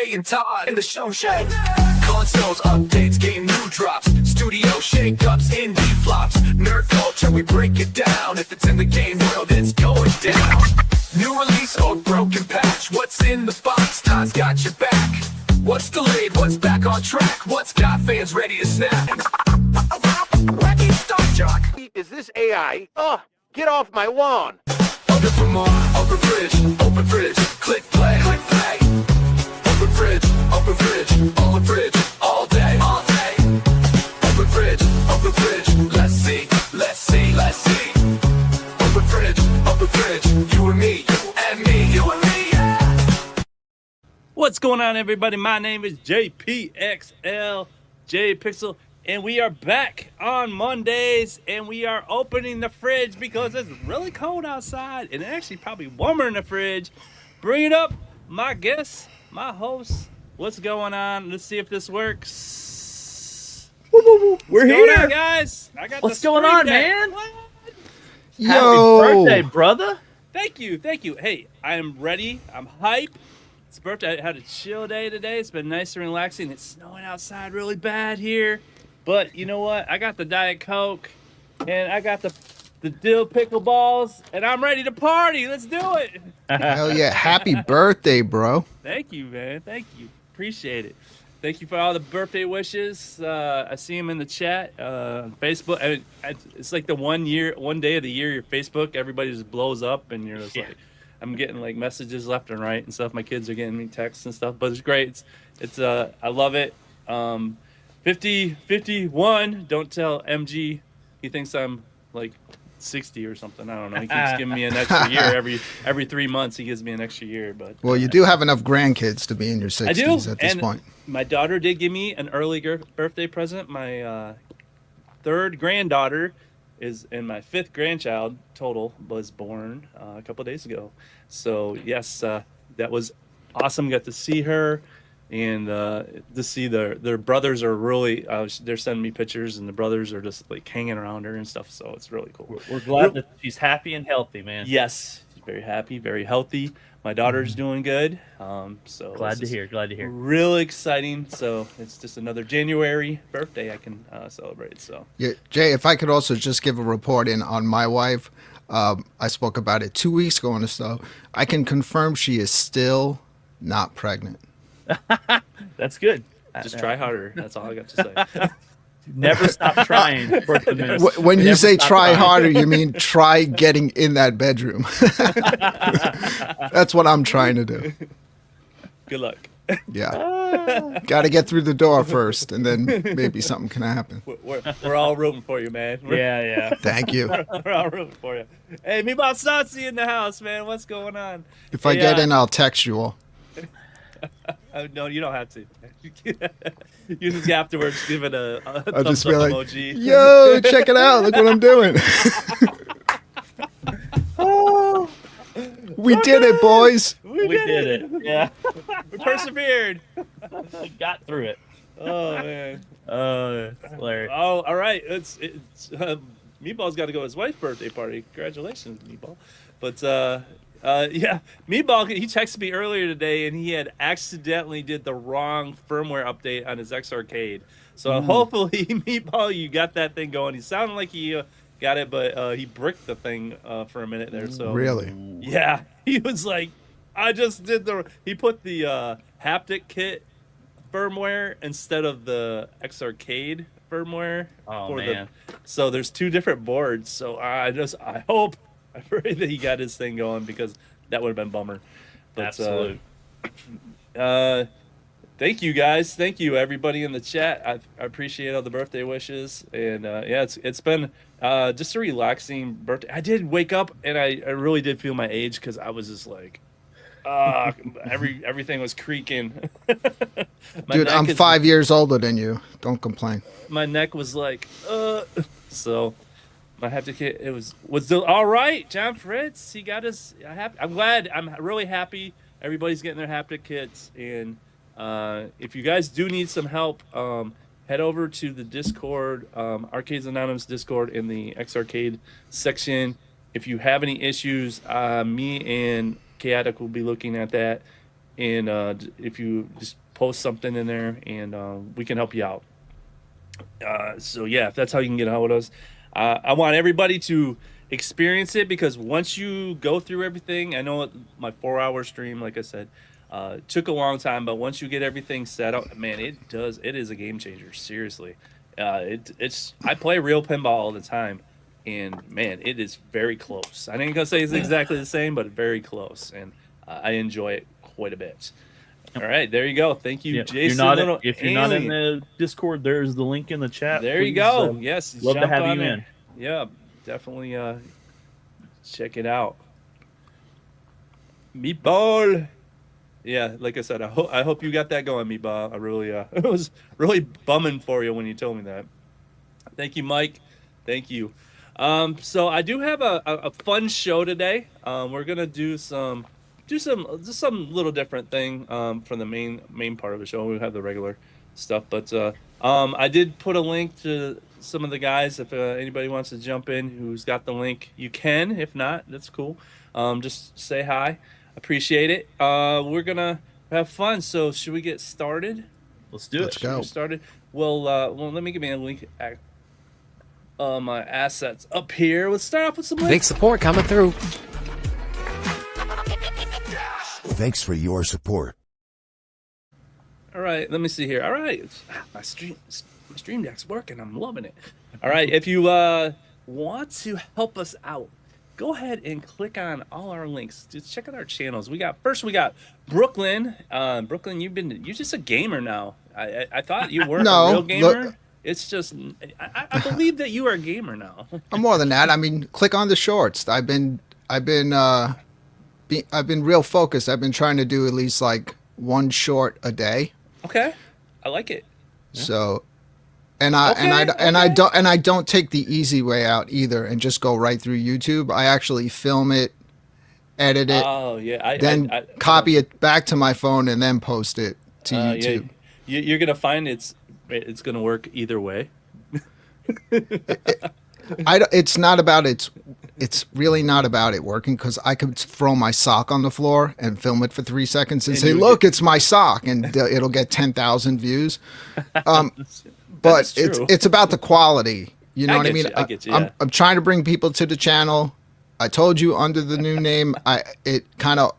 Jay and Todd in the show show. Consoles, updates, game new drops, studio shakeups, indie flops, nerd culture, we break it down. If it's in the game world, it's going down. New release, old broken patch, what's in the box? Todd's got your back. What's delayed, what's back on track, what's got fans ready to snap? Wacky Star Jock. Is this AI? Oh, get off my lawn. Open for more, open fridge, click play, open fridge, all day, open fridge, let's see, open fridge, you and me, yeah. What's going on, everybody? My name is JPXL, J Pixel, and we are back on Mondays, and we are opening the fridge because it's really cold outside, and actually probably warmer in the fridge. Bringing up my guests, my hosts. What's going on? Let's see if this works. We're here, going on, guys. I got What's the going screen on, deck. man? What? Happy birthday, brother! Thank you. Hey, I am ready. I'm hype. It's birthday. I had a chill day today. It's been nice and relaxing. It's snowing outside really bad here. But you know what? I got the Diet Coke, and I got the dill pickleballs, and I'm ready to party. Let's do it. Hell yeah. Happy birthday, bro. Thank you, man. Thank you. Appreciate it. Thank you for all the birthday wishes. I see them in the chat on Facebook. I mean, it's like the one day of the year your Facebook, everybody just blows up, and you're just like, I'm getting like messages left and right and stuff. My kids are getting me texts and stuff, but it's great. It's I love it. 51. Don't tell MG. He thinks I'm like 60 or something. I don't know. He keeps giving me an extra year every 3 months. He gives me an extra year. But Well, you do have enough grandkids to be in your 60s I do at this and point. My daughter did give me an early birthday present. My third granddaughter and my fifth grandchild total was born a couple days ago. So yes, that was awesome. Got to see her. And to see their brothers are really, they're sending me pictures, and the brothers are just like hanging around her and stuff. So it's really cool. We're glad that she's happy and healthy, man. Yes, she's very happy, very healthy. My daughter's doing good. So Glad to hear. Really exciting. So it's just another January birthday I can celebrate. So Yeah, Jay, if I could also just give a report in on my wife. I spoke about it 2 weeks ago on the show. I can confirm she is still not pregnant. That's good. just try harder. That's all I got to say. Never stop trying. When you Never say stop try trying. harder, you mean try getting in that bedroom. That's what I'm trying to do. Good luck. Yeah. Got to get through the door first, and then maybe something can happen. We're all rooting for you, man. Yeah. Thank you. We're all rooting for you. Hey, Meatball Satsi in the house, man. What's going on? If I get in, I'll text you all. No, you don't have to. You just afterwards give it a I'll thumbs just up be like, emoji. yo, check it out. Look what I'm doing. We did it, boys. We did it. Yeah. We persevered. We got through it. Oh man. It's hilarious. Oh, all right. It's Meatball's got to go to his wife's birthday party. Congratulations, Meatball. But yeah, Meatball, he texted me earlier today, and he had accidentally did the wrong firmware update on his X Arcade. So hopefully, Meatball, you got that thing going. He sounded like he got it, but he bricked the thing for a minute there. So Really? yeah, he was like, I just did he put the haptic kit firmware instead of the X Arcade firmware. Oh, man. So there's two different boards. So I pray that he got his thing going, because that would have been bummer. But, Absolute. Thank you guys. Thank you everybody in the chat. I appreciate all the birthday wishes, and yeah, it's been just a relaxing birthday. I did wake up, and I really did feel my age, because I was just like, everything was creaking. Dude, I'm 5 years older than you. Don't complain. My neck was like, so. My haptic kit, it was all right. John Fritz, he got his. I'm glad. I'm really happy. Everybody's getting their haptic kits, and if you guys do need some help, head over to the Discord, Arcades Anonymous Discord, in the X Arcade section. If you have any issues, me and Chaotic will be looking at that, and if you just post something in there, and we can help you out. So yeah, if that's how you can get a hold of us, I want everybody to experience it, because once you go through everything, I know my 4-hour stream, like I said, took a long time, but once you get everything set up, man, it is a game changer. Seriously, it's I play real pinball all the time, and man, it is very close. I ain't gonna say it's exactly the same, but very close, and I enjoy it quite a bit. All right, there you go. Thank you, Jason. If you're not in the Discord, there's the link in the chat. There you go. Yes, love to jump have on you there. in. Yeah, definitely check it out. Meatball. Yeah, like I said, I hope you got that going, Meatball. I really it was really bumming for you when you told me that. Thank you, Mike. Thank you. So I do have a fun show today. We're gonna do some little different thing from the main part of the show. We have the regular stuff, but I did put a link to some of the guys. If anybody wants to jump in who's got the link, you can. If not, that's cool. Just say hi. Appreciate it. We're gonna have fun. So should we get started? Let's do it. Let's go. Started. Well, let me give me a link. My assets up here. Let's start off with some links. Big support coming through. Thanks for your support. All right, let me see here. All right, my stream deck's working. I'm loving it. All right, if you want to help us out, go ahead and click on all our links. Just check out our channels. We got Brooklyn. Brooklyn, you're just a gamer now. I thought you weren't a real gamer. Look, it's just I believe that you are a gamer now. I'm more than that. I mean, click on the shorts. I've been real focused. I've been trying to do at least like one short a day. Okay, I like it. So, and I don't take the easy way out either and just go right through YouTube. I actually film it, edit it, Oh yeah, then copy it back to my phone and then post it to YouTube. Yeah, you're gonna find it's gonna work either way. It's really not about it working, because I could throw my sock on the floor and film it for 3 seconds and say, "Look, it's my sock," and it'll get 10,000 views. But it's about the quality. You know what I mean? I get you, yeah. I'm trying to bring people to the channel. I told you under the new name, it kind of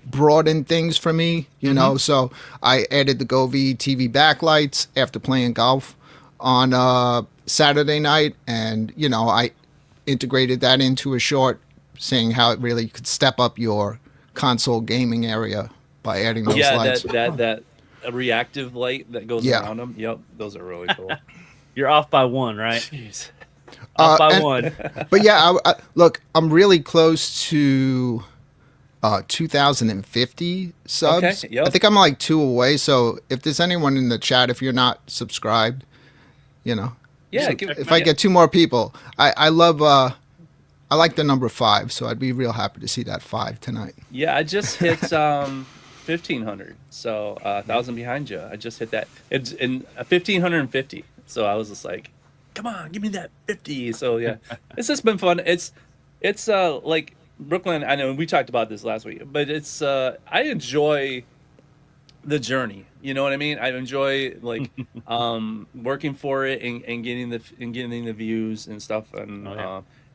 broadened things for me. You know, so I added the Govee TV backlights after playing golf on Saturday night, and I integrated that into a short, saying how it really could step up your console gaming area by adding those lights. that reactive light that goes around them. Yep, those are really cool. You're off by one, right? Jeez. Off by one. But yeah, look, I'm really close to 2,050 subs. Okay, yep. I think I'm like 2 away. So if there's anyone in the chat, if you're not subscribed, Yeah, if I get 2 more people, I love I like the number 5, so I'd be real happy to see that 5 tonight. Yeah, I just hit 1,500, so 1,000 behind you. I just hit that. It's in 1,550. So I was just like, come on, give me that 50. So yeah, it's just been fun. It's like Brooklyn. I know we talked about this last week, but it's I enjoy the journey. You know what I mean? I enjoy like working for it and getting the views and stuff,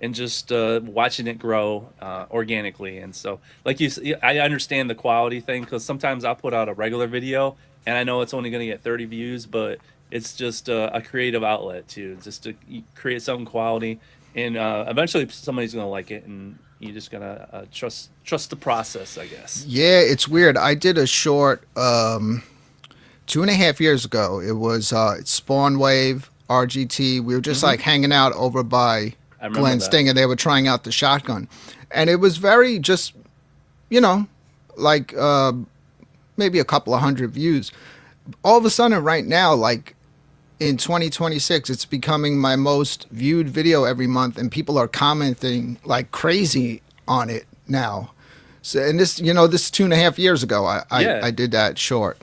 and just watching it grow organically. And so, like I understand the quality thing, because sometimes I'll put out a regular video and I know it's only going to get 30 views, but it's just a creative outlet too, just to create something quality, and eventually somebody's going to like it, and you just gotta trust the process, I guess. Yeah, it's weird. I did a short 2.5 years ago. It was Spawn Wave RGT. We were just like hanging out over by Glen Sting, and they were trying out the shotgun, and it was very just, like maybe a couple of hundred views. All of a sudden, right now, like in 2026, it's becoming my most viewed video every month, and people are commenting like crazy on it now. So, and this, this 2.5 years ago, I did that short.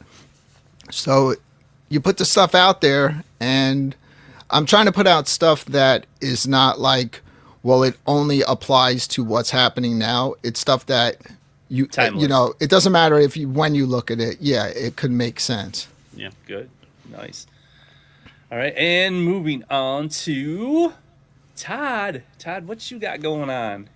So you put the stuff out there, and I'm trying to put out stuff that is not like, well, it only applies to what's happening now. It's stuff that Timeless. it doesn't matter when you look at it. Yeah, it could make sense. Yeah. Good. Nice. All right, and moving on to Todd. Todd, what you got going on?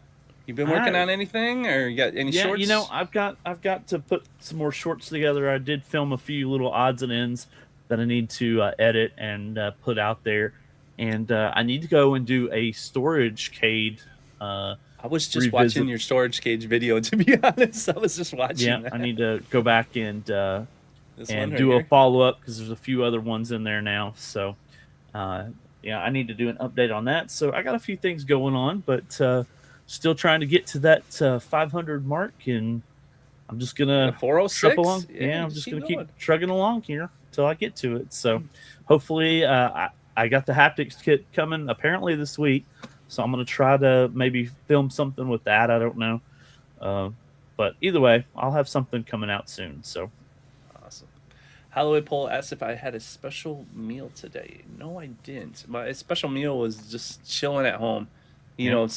You been working on anything, or you got any shorts? I've got to put some more shorts together. I did film a few little odds and ends that I need to edit and put out there, and I need to go and do a storage cage. I was just watching your storage cage video. To be honest, I was just watching. Yeah, that. I need to go back and This one right do a here? follow up because there's a few other ones in there now. So, I need to do an update on that. So I got a few things going on, but still trying to get to that 500 mark, and I'm just gonna 406. along. Yeah, I'm just gonna keep trugging along here till I get to it. So hopefully, I got the haptics kit coming apparently this week, so I'm gonna try to maybe film something with that. I don't know, but either way, I'll have something coming out soon. So. Awesome. Holloway Poll asked if I had a special meal today. No, I didn't. My special meal was just chilling at home. You know,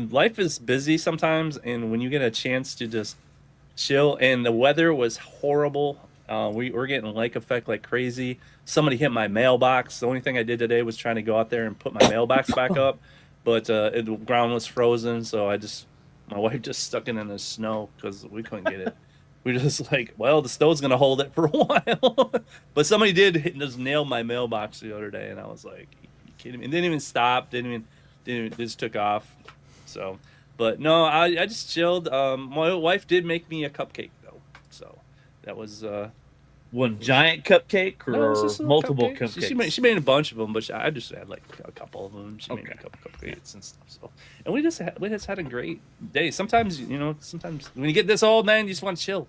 life is busy sometimes, and when you get a chance to just chill, and the weather was horrible. We're getting lake effect like crazy. Somebody hit my mailbox. The only thing I did today was trying to go out there and put my mailbox back up, but the ground was frozen, so my wife just stuck it in the snow because we couldn't get it. We just the snow's gonna hold it for a while. But somebody did just nail my mailbox the other day, and I was like, "You kidding me?" And didn't even stop. Just took off. So, but no, I just chilled. My wife did make me a cupcake though, so that was One giant cupcake or no, it was just a little multiple cupcake. cupcakes? She made a bunch of them, but I just had like a couple of them. She made me a couple cupcakes and stuff. So, and we just had a great day. Sometimes sometimes when you get this old, man, you just want to chill.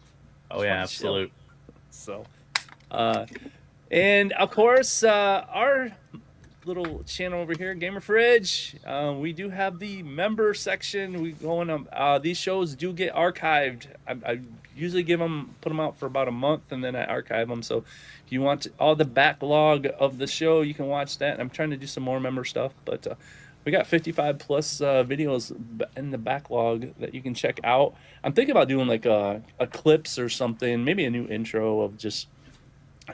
Oh yeah, absolute. So, and of course, our little channel over here, Gamer Fridge, we do have the member section. We going these shows do get archived. I usually put them out for about a month, and then I archive them. So if you want all the backlog of the show, you can watch that. I'm trying to do some more member stuff, but we got 55 plus videos in the backlog that you can check out. I'm thinking about doing like a clips or something, maybe a new intro of just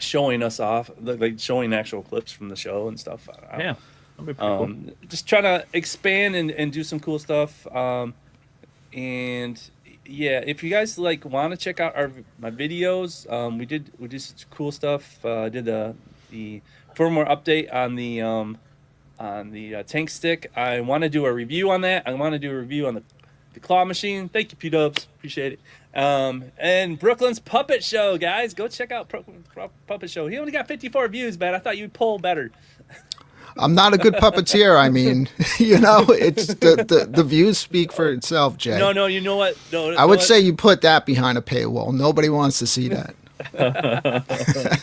showing us off, like showing actual clips from the show and stuff. Yeah, that'd be pretty cool. Just trying to expand and do some cool stuff. And yeah, if you guys want to check out my videos, we did some cool stuff. Did the firmware update on the tank stick. I want to do a review on that. I want to do a review on the claw machine. Thank you, P-Dubs. Appreciate it. And Brooklyn's Puppet Show, guys. Go check out Puppet Show. He only got 54 views, man. I thought you'd poll better. I'm not a good puppeteer. I mean, it's the views speak for itself, Jay. No, you know what? No, I would say you put that behind a paywall. Nobody wants to see that.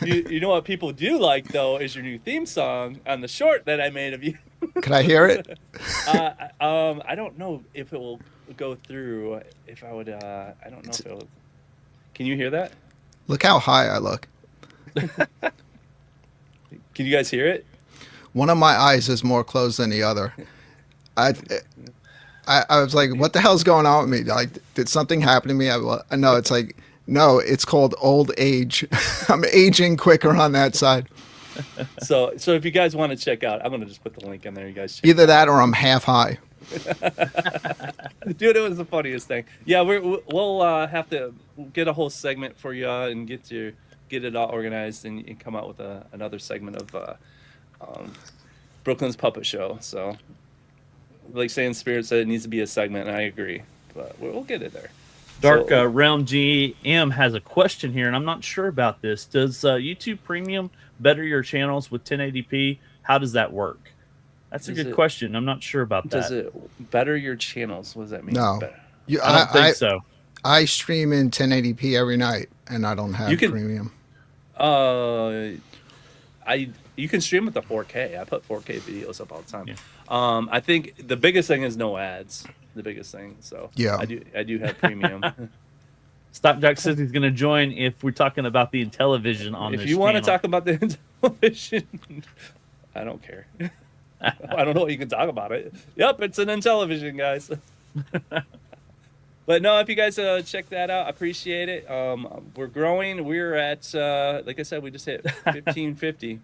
you know what people do like, though, is your new theme song on the short that I made of you. Can I hear it? I don't know if it will go through. If I would, I don't know if it will. Can you hear that? Look how high I look. Can you guys hear it? One of my eyes is more closed than the other. I was like, what the hell's going on with me? Like, did something happen to me? No, it's like, no, it's called old age. I'm aging quicker on that side. So if you guys want to check out, I'm going to just put the link in there. You guys check Either that or I'm half high. Dude, it was the funniest thing. Yeah, we'll have to get a whole segment for you and get it all organized and come out with another segment of Brooklyn's Puppet Show. So, like saying Spirit said, it needs to be a segment, and I agree. But we'll get it there. Dark Realm GM has a question here, and I'm not sure about this. Does YouTube Premium better your channels with 1080p? How does that work? That's a good question. I'm not sure about that. Does it better your channels? What does that mean? No. I don't think so. I stream in 1080p every night, and I don't have premium. You can stream with the 4K. I put 4K videos up all the time. Yeah. I think the biggest thing is no ads. The biggest thing. So yeah, I do have premium. Stopjack says he's going to join if we're talking about the Intellivision on this If you want to channel. talk about the Intellivision, I don't care. I don't know what you can talk about it. Yep, it's an Intellivision, guys. But no, if you guys check that out, I appreciate it. We're growing. We're at like I said, we just hit 1550.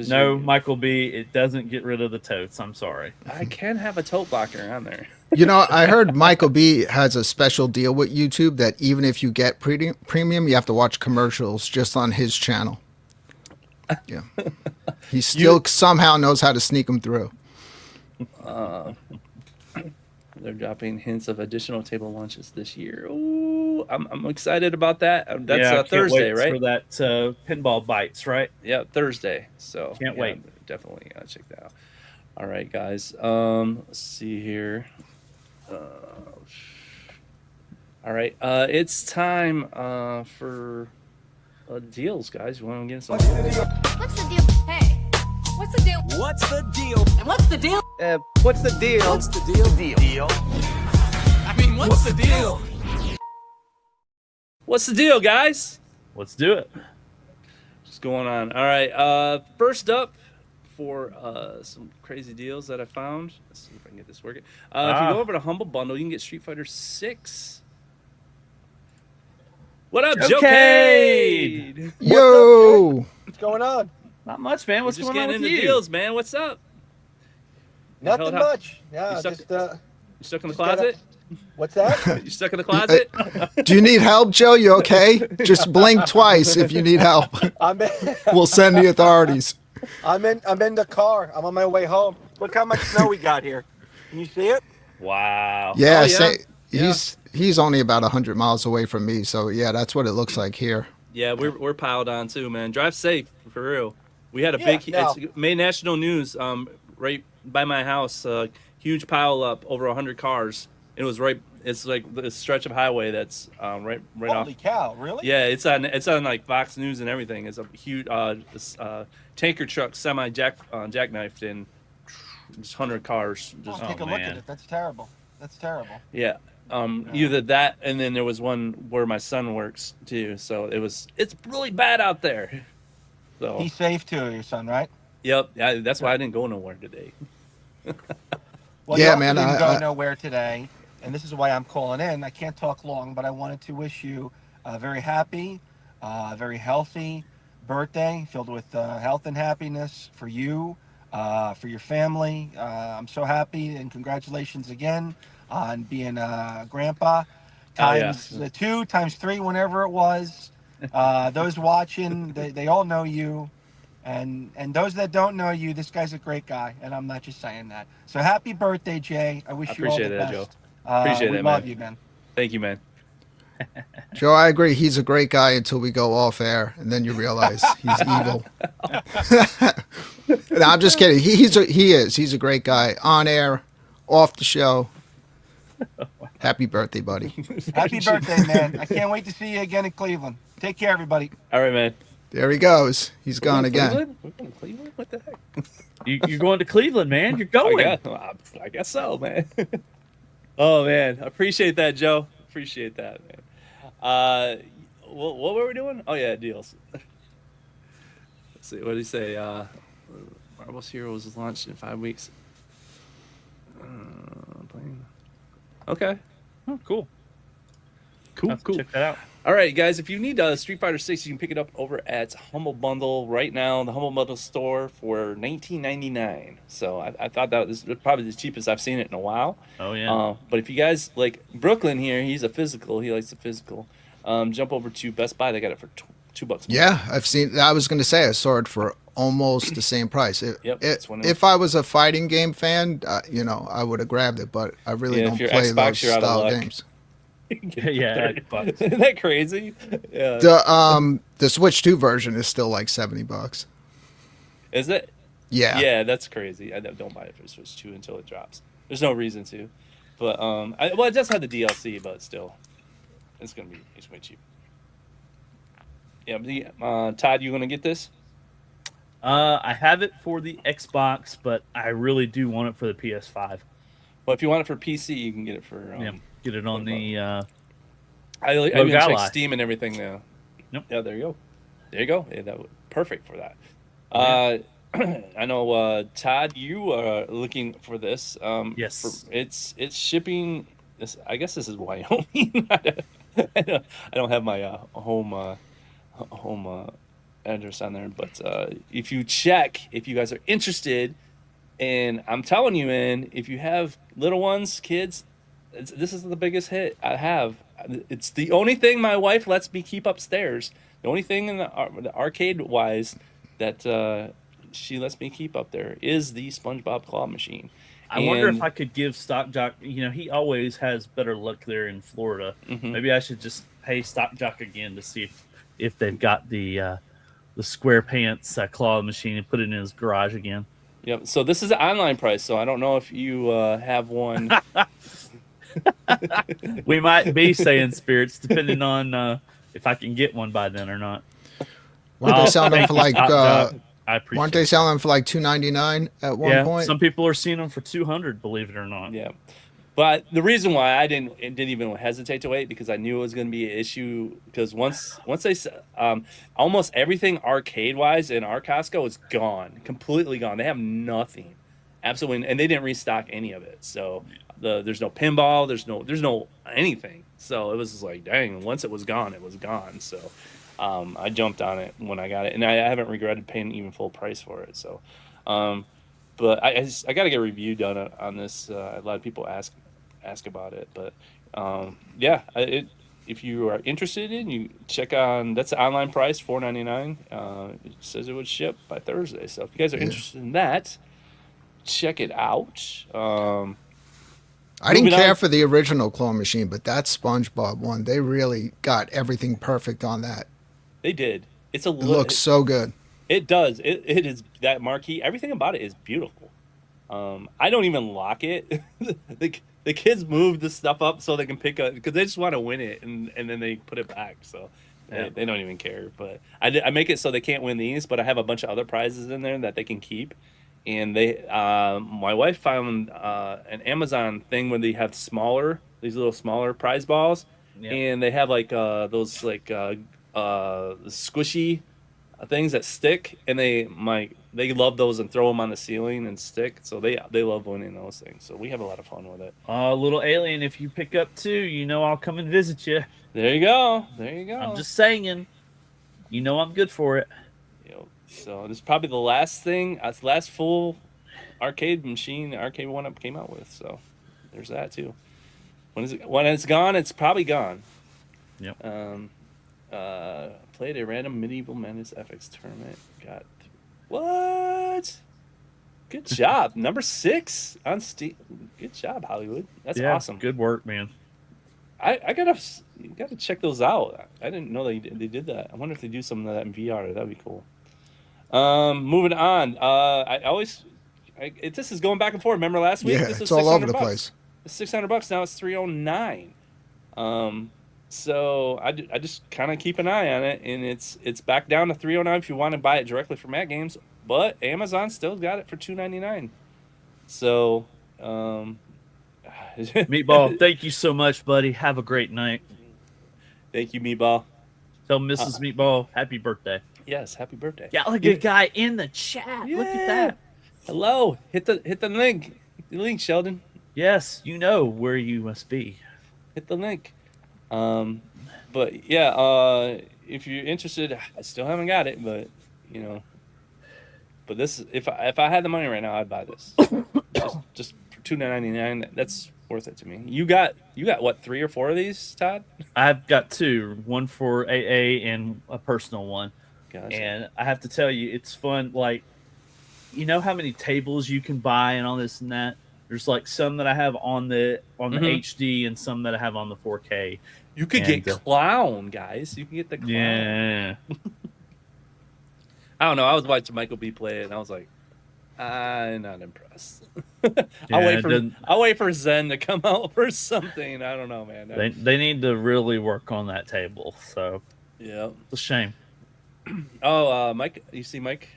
No, Michael B, it doesn't get rid of the totes. I'm sorry. I can have a tote blocker on there. You know, I heard Michael B has a special deal with YouTube that even if you get premium, you have to watch commercials just on his channel. Yeah. He still somehow knows how to sneak them through. They're dropping hints of additional table launches this year. Ooh, I'm excited about that. That's Thursday, right? For that pinball bites, right? Yeah, Thursday. So can't wait. Definitely check that out. All right, guys. Let's see here. All right, it's time for deals, guys. You want to get some? What's the deal? Hey, what's the deal? What's the deal? And what's the deal? What's the deal? What's the deal? Deal. I mean, what's the deal? What's the deal, guys? Let's do it. What's going on? All right. First up for some crazy deals that I found. Let's see if I can get this working. If you go over to Humble Bundle, you can get Street Fighter 6. What up, Joe Cade? Yo! What's going on? Not much, man. What's Just going on getting with into you? deals, man. What's up? Nothing held out. much. Yeah, You stuck- just You stuck in the just got closet? what's that? You stuck in the closet? Do you need help, Joe? You okay? Just blink twice if you need help. I'm in, We'll send the authorities. I'm in the car. I'm on my way home. Look how much snow we got here. Can you see it? Wow. Yeah, Oh, yeah. say, Yeah. he's only about 100 miles away from me, so yeah, that's what it looks like here. Yeah, we're piled on too, man. Drive safe, for real. We had a Yeah, big, no. it's made national news. Right by my house, huge pile up, over 100 cars. It was right. It's like the stretch of highway that's right off. Holy cow! Really? Yeah, it's on like Fox News and everything. It's a huge tanker truck jackknifed in just 100 cars. Just, Take a look man. at it. That's terrible. That's terrible. yeah. Either that, and then there was one where my son works too. So it's really bad out there. So He's safe too, your son, right? yep, that's why I didn't go nowhere today. Well, Yeah, you also man, didn't go I- nowhere today, and this is why I'm calling in. I can't talk long, but I wanted to wish you a very happy, very healthy birthday, filled with health and happiness for you, for your family. I'm so happy, and congratulations again on being a grandpa. Oh, yeah. Times 2, times 3, whenever it was. Those watching, they all know you. And those that don't know you, this guy's a great guy, and I'm not just saying that. So happy birthday, Jay. I wish I you all the appreciate that, best. Joe. Appreciate we that, love man. you, man. Thank you, man. Joe, I agree. He's a great guy until we go off air, and then you realize he's evil. No, I'm just kidding. He is. He's a great guy on air, off the show. Happy birthday, buddy. Happy birthday, man. I can't wait to see you again in Cleveland. Take care, everybody. All right, man. There he goes. He's gone again. Cleveland? We're going to Cleveland? What the heck? You're going to Cleveland, man. You're going. I guess so, man. Oh man, I appreciate that, Joe. Appreciate that, man. What were we doing? Oh yeah, deals. Let's see. What did he say? Marvel's Heroes is launched in 5 weeks. Okay. Oh, cool. Cool. Cool. Check that out. All right, guys. If you need Street Fighter 6, you can pick it up over at Humble Bundle right now, the Humble Bundle store for $19.99. So I thought that was probably the cheapest I've seen it in a while. Oh yeah. But if you guys like Brooklyn here, he's a physical. He likes the physical. Jump over to Best Buy. They got it for $2 more. Yeah, I've seen. I was going to say I saw it for almost the same price. If I was a fighting game fan, I would have grabbed it. But I really don't if you're play Xbox, those you're out of style luck. games. Yeah. Isn't that crazy? Yeah. The Switch 2 version is still like $70. Is it? Yeah. Yeah, that's crazy. I don't buy it for Switch 2 until it drops. There's no reason to. But it does have the DLC, but still, it's gonna be cheap. Yeah, Todd, you gonna get this? I have it for the Xbox, but I really do want it for the PS5. Well, if you want it for PC, you can get it for. Get it on the. I even Gala. check Steam and everything now. Yep. Yeah, there you go. There you go. Yeah, that was perfect for that. Yeah. I know, Todd, you are looking for this. Yes. It's shipping I guess this is Wyoming. I don't have my home address on there, but if you check, if you guys are interested, and I'm telling you, man, if you have little ones, kids, this is the biggest hit I have. It's the only thing my wife lets me keep upstairs. The only thing in the arcade wise that she lets me keep up there is the SpongeBob claw machine. I wonder if I could give Stock Jock. You know, he always has better luck there in Florida. Maybe I should just pay Stock Jock again to see if they've got the SquarePants claw machine and put it in his garage again. Yep. So this is an online price. So I don't know if you have one. We might be saying spirits, depending on if I can get one by then or not. Weren't they selling them for like? I appreciate. Weren't they selling them for like $2.99 at one point? Some people are seeing them for $200. Believe it or not. Yeah. But the reason why I didn't even hesitate to wait, because I knew it was going to be an issue, because once they almost everything arcade wise in our Costco is gone, completely gone. They have nothing, absolutely, and they didn't restock any of it. So there's no pinball, there's no anything. So it was just like, dang, once it was gone, it was gone. So I jumped on it when I got it, and I haven't regretted paying even full price for it. So, but I got to get a review done on this. A lot of people ask about it, but if you are interested in, you check on, that's the online price, $4.99. It says it would ship by Thursday. So if you guys are interested in that, check it out. I didn't care for the original claw machine, but that SpongeBob one, they really got everything perfect on that. They did. It looks so good. It does. It is, that marquee, everything about it is beautiful. I don't even lock it. The kids move the stuff up so they can pick up, because they just want to win it, and then they put it back. So they don't even care. But I make it so they can't win these, but I have a bunch of other prizes in there that they can keep. And my wife found an Amazon thing where they have these little smaller prize balls, and they have like those like squishy things that stick, and they love those and throw them on the ceiling and stick. So they love winning those things. So we have a lot of fun with it. Little alien, if you pick up 2, I'll come and visit you. There you go. I'm just saying, I'm good for it. So this is probably the last thing, last full arcade machine arcade One-Up came out with. So there's that too. When it's gone, it's probably gone. Yep. Played a random Medieval Madness FX tournament. Got what? Good job. Number 6 on Steam. Good job, Hollywood. That's awesome. Good work, man. I gotta check those out. I didn't know they did that. I wonder if they do some of that in VR. That'd be cool. Moving on. This is going back and forth. Remember last week? Yeah, this it's all over the $600. place. It's $600. Now it's $309. So I just kind of keep an eye on it, and it's back down to $309 if you want to buy it directly from Matt Games, but Amazon still got it for $299. So, Meatball, thank you so much, buddy. Have a great night. Thank you, Meatball. Tell Mrs. Meatball happy birthday. Yes, happy birthday. Yeah, look at a guy in the chat. Yeah. Look at that. Hello. Hit the link. The link, Sheldon. Yes, you know where you must be. Hit the link. But yeah, if you're interested, I still haven't got it, but but this, if I had the money right now, I'd buy this. just for $2.99. That's worth it to me. You got what, 3 or 4 of these, Todd? I've got 2, one for AA and a personal one. Gotcha. And I have to tell you, it's fun. Like, how many tables you can buy and all this and that. There's like some that I have on the HD and some that I have on the 4K. You could get Clown, guys. You can get the Clown. Yeah. I don't know. I was watching Michael B play it, and I was like, I'm not impressed. I'll wait for Zen to come out for something. I don't know, man. They need to really work on that table. So yeah, it's a shame. Oh, Mike, you see Mike?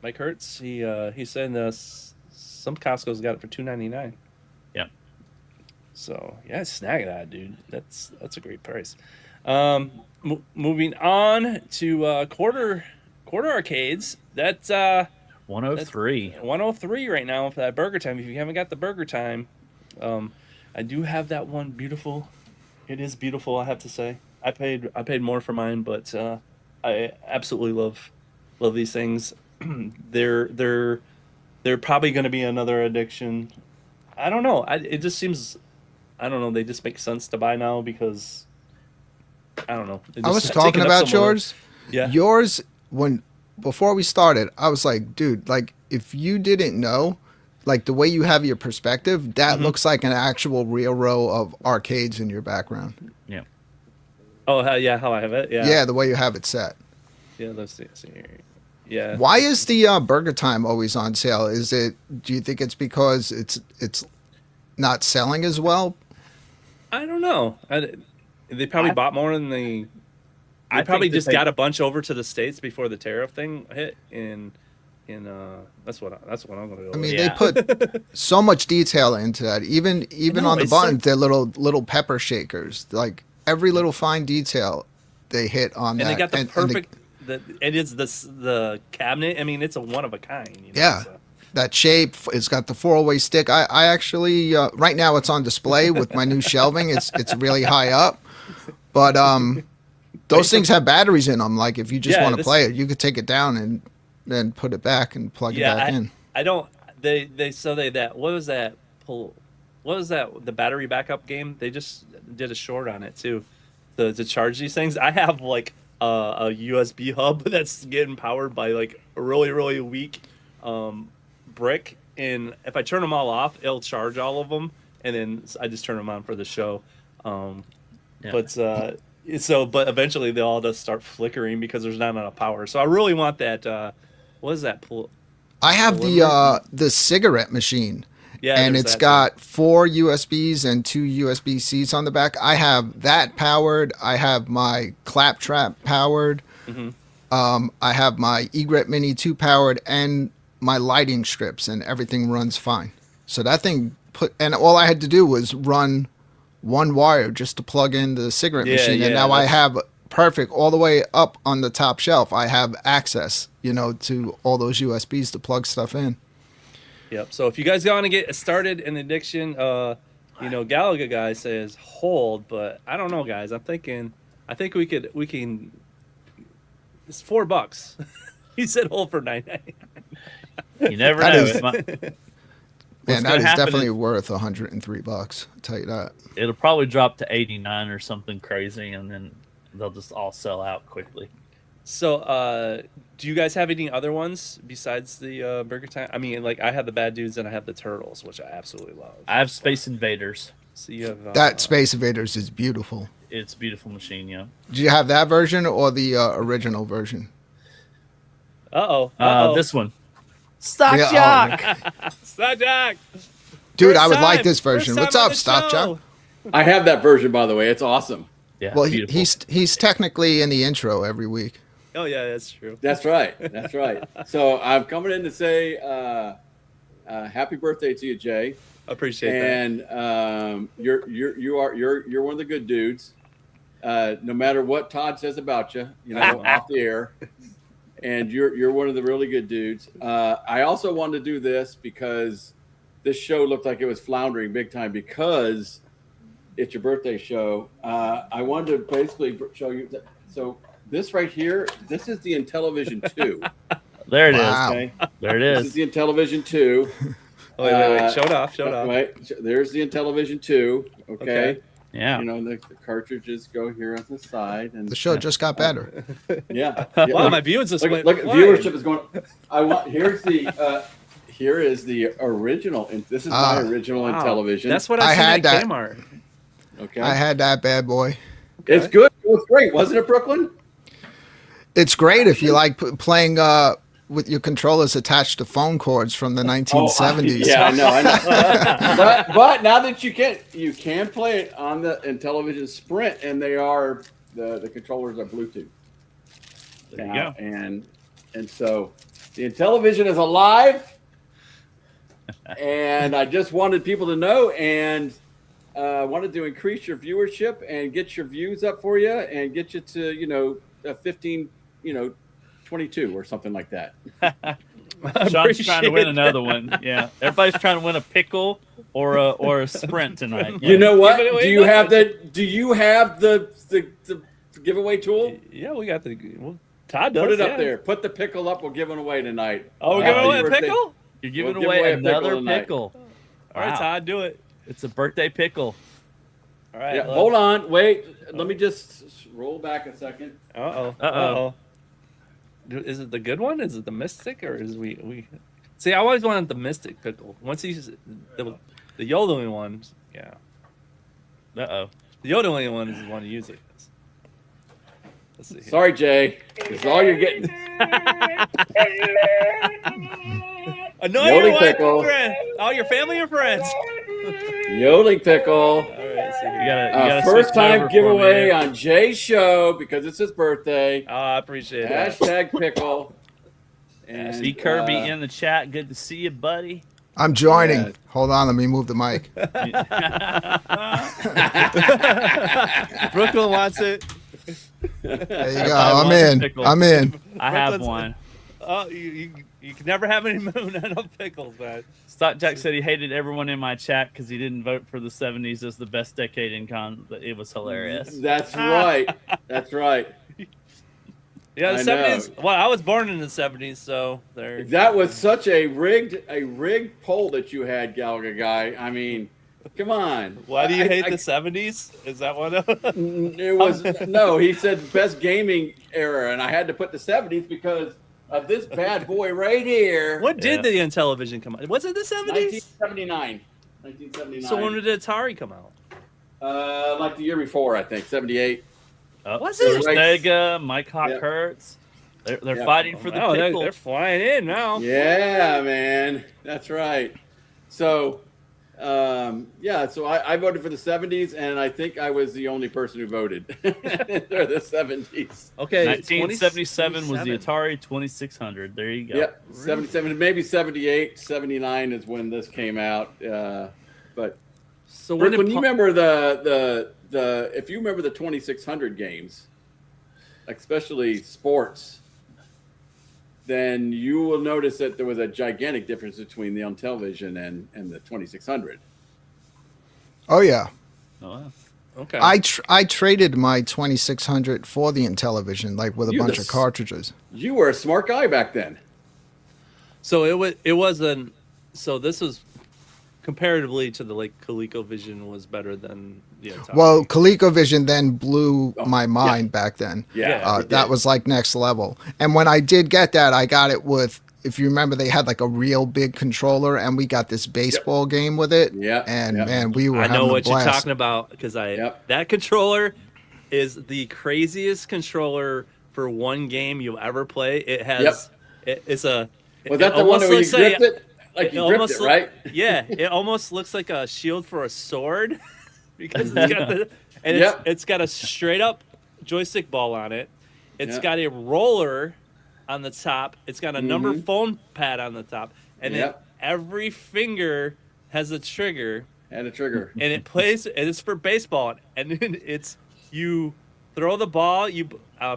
Mike Hertz. He said some Costco's got it for $2.99. Yeah. So yeah, snag that, dude. That's a great price. Moving on to quarter arcades. That's 103. 103 right now for that Burger Time. If you haven't got the Burger Time, I do have that one beautiful. It is beautiful, I have to say. I paid more for mine, but I absolutely love these things. they're probably going to be another addiction. I don't know. It just seems, I don't know. They just make sense to buy now because I don't know. I was talking about yours. Yeah. Yours, before we started, I was like, dude, like if you didn't know, like the way you have your perspective, that looks like an actual real row of arcades in your background. Yeah. Oh, how I have it. Yeah. Yeah, the way you have it set. Yeah, let's see. Yeah. Why is the Burger Time always on sale? Do you think it's because it's not selling as well? I don't know. They probably bought more than they I probably think that just got a bunch over to the States before the tariff thing hit. That's what I'm gonna go. I mean, with. they put so much detail into that. Even know, on the it's buttons, like- they're little pepper shakers. Like every little fine detail, they hit on that. And they got the perfect. It is the cabinet. I mean, it's a one of a kind. You know, Yeah. so. That shape. It's got the 4-way stick. I actually right now it's on display with my new shelving. It's really high up, but those things have batteries in them. Like if you just want to play it, you could take it down and then put it back and plug it back in. I don't. They that what was that pull? What was that? The battery backup game? They just did a short on it too, to charge these things. I have like a USB hub that's getting powered by like a really weak brick, and if I turn them all off, it'll charge all of them, and then I just turn them on for the show. But eventually they'll all just start flickering because there's not enough power. So I really want that. What is that? I have the cigarette machine. Yeah, and there's it's that got 4 USBs and 2 USB-Cs on the back. I have that powered. I have my claptrap powered. I have my egret Mini 2 powered and my lighting strips, and everything runs fine. So that thing and all I had to do was run one wire just to plug in the cigarette machine, and now I have perfect all the way up on the top shelf. I have access, to all those USBs to plug stuff in. Yep. So if you guys want to get started in addiction, Galaga guy says hold, but I don't know, guys. I think we can. It's $4. He said hold for $9.99. You never know. Man, that is definitely worth $103. I'll tell you that. It'll probably drop to 89 or something crazy, and then they'll just all sell out quickly. So, do you guys have any other ones besides the Burger Time? I mean, like I have the Bad Dudes and I have the Turtles, which I absolutely love. I have Space Invaders. So you have that Space Invaders is beautiful. It's a beautiful machine, yeah. Do you have that version or the original version? This one. Stock Jock. Stock Jock. Dude, First I would time. like this version. First What's time on up, the Stock show. Jock? I have that version, by the way. It's awesome. Yeah. Well, he's technically in the intro every week. Oh yeah, that's true. That's right. That's right. So I'm coming in to say happy birthday to you, Jay. Appreciate that. And you're one of the good dudes. No matter what Todd says about you, off the air, and you're one of the really good dudes. I also wanted to do this because this show looked like it was floundering big time because it's your birthday show. I wanted to basically show you. So this right here, this is the Intellivision 2. There it is. Wow. Okay? There it This is. is the Intellivision 2. Wait. Show it off. Right. There's the Intellivision 2. Okay. Yeah. The cartridges go here on the side, and The show just got better. yeah. Wow, my viewers just went Look, flying. viewership is going. Here is the original, and this is my original Wow. Intellivision. That's what I had had that. at Kmart. Okay. I had that bad boy. It's good. It was great, wasn't it, Brooklyn? It's great if you like playing with your controllers attached to phone cords from the 1970s. Yeah, I know. but now that you can play it on the Intellivision Sprint, and the controllers are Bluetooth. There you go. And so the Intellivision is alive, and I just wanted people to know, and wanted to increase your viewership and get your views up for you, and get you to 15, 22 or something like that. Sean's trying to win appreciate another one. Yeah, everybody's trying to win a pickle or a sprint tonight. You know what? Give it away Do you now. have the? Do you have the giveaway tool? Yeah, we got the. Well, Todd does. Put it yeah. up there. Put the pickle up. We'll give it away tonight. Oh, we're giving away a birthday- pickle. You're giving We'll give away away a pickle another tonight. pickle. All right, Wow. Todd, do it. It's a birthday pickle. All right. Yeah, hold on. Wait. Let me just roll back a second. Uh-oh. Is it the good one? Is it the Mystic, or is we? See, I always wanted the Mystic pickle. Once he's the yodeling one, yeah. Uh-oh. The yodeling one is the one to use it. Let's see. Here. Sorry, Jay. It's all you're getting. Annoy Yodeling your wife pickle. and friend. All your family or friends. Yodeling pickle. All right, see here. You gotta First switch it over time for giveaway me. on Jay's show because it's his birthday. Oh, I appreciate that. Hashtag pickle. And See Kirby in the chat. Good to see you, buddy. I'm joining. Yeah. Hold on, let me move the mic. Brooklyn wants it. There you go. I I'm want the in. pickle. I'm in. I have Brooklyn's- one. Oh, you can never have any enough pickles, man. Stock Jack said he hated everyone in my chat because he didn't vote for the 70s as the best decade in con. But it was hilarious. That's right. That's right. Yeah, the I 70s. know. Well, I was born in the 70s, so there. That was such a rigged poll that you had, Gallagher guy. I mean, come on. Why do you hate I- the 70s? Is that what? It was no. He said best gaming era, and I had to put the 70s because of this bad boy right here. What did the Intellivision come out? Was it the 70s? 1979. 1979. So when did Atari come out? Like the year before, I think 78. Was it? Sega, Mike Hawk Yeah. Hertz. They're Yeah. fighting for the Oh, pickle. they're flying in now. Yeah, man, that's right. So, yeah, so I voted for the 70s, and I think I was the only person who voted for the 70s. Okay, 1977 was the Atari 2600. There you go. Yep, 77, maybe 78, 79 is when this came out. But So when Brooklyn, did you remember the if you remember the 2600 games, especially sports, then you will notice that there was a gigantic difference between the Intellivision and the 2600. Oh yeah. Oh, wow. Okay. I traded my 2600 for the Intellivision, like with a You bunch the of cartridges. You were a smart guy back then. So it wasn't. So this was comparatively to the ColecoVision was better than the Atari. Well, ColecoVision then blew my mind back then. Yeah, That was like next level. And when I did get that, I got it with, if you remember, they had like a real big controller, and we got this baseball game with it. Yeah, And yep. man, we were I having know a what blast. you're talking about because that controller is the craziest controller for one game you'll ever play. It has it's a. Was that the one where you gripped it? Like you gripped it, right? Yeah, it almost looks like a shield for a sword because it's got the and it's got a straight up joystick ball on it. It's got a roller on the top. It's got a number phone pad on the top, and then every finger has a trigger. And a trigger. And it plays. And it's for baseball, and then it's you throw the ball. You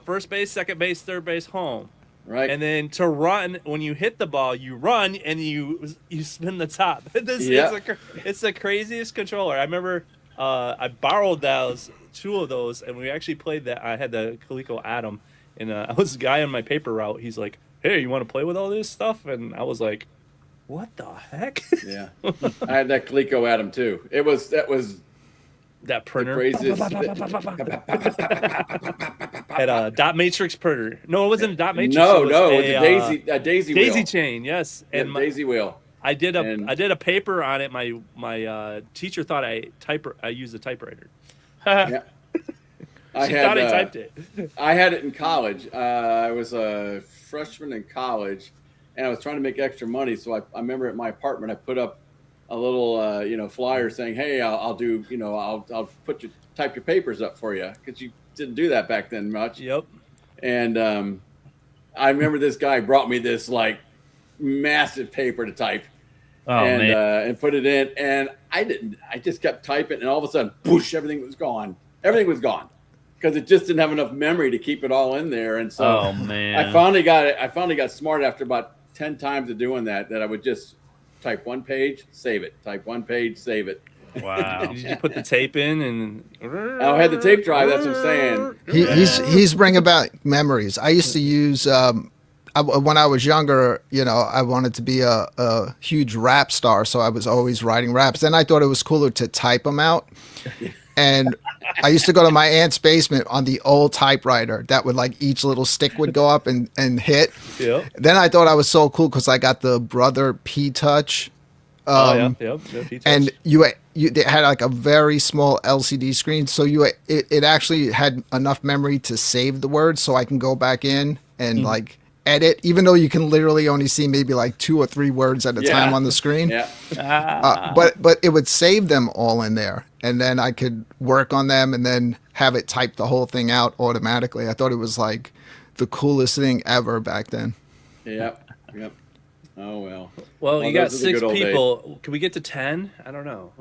first base, second base, third base, home. Right. And then to run, when you hit the ball, you run and you spin the top. It's the craziest controller. I remember I borrowed two of those, and we actually played that. I had the Coleco Atom, and I was a guy on my paper route. He's like, "Hey, you want to play with all this stuff?" And I was like, "What the heck?" Yeah, I had that Coleco Atom too. That printer. Craziest. Had a dot matrix printer. No, it wasn't a dot matrix. No, it no, was it was a daisy wheel. daisy chain. Yes, And daisy wheel. I did a paper on it. My teacher thought I used a typewriter. Yeah. She thought I typed it. I had it in college. I was a freshman in college, and I was trying to make extra money. So I remember at my apartment, I put up a little, flyer saying, "Hey, I'll do, I'll type your papers up for you," because you didn't do that back then much. Yep. And I remember this guy brought me this like massive paper to type, and put it in, and I didn't. I just kept typing, and all of a sudden, whoosh! Everything was gone. Everything was gone because it just didn't have enough memory to keep it all in there. And so, oh man, I finally got it. I finally got smart after about 10 times of doing that I would just type one page, save it. Type one page, save it. Wow. Did you put the tape in and? I had the tape drive. That's what I'm saying. He's bringing back memories. I used to use when I was younger. I wanted to be a huge rap star, so I was always writing raps. Then I thought it was cooler to type them out, and I used to go to my aunt's basement on the old typewriter that would each little stick would go up and hit. Yep. Then I thought I was so cool because I got the Brother P Touch. Yep. And they had a very small LCD screen, so it actually had enough memory to save the words, so I can go back in and edit, even though you can literally only see maybe 2 or 3 words at a time on the screen. Yeah. But it would save them all in there, and then I could work on them and then have it type the whole thing out automatically. I thought it was the coolest thing ever back then. Yep. Oh well. Well, you got those are the 6 good old people. days. Can we get to 10? I don't know.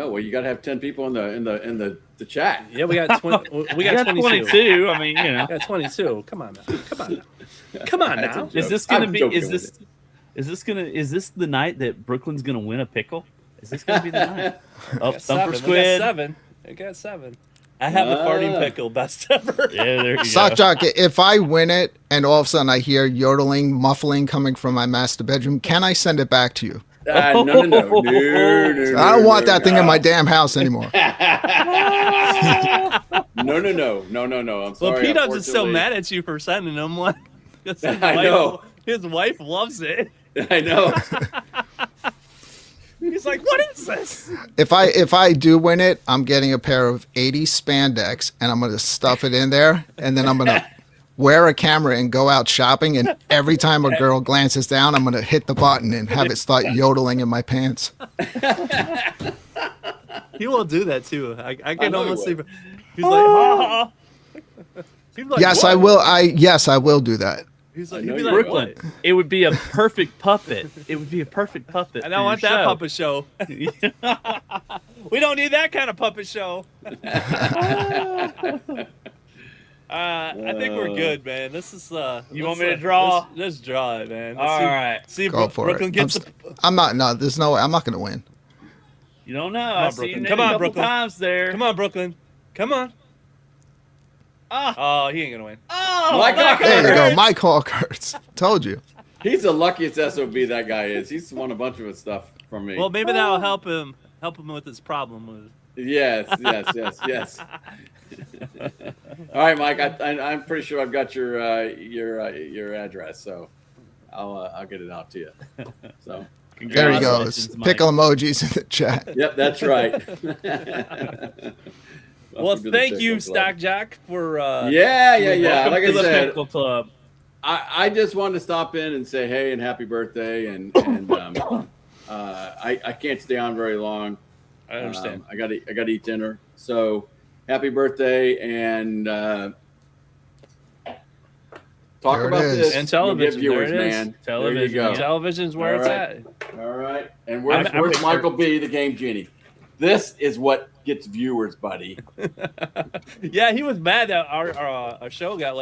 Well, you got to have 10 people in the chat. Yeah, we got 20. We got 22. 22. I mean, We got 22. Come on now. Is this gonna I'm be? joking Is this the night that Brooklyn's gonna win a pickle? Is this gonna be the night? Oh, Thumper Squid. I got 7. I have a farting pickle, best ever. Yeah, there you Sock go. Jock, if I win it and all of a sudden I hear yodeling, muffling coming from my master bedroom, can I send it back to you? No. I don't want that thing in my damn house anymore. No. I'm sorry. Well, Peanuts is so unfortunately. mad at you for sending him one. I know. His wife loves it. I know. He's like, what is this? If I do win it, I'm getting a pair of 80 spandex and I'm going to stuff it in there, and then I'm going to wear a camera and go out shopping, and every time a girl glances down, I'm going to hit the button and have it start yodeling in my pants. He will do that too. I I can know he almost see. would. He's like, oh. He's like, Yes, what? I will. Yes, I will do that. He's like, I know he'd be you like, will. Brooklyn. It would be a perfect puppet. It would be a perfect puppet. and I want that puppet show. We don't need that kind of puppet show. I think we're good, man. This is. You want me to draw? Let's draw it, man. All right. See if Go for Brooklyn it. gets I'm not. No, there's no way. I'm not going to win. You don't know. on, I see Brooklyn. you Come named on, a couple Brooklyn. times there. Come on, Brooklyn. Come on. Oh, he ain't gonna win. Oh, My God. There you go. Mike Hawkins. Told you. He's the luckiest SOB that guy is. He's won a bunch of his stuff from me. Well, maybe that'll help him with his problem with. Yes. All right, Mike. I'm pretty sure I've got your address, so I'll get it out to you. So There he goes. Congratulations, Mike. Pickle emojis in the chat. yep, that's right. Well, Welcome to the thank you, Pickle Club. Stock Jack, for. Yeah. Welcome Like to I the said, Pickle Club. I just wanted to stop in and say hey and happy birthday, and I can't stay on very long. I understand. I got to eat dinner. So happy birthday, and talk There it about is. this And television, Give viewers, there it is. man. Television, There you go. yeah. Television's where All it's right. at. All right. And where's I'm- Michael B, the Game Genie? This is what gets viewers, buddy. Yeah, he was mad that our show got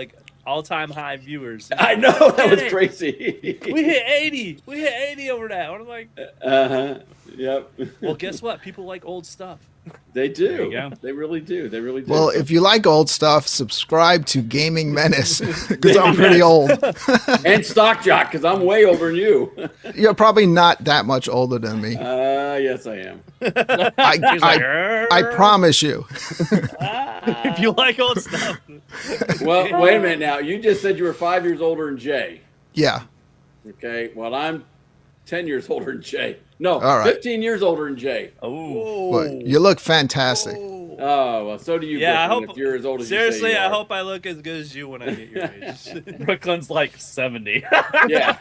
all-time high viewers. I know that was Dang it. crazy. We hit 80. We hit 80 over that. I'm like, Yep. well, guess what? People like old stuff. They There do. you go. They really do. They really do. Well, if you like old stuff, subscribe to Gaming Menace because I'm pretty old. and Stock Jock, because I'm way older than you. You're probably not that much older than me. Yes, I am. I promise you. If you like old stuff. Well, wait a minute now. You just said you were 5 years older than Jay. Yeah. Okay. Well, I'm 10 years older than Jay. No, All right. 15 years older than Jay. Oh, But you look fantastic. Oh, well, so do you, Yeah, I Brooklyn, hope. if you're as old as Seriously, you say you I are. hope I look as good as you when I get your age. Brooklyn's like 70. Yeah.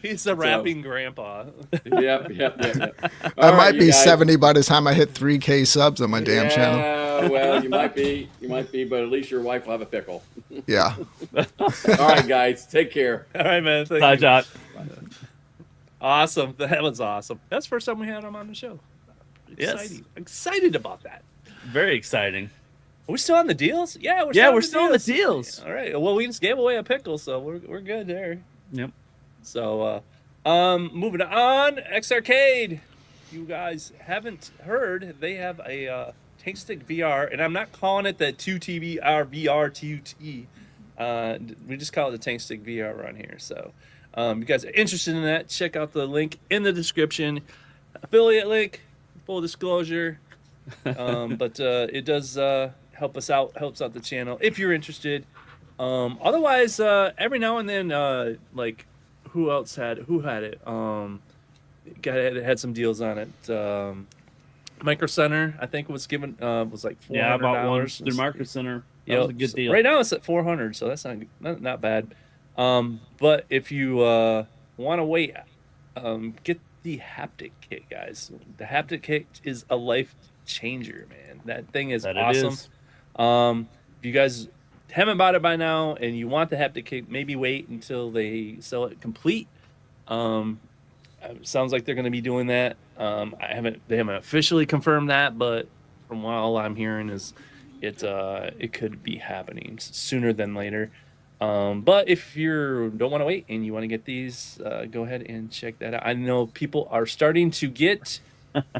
He's a rapping grandpa. Yep. I might be 70 by the time I hit 3K subs on my damn channel. Yeah, well, you might be, but at least your wife will have a pickle. Yeah. All right, guys, take care. All right, man. Thank Hi, you. Jock. Awesome. That was awesome. That's the first time we had him on the show. Yes. Excited about that. Very exciting. Are we still on the deals? Yeah, we're still on the deals. All right. Well, we just gave away a pickle, so we're good there. Yep. So, moving on, X Arcade. You guys haven't heard, they have a Tank Stick VR, and I'm not calling it the 2T VR 2T. We just call it the Tank Stick VR around here. So, you guys are interested in that, check out the link in the description. Affiliate link, full disclosure. But it does help us out, helps out the channel if you're interested. Otherwise, every now and then, like, who had it? Had some deals on it. Micro Center, I think, was given was like $400. Yeah, I bought one through Micro Center. That was a good deal. Right now it's at $400, so that's not bad. But if you want to wait, get the haptic kit, guys. The haptic kit is a life changer, man. That thing is awesome. If you guys haven't bought it by now and you want the haptic kit, maybe wait until they sell it complete. Sounds like they're going to be doing that. They haven't officially confirmed that, but from what all I'm hearing is it could be happening sooner than later. But if you don't want to wait and you want to get these, go ahead and check that out. I know people are starting to get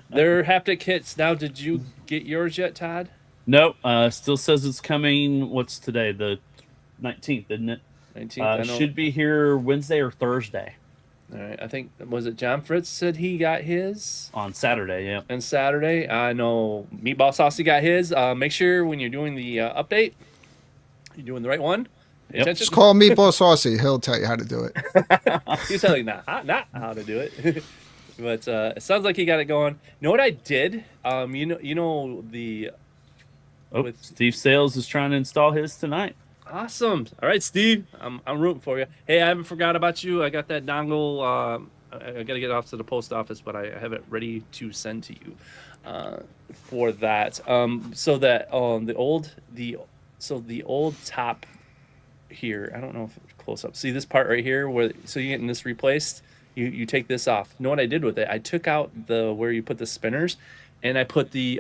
their haptic kits now. Did you get yours yet, Todd? Nope. Still says it's coming. What's today? The 19th, isn't it? 19th. Should be here Wednesday or Thursday. All right. I think, was it John Fritz said he got his? On Saturday, yeah. And Saturday. I know Meatball Saucy got his. Make sure when you're doing the update, you're doing the right one. Yep. Just call Meatball Saucy. He'll tell you how to do it. He's telling you not how to do it. But it sounds like he got it going. You know what I did? You know the... Steve Sales is trying to install his tonight. Awesome. All right, Steve. I'm rooting for you. Hey, I haven't forgot about you. I got that dongle. I got to get off to the post office, but I have it ready to send to you for that. So that the old top here. I don't know if it's close up. See this part right here where you're getting this replaced. You take this off. You know what I did with it? I took out where you put the spinners, and I put the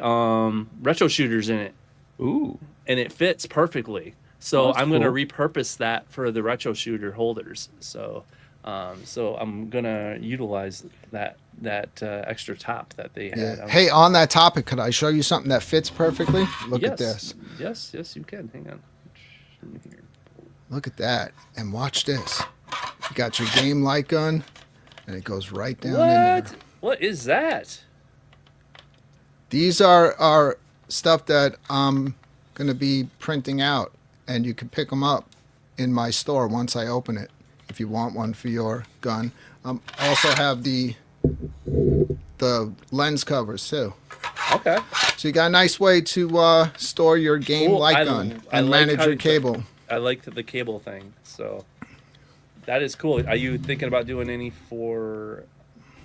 retro shooters in it. Ooh. And it fits perfectly. So I'm going to repurpose that for the retro shooter holders. So I'm going to utilize that extra top that they had. Hey, on that topic, could I show you something that fits perfectly? Look at this. Yes, you can. Hang on. Look at that. And watch this. You got your game light gun, and it goes right down in there. What is that? These are stuff that I'm going to be printing out, and you can pick them up in my store once I open it if you want one for your gun. I also have the lens covers too. Okay. So you got a nice way to store your game light gun and manage your cable. I like the cable thing, so that is cool. Are you thinking about doing any for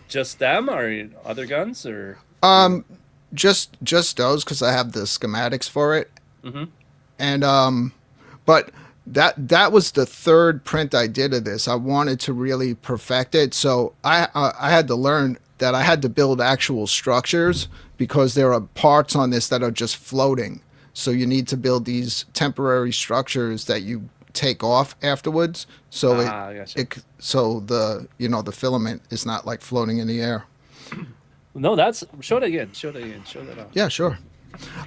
just them or other guns or? Just those because I have the schematics for it. Mm-hmm. And but that was the third print I did of this. I wanted to really perfect it, so I had to learn that I had to build actual structures because there are parts on this that are just floating. So you need to build these temporary structures that you take off afterwards. So so the filament is not like floating in the air. No, show it again. Show that off. Yeah, sure.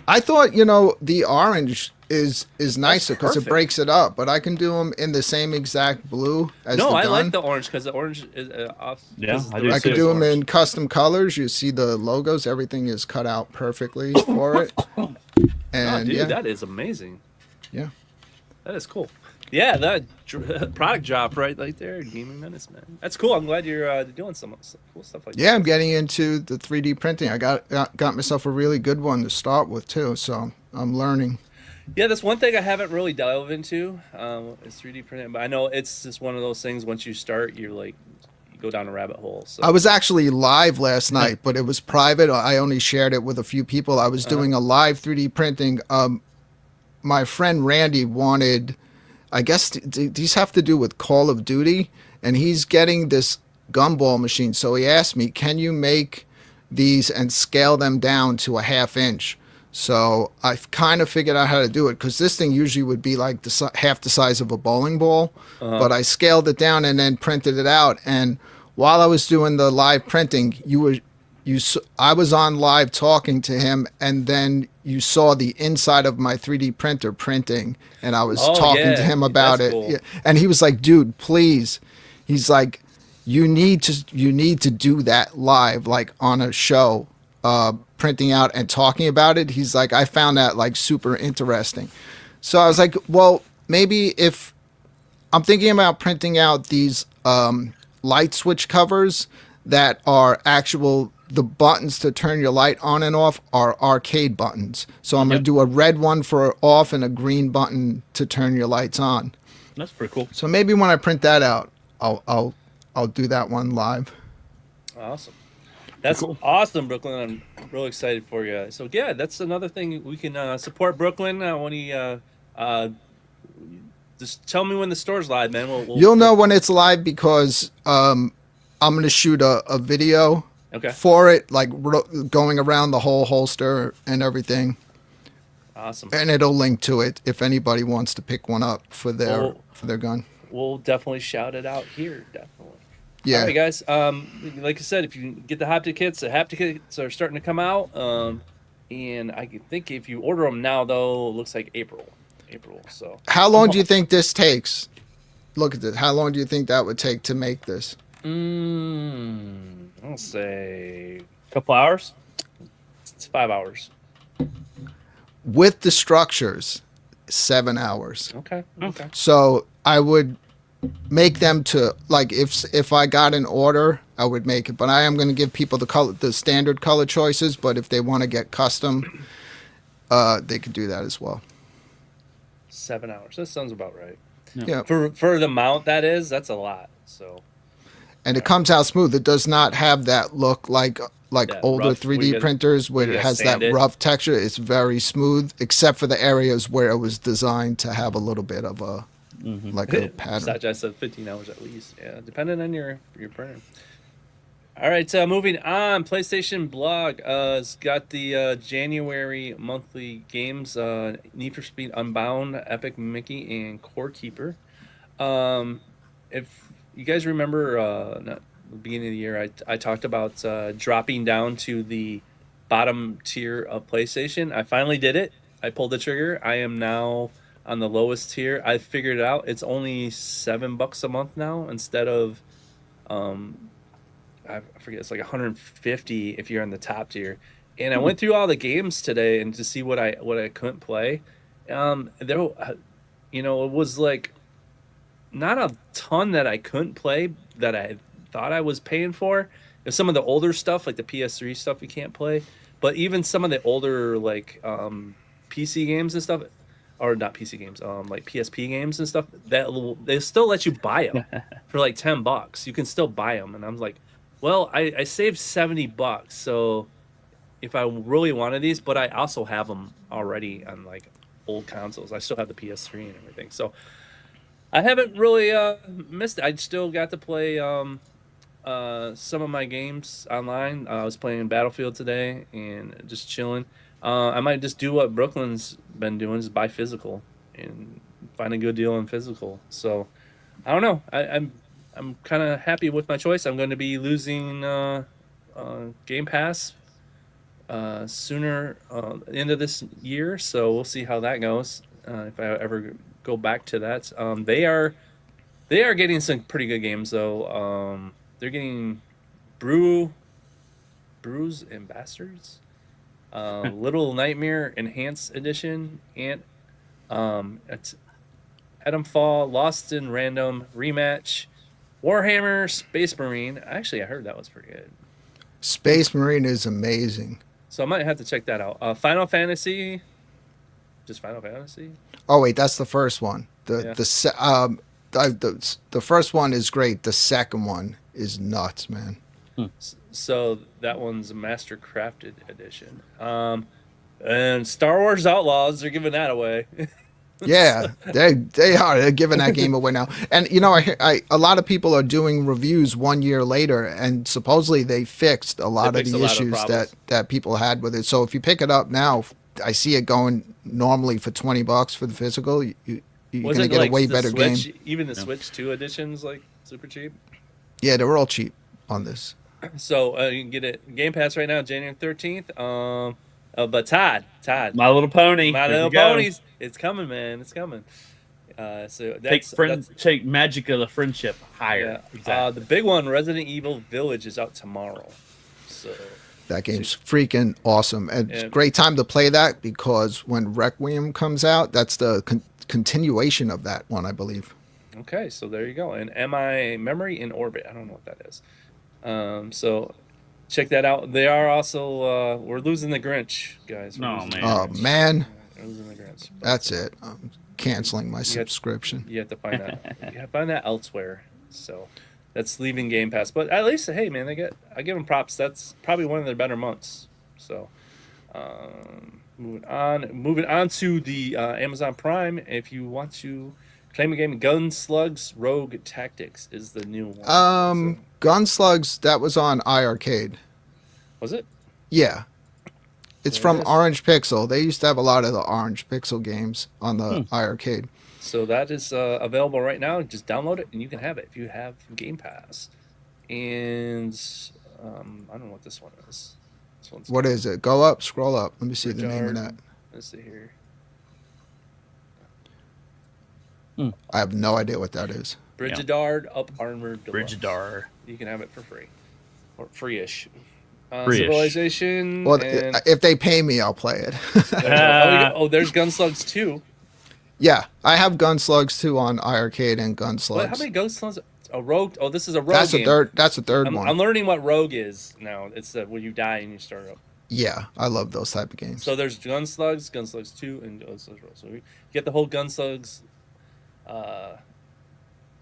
I thought, the orange is nicer because it breaks it up, but I can do them in the same exact blue as the gun. No, I like the orange because the orange is off. Yeah, I do. I could do them in custom colors. You see the logos. Everything is cut out perfectly for it. And dude, that is amazing. Yeah. That is cool. Yeah, that product drop right there, Gaming Menace, man. That's cool. I'm glad you're doing some cool stuff like that. Yeah, I'm getting into the 3D printing. I got myself a really good one to start with too, so I'm learning. Yeah, that's one thing I haven't really delved into is 3D printing, but I know it's just one of those things. Once you start, you go down a rabbit hole. So. I was actually live last night, but it was private. I only shared it with a few people. I was doing a live 3D printing. My friend Randy wanted, I guess these have to do with Call of Duty, and he's getting this gumball machine. So he asked me, can you make these and scale them down to a 1/2 inch? So I kind of figured out how to do it because this thing usually would be like half the size of a bowling ball, but I scaled it down and then printed it out. And while I was doing the live printing, I was on live talking to him, and then you saw the inside of my 3D printer printing, and I was talking to him about it. Cool. Yeah. And he was like, "Dude, please," he's like, "You need to do that live, like on a show." Printing out and talking about it. He's like, I found that like super interesting. So I was like, well, maybe if I'm thinking about printing out these light switch covers that are the buttons to turn your light on and off are arcade buttons. So I'm going to do a red one for off and a green button to turn your lights on. That's pretty cool. So maybe when I print that out, I'll do that one live. Awesome. That's awesome, Brooklyn. I'm real excited for you. So yeah, that's another thing we can support Brooklyn when he just tell me when the store's live, man. You'll know when it's live because I'm going to shoot a video for it, like going around the whole holster and everything. Awesome. And it'll link to it if anybody wants to pick one up for their gun. We'll definitely shout it out here, definitely. Yeah. All right, guys. Like I said, if you get the haptic kits are starting to come out. And I think if you order them now, though, it looks like April. So. How long do you think this takes? Look at this. How long do you think that would take to make this? I'll say a couple hours. It's 5 hours. With the structures, 7 hours. Okay. So I would make them to like if I got an order, I would make it. But I am going to give people the standard color choices. But if they want to get custom, they could do that as well. 7 hours. That sounds about right. Yeah. For the mount, that's a lot. So. And it comes out smooth. It does not have that look like older rough, 3D printers where it has that rough texture. It's very smooth, except for the areas where it was designed to have a little bit of a a pattern. Such I said 15 hours at least. Yeah, depending on your printer. All right, moving on. PlayStation Blog has got the January monthly games: Need for Speed Unbound, Epic Mickey, and Core Keeper. If you guys remember, not the beginning of the year, I talked about dropping down to the bottom tier of PlayStation. I finally did it. I pulled the trigger. I am now on the lowest tier. I figured it out. It's only $7 a month now instead of I forget, it's like 150 if you're on the top tier. And I went through all the games today and to see what I couldn't play. There, it was like not a ton that I couldn't play that I thought I was paying for. There's some of the older stuff, like the PS3 stuff, you can't play. But even some of the older like PC games and stuff, or not PC games, like PSP games and stuff, that they still let you buy them for like $10. You can still buy them, and I'm like, well, I saved $70, so if I really wanted these, but I also have them already on like old consoles. I still have the PS3 and everything, so I haven't really missed it. I still got to play some of my games online. I was playing Battlefield today and just chilling. I might just do what Brooklyn's been doing, is buy physical and find a good deal on physical. So I don't know. I'm kind of happy with my choice. I'm going to be losing Game Pass sooner end of this year, so we'll see how that goes. If I ever go back to that, they are getting some pretty good games though. They're getting Brews and Bastards, Little Nightmare Enhanced Edition, and it's Adamfall, Lost in Random Rematch, Warhammer Space Marine. Actually, I heard that was pretty good. Space Marine is amazing. So I might have to check that out. Final Fantasy. Just Final Fantasy? Oh wait, that's the first one. The first one is great. The second one is nuts, man. So that one's a Master Crafted edition. And Star Wars Outlaws, they're giving that away. Yeah, they're giving that game away now. And I a lot of people are doing reviews 1 year later, and supposedly they fixed a lot of the issues that people had with it. So if you pick it up now, I see it going normally for $20 for the physical. You're Was gonna it get like a way the better Switch, game. even the Switch 2 editions, like super cheap? Yeah, they were all cheap on this. So you can get it Game Pass right now, January 13th. But Todd, My Little Pony. My Here Little we go. Ponies, it's coming, man, it's coming. So that's Take magic of the friendship higher. yeah. Exactly. The big one, Resident Evil Village, is out tomorrow. So That game's freaking awesome. And it's a Yeah. great time to play that because when Requiem comes out, that's the continuation of that one, I believe. okay, so there you go. And Memory in Orbit. I don't know what that is. So check that out. They are also we're losing the Grinch, guys. We're Oh, losing the man. Oh, Grinch. man. We're losing the Grinch. That's it. I'm canceling my subscription. You have to find that. You have to find that elsewhere. So that's leaving Game Pass. But at least, hey, man, I give them props. That's probably one of their better months. So moving on to the Amazon Prime. If you want to claim a game, Gunslugs Rogue Tactics is the new one. Gunslugs, that was on iArcade. Was it? Yeah. It's There from it is. Orange Pixel. They used to have a lot of the Orange Pixel games on the iArcade. So that is available right now. Just download it and you can have it if you have Game Pass. And I don't know what this one is. This one's What is it? Go up, scroll up. Let me see the name of Regard. that. Let's see here. I have no idea what that is. Brigidard Up Armored Deluxe. Brigidar. You can have it for free. Or free-ish. Free-ish. Civilization. Well, and if they pay me, I'll play it. there's Gunslugs 2. Yeah, I have Gunslugs 2 on iArcade and Gunslugs. What, how many Gunslugs? A Rogue? Oh, this is a Rogue That's game. the third one. I'm learning what Rogue is now. It's when you die and you start up. Yeah, I love those type of games. So there's Gunslugs, Gunslugs 2, and Gunslugs Rogue. So we get the whole Gunslugs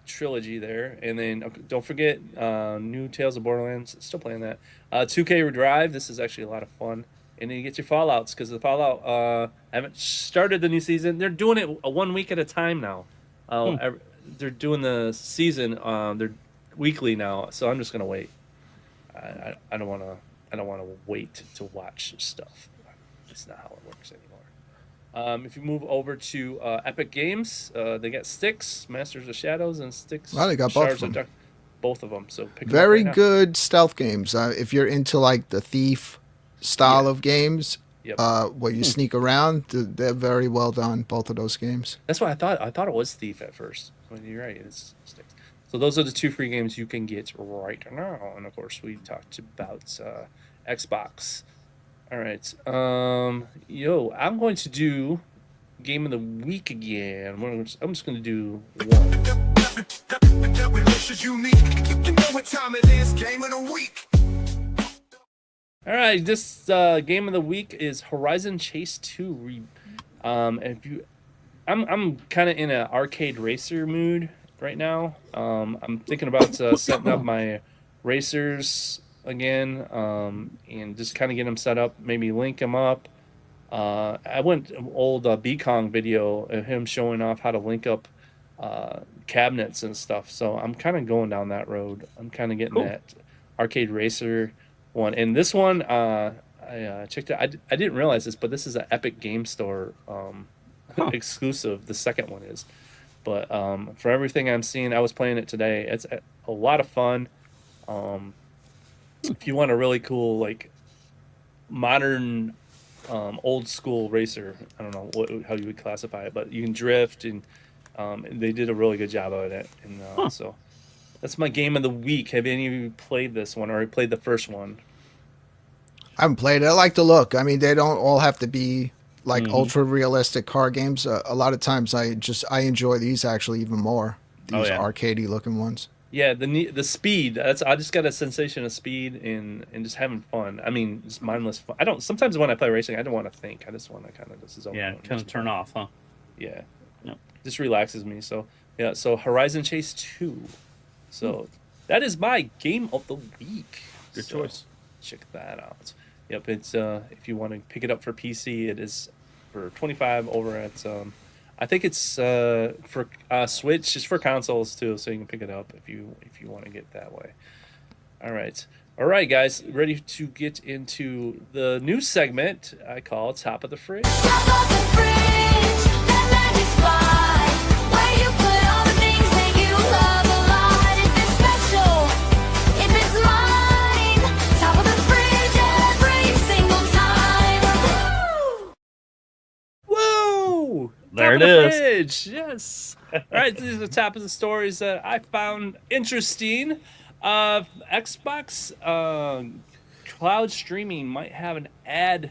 trilogy there. And then don't forget New Tales of Borderlands. Still playing that. 2K Drive. This is actually a lot of fun. And then you get your Fallouts because the Fallout I haven't started the new season. They're doing it 1 week at a time now. They're doing the season. They're weekly now, so I'm just gonna wait. I don't want to wait to watch stuff. That's not how it works anymore. If you move over to Epic Games, they got Styx, Masters of Shadows, and Styx. Well, they got both Shards of them. Dark. Both of them. So pick them up Very right now. good stealth games. If you're into like the Thief style of games, Yep. where you sneak around, they're very well done. Both of those games. That's what I thought. I thought it was Thief at first. Well, you're right. It's Styx. So those are the 2 free games you can get right now. And of course, we talked about Xbox. All right. I'm going to do Game of the Week again. I'm just going to do one. All right, this Game of the Week is Horizon Chase 2. I'm kind of in an arcade racer mood right now. I'm thinking about setting up my racers again, and just kind of get them set up. Maybe link them up. I went an old B-Kong video of him showing off how to link up cabinets and stuff. So I'm kind of going down that road. I'm kind of getting that arcade racer one. And this one, I checked it. I didn't realize this, but this is an Epic Game Store exclusive. The second one is. But for everything I'm seeing, I was playing it today. It's a lot of fun. If you want a really cool, like, modern, old school racer, I don't know how you would classify it, but you can drift, and they did a really good job of it. And so that's my Game of the Week. Have any of you played this one, or played the first one? I haven't played it. I like the look. I mean, they don't all have to be like ultra realistic car games. A lot of times I enjoy these actually even more. These arcadey looking ones. Yeah, the speed. I just got a sensation of speed and just having fun. I mean, just mindless fun. Sometimes when I play racing, I don't want to think. I just want to kind of kind of turn off, huh? Yeah. Yep. Just relaxes me. So yeah. So Horizon Chase 2. So that is my Game of the Week. Good choice. Check that out. Yep. It's if you want to pick it up for PC, it is for $25 over at I think it's for Switch. It's for consoles too, so you can pick it up if you want to get that way. All right. All right, guys, ready to get into the new segment I call Top of the Fridge. Top of the fridge, that magic spot, where you put all the things that you love a lot. If it's special, if it's mine, top of the fridge every single time. Woo! There Top it of the is. Fridge. Yes. All right, these are the top of the stories that I found interesting. Xbox cloud streaming might have an ad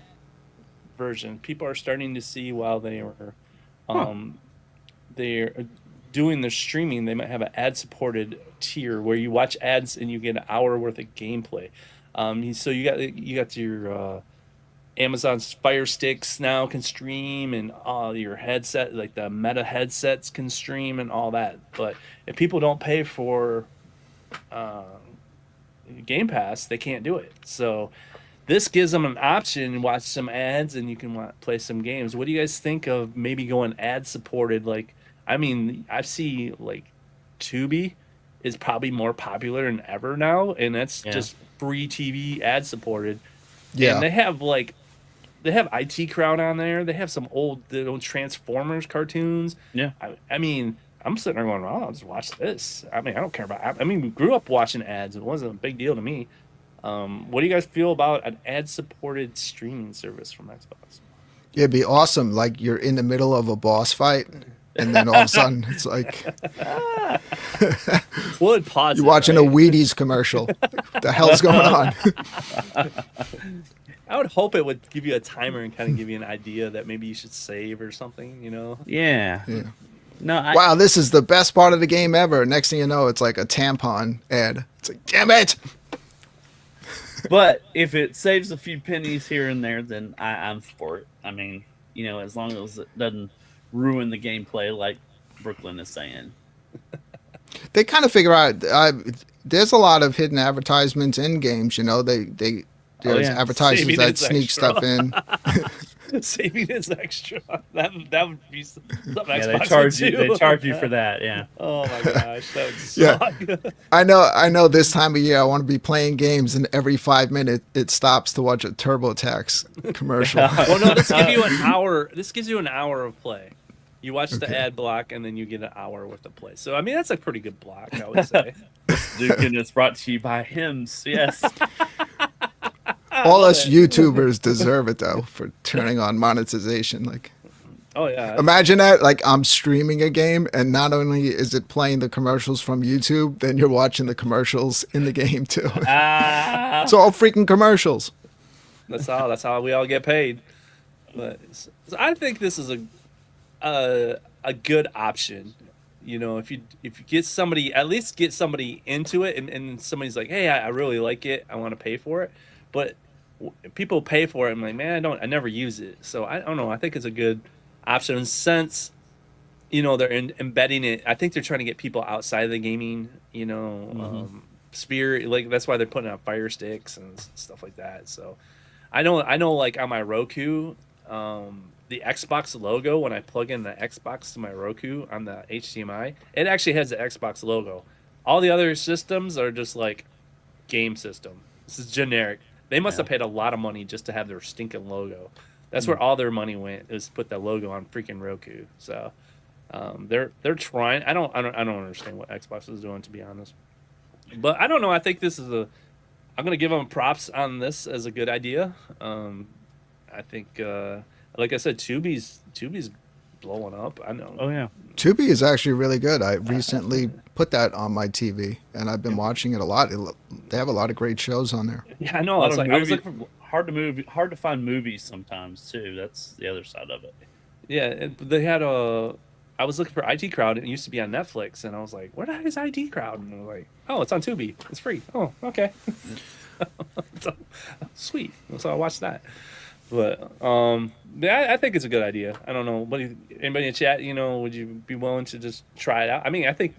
version. People are starting to see while they're doing their streaming, they might have an ad-supported tier where you watch ads and you get an hour worth of gameplay. So you got your Amazon's Fire Sticks now can stream, and all your headset, like the Meta headsets, can stream and all that. But if people don't pay for Game Pass, they can't do it. So this gives them an option: watch some ads, and you can play some games. What do you guys think of maybe going ad supported? Like, I mean, I see like Tubi is probably more popular than ever now, and that's just free TV ad supported. Yeah. And they have IT Crowd on there. They have some old Transformers cartoons. Yeah. I mean, I'm sitting there going, oh, I'll just watch this. I mean, I don't care about. I mean, we grew up watching ads. It wasn't a big deal to me. What do you guys feel about an ad-supported streaming service from Xbox? It'd be awesome. Like you're in the middle of a boss fight, and then all of a sudden it's like Would pause. you're watching a Wheaties commercial. What the hell's going on? I would hope it would give you a timer and kind of give you an idea that maybe you should save or something. You know? Yeah. No. Wow, this is the best part of the game ever. Next thing you know, it's like a tampon ad. It's like, damn it! But if it saves a few pennies here and there, then I'm for it. I mean, as long as it doesn't ruin the gameplay, like Brooklyn is saying. They kind of figure out there's a lot of hidden advertisements in games. There's advertisers Saving that is sneak extra. stuff in. Saving is extra. That would be something Xbox Yeah, would do. they charge you for that. Yeah. Oh my gosh, that would Yeah. suck. I know. This time of year, I want to be playing games, and every 5 minutes it stops to watch a TurboTax commercial. Oh no, this gives you an hour. This gives you an hour of play. You watch the ad block, and then you get an hour worth of play. So I mean, that's a pretty good block, I would say. Duke, and it's brought to you by Hims. Yes. All us YouTubers deserve it though for turning on monetization. Like, Oh yeah. imagine that. Like, I'm streaming a game, and not only is it playing the commercials from YouTube, then you're watching the commercials in the game too. It's all freaking commercials. That's how we all get paid. But so I think this is a good option. If you get somebody, at least get somebody into it, and somebody's like, hey, I really like it, I want to pay for it. But people pay for it. I'm like, man, I never use it. So I don't know. I think it's a good option since, they're embedding it. I think they're trying to get people outside of the gaming, sphere. Like that's why they're putting out Fire Sticks and stuff like that. So I know like on my Roku, the Xbox logo, when I plug in the Xbox to my Roku on the HDMI, it actually has the Xbox logo. All the other systems are just like game system. This is generic. They must have paid a lot of money just to have their stinking logo. That's where all their money went, is put that logo on freaking Roku. So they're trying. I don't understand what Xbox is doing, to be honest. But I don't know. I think this is I'm gonna give them props on this as a good idea. I think, like I said, Tubi's blowing up. I know. Oh yeah. Tubi is actually really good. I recently put that on my TV, and I've been watching it a lot. They have a lot of great shows on there. Yeah, I know. I I was looking for, hard to find movies sometimes too. That's the other side of it. yeah, they had I was looking for IT Crowd, and it used to be on Netflix, and I was like, where the heck is IT Crowd? And I was like, oh, it's on Tubi. It's free. Oh, okay. So, sweet. So I watched that. But yeah, I think it's a good idea. I don't know. Anybody in chat, would you be willing to just try it out? I mean, I think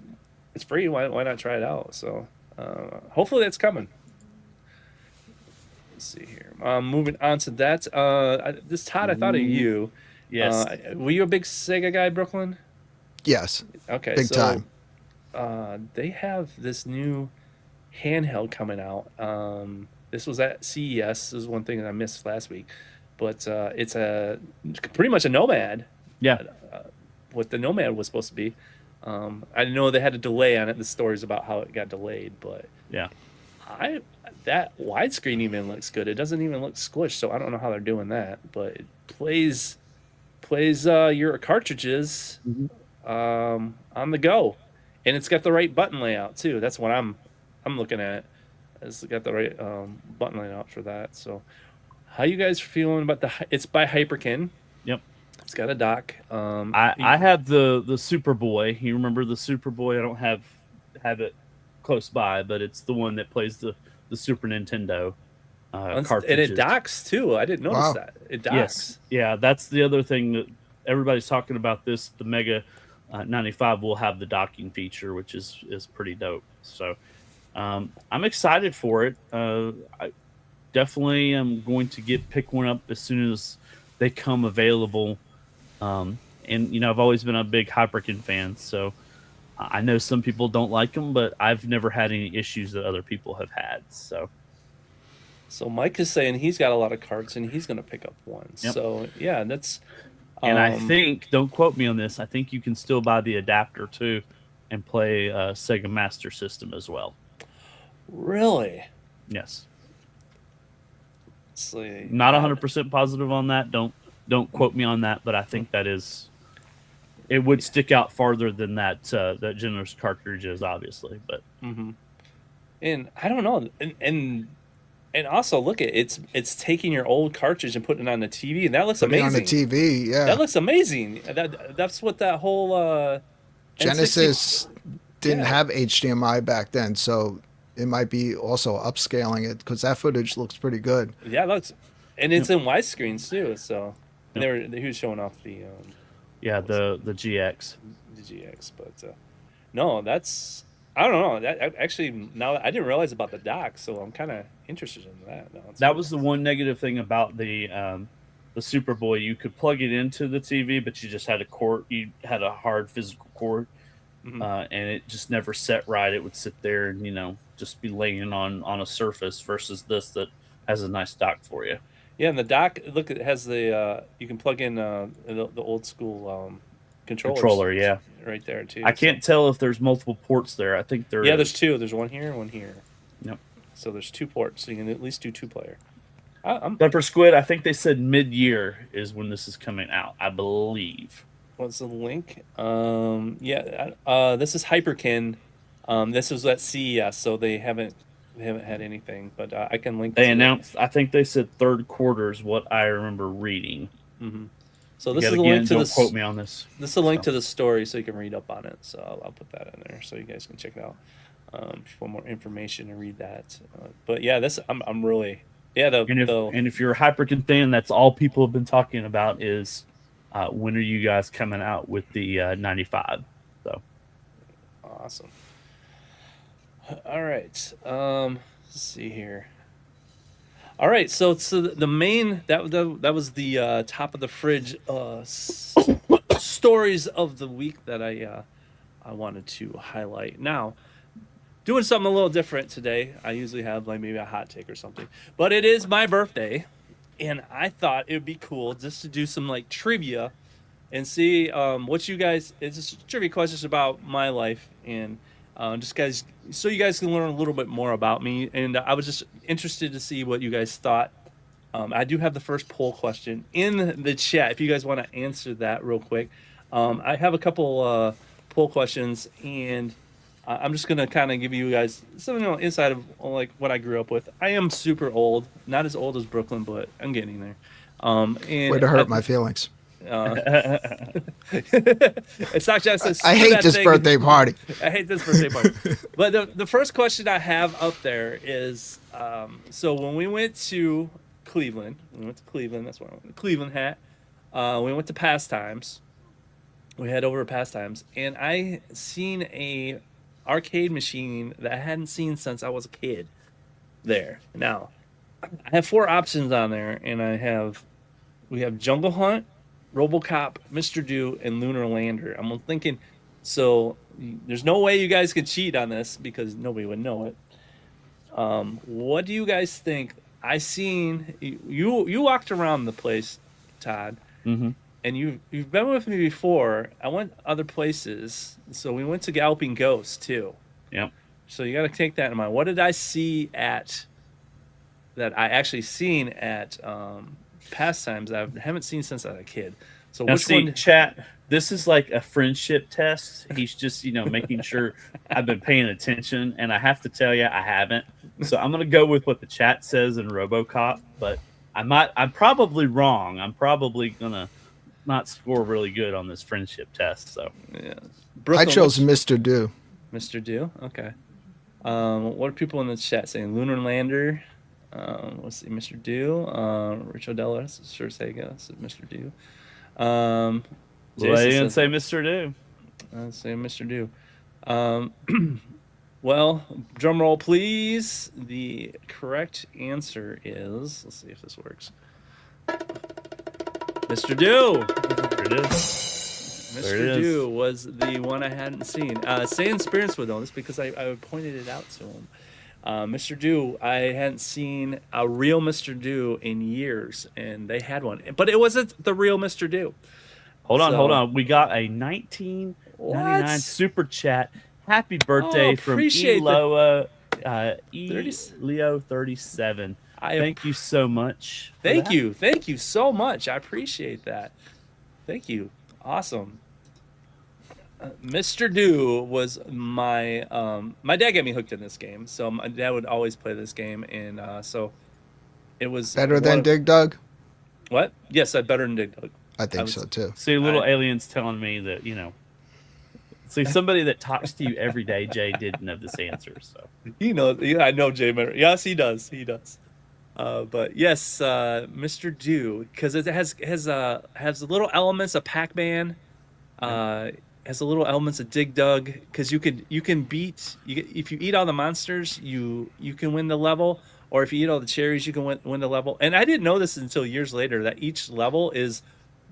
it's free. Why not try it out? So hopefully that's coming. Let's see here. Moving on to that. Todd, I thought of you. Yes. Were you a big Sega guy, Brooklyn? Yes. Okay. Big time. They have this new handheld coming out. This was at CES. This is one thing that I missed last week, but it's pretty much a Nomad. Yeah. What the Nomad was supposed to be. I know they had a delay on it. The stories about how it got delayed, but yeah, that widescreen even looks good. It doesn't even look squished, so I don't know how they're doing that. But it plays your cartridges on the go, and it's got the right button layout too. That's what I'm looking at. It's got the right button layout for that. So, how you guys feeling about it's by Hyperkin. Yep. It's got a dock. I have the Superboy. You remember the Superboy? I don't have it close by, but it's the one that plays the Super Nintendo cartridges. And it docks too. I didn't notice that. It docks. Yes. Yeah, that's the other thing that everybody's talking about. The Mega 95 will have the docking feature, which is pretty dope. So I'm excited for it. I definitely am going to pick one up as soon as they come available. And I've always been a big Hyperkin fan, so I know some people don't like them, but I've never had any issues that other people have had. So Mike is saying he's got a lot of carts and he's going to pick up one. Yep. So yeah, that's. And I think, don't quote me on this, I think you can still buy the adapter too, and play Sega Master System as well. Really? Yes. See, not 100% positive on that. Don't quote me on that, but I think that is. It would stick out farther than that generous cartridge is, obviously, but. Mm-hmm. And I don't know, and also look at it's taking your old cartridge and putting it on the TV, and that looks amazing. On the TV, yeah. That looks amazing. That's what that whole Genesis didn't have HDMI back then, so it might be also upscaling it because that footage looks pretty good. Yeah, it looks, and it's in widescreens too. So he was showing off the the GX, but no, that's. I don't know. That actually, now I didn't realize about the dock, so I'm kind of interested in that. Now, that was the one negative thing about the Superboy. You could plug it into the TV, but you just had a cord. You had a hard physical cord, and it just never set right. It would sit there and just be laying on a surface. Versus this that has a nice dock for you. Yeah, and the dock, look, it has the you can plug in the old school controller, yeah, right there too. I can't tell if there's multiple ports there. I think there. Yeah, there's two. There's one here and one here. Yep. So there's 2 ports, so you can at least do 2-player. Pepper Squid, I think they said mid-year is when this is coming out, I believe. What's the link? This is Hyperkin. This was at CES, so they haven't had anything, but I can link. They announced. I think they said third quarter is what I remember reading. Mm-hmm. So this is a link to don't quote me on this. This is a link to the story, so you can read up on it. So I'll put that in there, so you guys can check it out. If you want more information and read that. But yeah, I'm really and if you're a Hyperkin fan, that's all people have been talking about is when are you guys coming out with the 95? So awesome. All right. Let's see here. All right, so the main that was the top of the fridge stories of the week that I wanted to highlight. Now, doing something a little different today. I usually have like maybe a hot take or something, but it is my birthday, and I thought it would be cool just to do some like trivia and see what you guys. It's just trivia questions about my life and. Just guys, so you guys can learn a little bit more about me, and I was just interested to see what you guys thought. I do have the first poll question in the chat if you guys want to answer that real quick. I have a couple poll questions, and I'm just gonna kind of give you guys some insight of like what I grew up with. I am super old, not as old as Brooklyn, but I'm getting there. And way to hurt my feelings. It's not just I hate this birthday party. I hate this birthday party. But the first question I have up there is so when we went to Cleveland, that's where I went, the Cleveland hat. We went to Pastimes. We head over to Pastimes, and I seen a arcade machine that I hadn't seen since I was a kid there. Now, I have 4 options on there, and we have Jungle Hunt, Robocop, Mr. Do, and Lunar Lander. I'm thinking, so there's no way you guys could cheat on this because nobody would know it. What do you guys think? I seen you walked around the place, Todd, Mm-hmm. and you've been with me before. I went other places, so we went to Galloping Ghost too. Yep. So you got to take that in mind. What did I see at that I actually seen at Pastimes? I haven't seen since I was a kid. So Now, which see, one? chat, this is like a friendship test. He's just, making sure I've been paying attention, and I have to tell you, I haven't. So I'm going to go with what the chat says in Robocop, but I'm probably wrong. I'm probably going to not score really good on this friendship test. So Yeah, I Brooklyn, chose Mr. Do. Mr. Do. Okay. What are people in the chat saying? Lunar Lander. Let's see, Mr. Do. Rich Odella, Sure Sega, Mr. Do. well, I didn't say Mr. Do. Say Mr. Do. Well, drum roll, please. The correct answer is, let's see if this works. Mr. Do. There it is. There it Mr. is. Do was the one I hadn't seen. Saying Spirits would know this because I pointed it out to him. Mr. Do, I hadn't seen a real Mr. Do in years, and they had one, but it wasn't the real Mr. Do. Hold on. We got a 1999 What? super chat. Happy birthday Oh, from appreciate Leo 30 Leo 37. I Thank you so much. for Thank that. you. Thank you so much. I appreciate that. Thank you. Awesome. Mr. Do was my my dad got me hooked in this game, so my dad would always play this game, and so it was Better than Dig Dug? What? Yes, I better than Dig Dug. I think so too. See, little aliens telling me that See, somebody that talks to you every day, Jay, didn't know this answer. So I know Jay. Yes, he does. He does. But yes, Mr. Do, because it has little elements of Pac Man. Has a little elements of Dig Dug, because you can beat if you eat all the monsters, you can win the level, or if you eat all the cherries, you can win the level. And I didn't know this until years later, that each level is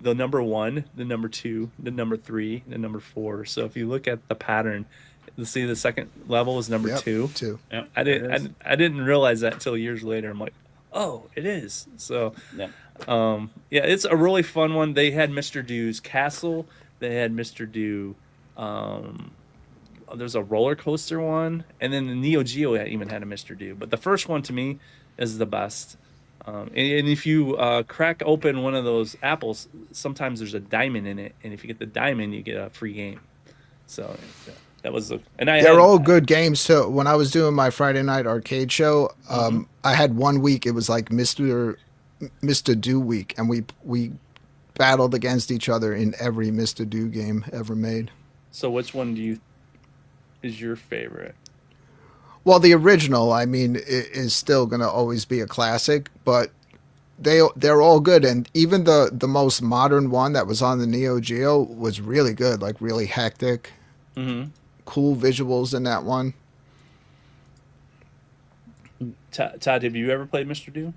the number 1, the number 2, the number 3, the number 4. So if you look at the pattern, you'll see the second level is number 2. Yep, I didn't realize that until years later. I'm like, oh, it is. So yeah, it's a really fun one. They had Mr. Do's Castle. They had Mr. Do. There's a roller coaster one, and then the Neo Geo even had a Mr. Do. But the first one to me is the best. And if you crack open one of those apples, sometimes there's a diamond in it, and if you get the diamond, you get a free game. So that was they're all good games too. When I was doing my Friday night arcade show, I had one week. It was like Mr. Do week, and we battled against each other in every Mr. Do game ever made. So which one is your favorite? Well, the original, I mean, is still going to always be a classic, but they're all good. And even the most modern one that was on the Neo Geo was really good, like really hectic. Mm-hmm. Cool visuals in that one. Todd, have you ever played Mr. Do?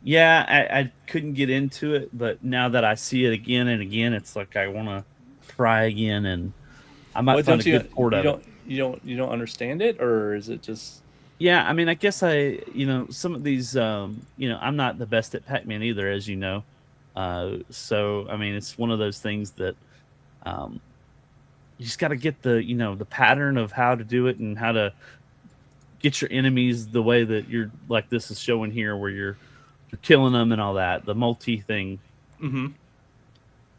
Yeah, I couldn't get into it, but now that I see it again and again, it's like I want to try again, and I might find a good port of it. You don't understand it, or is it just? Yeah, I mean, I guess some of these, I'm not the best at Pac Man either, as you know. So I mean, it's one of those things that you just got to get the pattern of how to do it and how to get your enemies the way that you're, like this is showing here, where you're killing them and all that, the multi thing. Mm-hmm.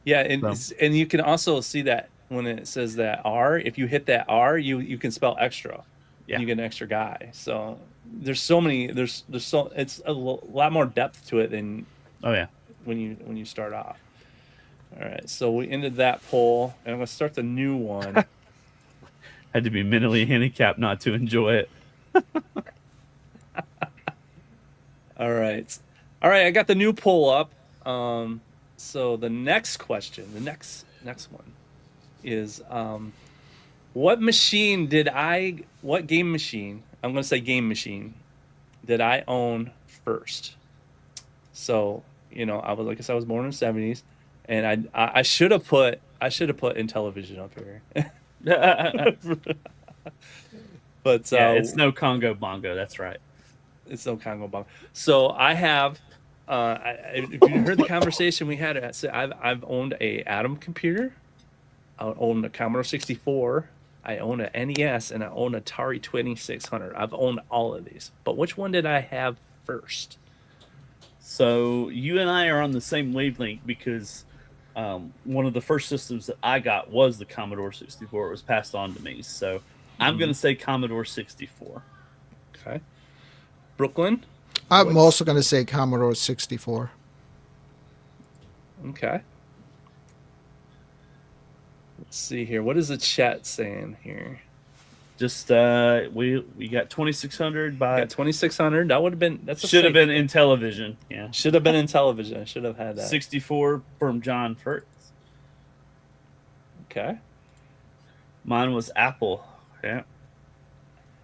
Yeah, and you can also see that when it says that R, if you hit that R, you can spell extra. Yeah. You get an extra guy. So there's so many. It's a lot more depth to it than. Oh yeah. When you start off. All right, so we ended that poll, and I'm gonna start the new one. Had to be mentally handicapped not to enjoy it. All right. I got the new poll up. So the next question, the next one, is what game machine? I'm gonna say game machine. Did I own first? So I was born in the 70s, and I should have put Intellivision up here. But yeah, it's no Congo Bongo. That's right. It's no Congo bomb. So I have. If you heard the conversation we had, I've owned a Atom computer. I own a Commodore 64. I own an NES, and I own an Atari 2600. I've owned all of these. But which one did I have first? So you and I are on the same wavelength because one of the first systems that I got was the Commodore 64. It was passed on to me. So I'm going to say Commodore 64. Okay. Brooklyn? I'm also going to say Commodore 64. Okay. Let's see here. What is the chat saying here? Just we got 2600 by Got 2600. That would have been should have been in television. Yeah. Should have been in television. I should have had that. 64 from John Furtz. Okay. Mine was Apple. Yeah.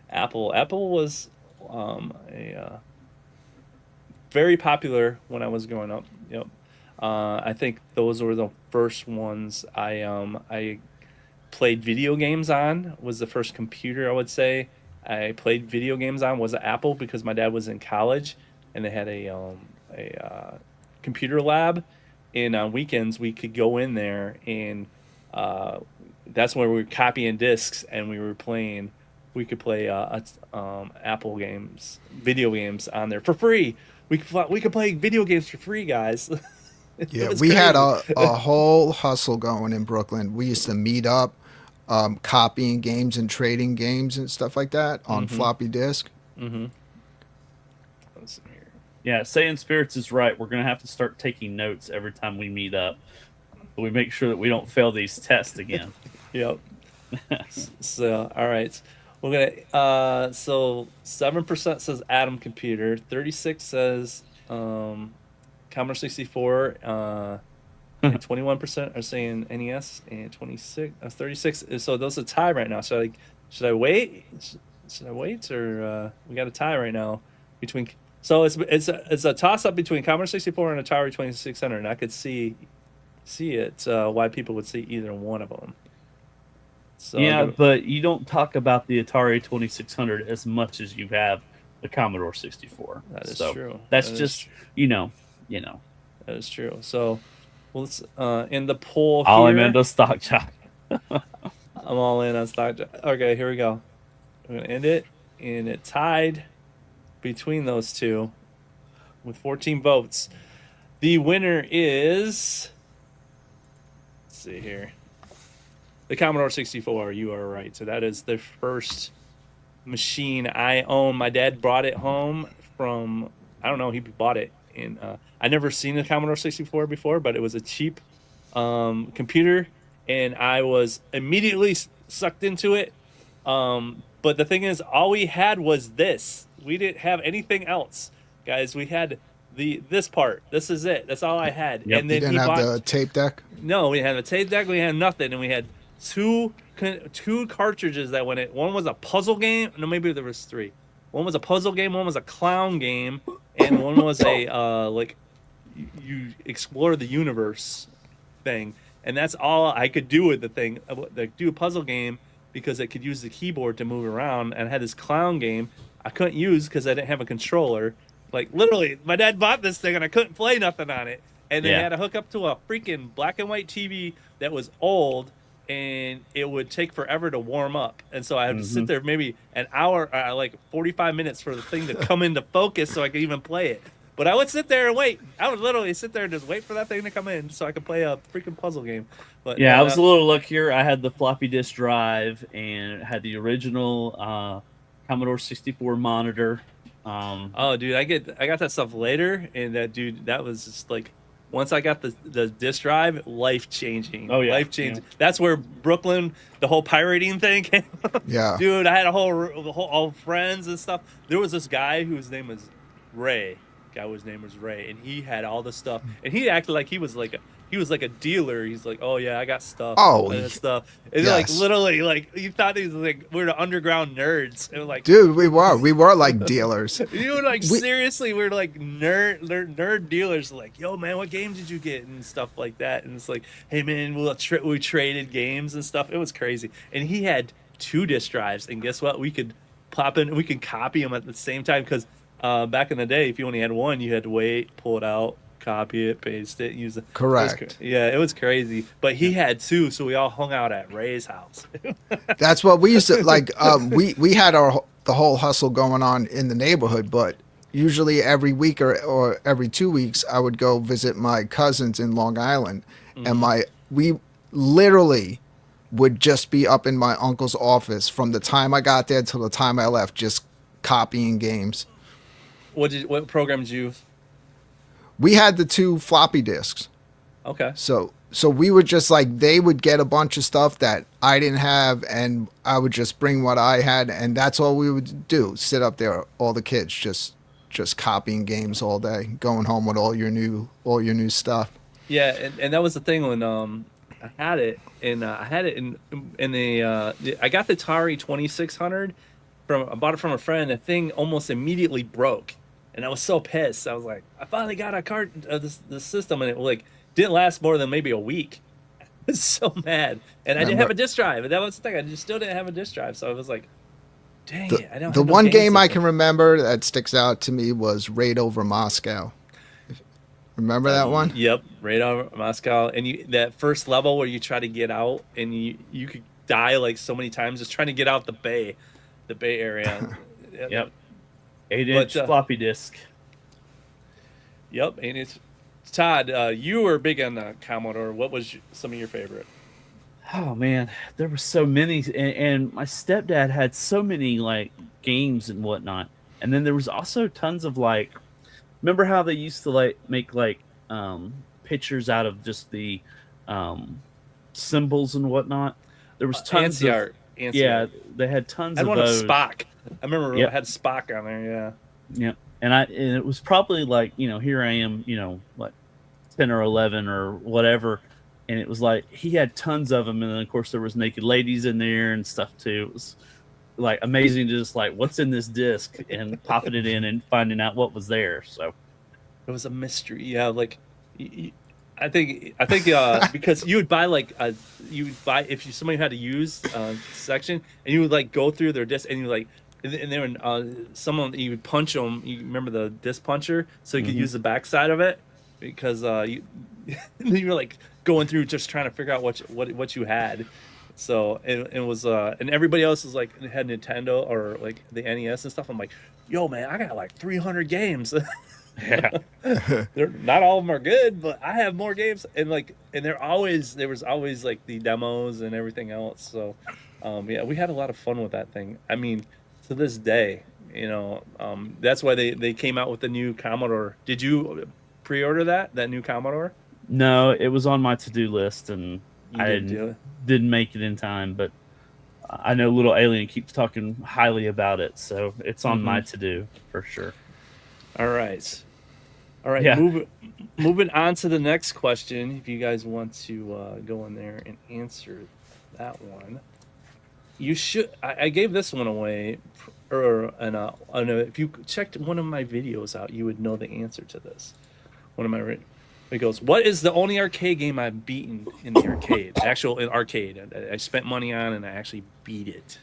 Apple was a very popular when I was growing up. Yep. I think those were the first ones I played video games on. Was the first computer I would say I played video games on was an Apple because my dad was in college and they had a computer lab, and on weekends we could go in there and that's where we were copying discs and we were playing. We could play Apple games, video games on there for free. We could play video games for free, guys. Yeah, we had a whole hustle going in Brooklyn. We used to meet up, copying games and trading games and stuff like that on floppy disk. Mm-hmm. Yeah, Saying Spirits is right. We're going to have to start taking notes every time we meet up. So we make sure that we don't fail these tests again. Yep. So, all right. We're gonna so 7% says Atom computer, 36 says Commodore 64, and 21% are saying NES, and 36. So those are tie right now. Should I wait? Should I wait, or we got a tie right now between? So it's a toss up between Commodore 64 and Atari 2600, and I could see it why people would see either one of them. So yeah, but you don't talk about the Atari 2600 as much as you have the Commodore 64. That is true. That's just you know. That is true. So, let's in the poll here. I'm into stock jock. I'm all in on stock jock. Okay, here we go. I'm gonna end it, and it tied between those two with 14 votes. The winner is. Let's see here. The Commodore 64, you are right. So that is the first machine I own. My dad brought it home from, I don't know, he bought it. And I never seen a Commodore 64 before, but it was a cheap computer. And I was immediately sucked into it. But the thing is, all we had was this. We didn't have anything else. Guys, we had this part. This is it. That's all I had. Yep. And then You didn't have the tape deck? No, we had a tape deck. We had nothing. And we had two cartridges that went in. One was a puzzle game. No, maybe there was three. One was a puzzle game. One was a clown game, and one was a you explore the universe thing. And that's all I could do with the thing. Do a puzzle game because it could use the keyboard to move around. And I had this clown game I couldn't use because I didn't have a controller. Like literally, my dad bought this thing and I couldn't play nothing on it. And then I had to hook up to a freaking black and white TV that was old. And it would take forever to warm up. And so I had to sit there maybe an hour, like 45 minutes for the thing to come into focus so I could even play it. But I would sit there and wait. I would literally sit there and just wait for that thing to come in so I could play a freaking puzzle game. But yeah, I was a little luckier. I had the floppy disk drive and had the original Commodore 64 monitor. Oh, dude, I got that stuff later. And that was just like, once I got the disk drive, life changing. Oh yeah, life changing. Yeah. That's where Brooklyn, the whole pirating thing came. Yeah, dude, I had all friends and stuff. There was this guy whose name was Ray. And he had all the stuff, and he acted like he was like a dealer. He's like, oh yeah, I got stuff. Oh, and stuff. And like literally, like you thought he was like we're the underground nerds. And like, dude, we were like dealers. You were like seriously, we're like nerd dealers. Like, yo man, what games did you get and stuff like that. And it's like, hey man, we traded games and stuff. It was crazy. And he had 2 disk drives, and guess what? We could pop in, we could copy them at the same time because back in the day, if you only had one, you had to wait, pull it out, copy it, paste it, use it. Correct. It was crazy. But he had two, so we all hung out at Ray's house. That's what we used to like. We had the whole hustle going on in the neighborhood, but usually every week or every 2 weeks, I would go visit my cousins in Long Island, and we literally would just be up in my uncle's office from the time I got there till the time I left, just copying games. What program did you? We had the 2 floppy disks. Okay. So we would just like, they would get a bunch of stuff that I didn't have, and I would just bring what I had, and that's all we would do. Sit up there, all the kids, just copying games all day, going home with all your new stuff. Yeah, and that was the thing when I had it in the I got the Atari 2600 I bought it from a friend. The thing almost immediately broke, and I was so pissed. I was like, I finally got a card the system, and it like didn't last more than maybe a week. I was so mad, and I didn't have a disc drive, and that was the thing. I just still didn't have a disc drive, so I was like, dang it! I don't. The have no one game I system. can remember that sticks out to me was Raid Over Moscow. Remember that one? Yep, Raid Over Moscow, and that first level where you try to get out, and you could die like so many times just trying to get out the Bay Area. Yep. 8-inch floppy disk. Yep, and it's Todd. You were big on the Commodore. What was some of your favorite? Oh man, there were so many, and my stepdad had so many like games and whatnot. And then there was also tons of like, remember how they used to like make like pictures out of just the symbols and whatnot. There was tons ANSI of art. yeah, they had tons I had of one of those. Spock. I remember Yep. I had Spock on there. Yeah. Yeah, and it was probably like, here I am, like 10 or 11 or whatever, and it was like he had tons of them, and then of course there was naked ladies in there and stuff too. It was like amazing to just like, what's in this disc, and popping it in and finding out what was there. So It was a mystery. Yeah, like I think because you would buy like if somebody had to use section, and you would like go through their disc, and you like, and then someone, you would punch them. You remember the disc puncher, so you could use the backside of it, because you were like going through just trying to figure out what you had. So it was and everybody else was like had Nintendo or like the NES and stuff. I'm like, yo man, I got like 300 games. yeah, Not all of them are good, but I have more games, and there was always like the demos and everything else. So yeah, we had a lot of fun with that thing. I mean, to this day, that's why they came out with the new Commodore. Did you pre-order that new Commodore? no, it was on my to-do list, and You I didn't do it? didn't make it in time. But I know Little Alien keeps talking highly about it, so it's on my to-do for sure. All right. Yeah. Moving on to the next question. If you guys want to go in there and answer that one, you should. I gave this one away, if you checked one of my videos out, you would know the answer to this. One of my it goes, what is the only arcade game I've beaten in the arcade? In arcade, I spent money on and I actually beat it.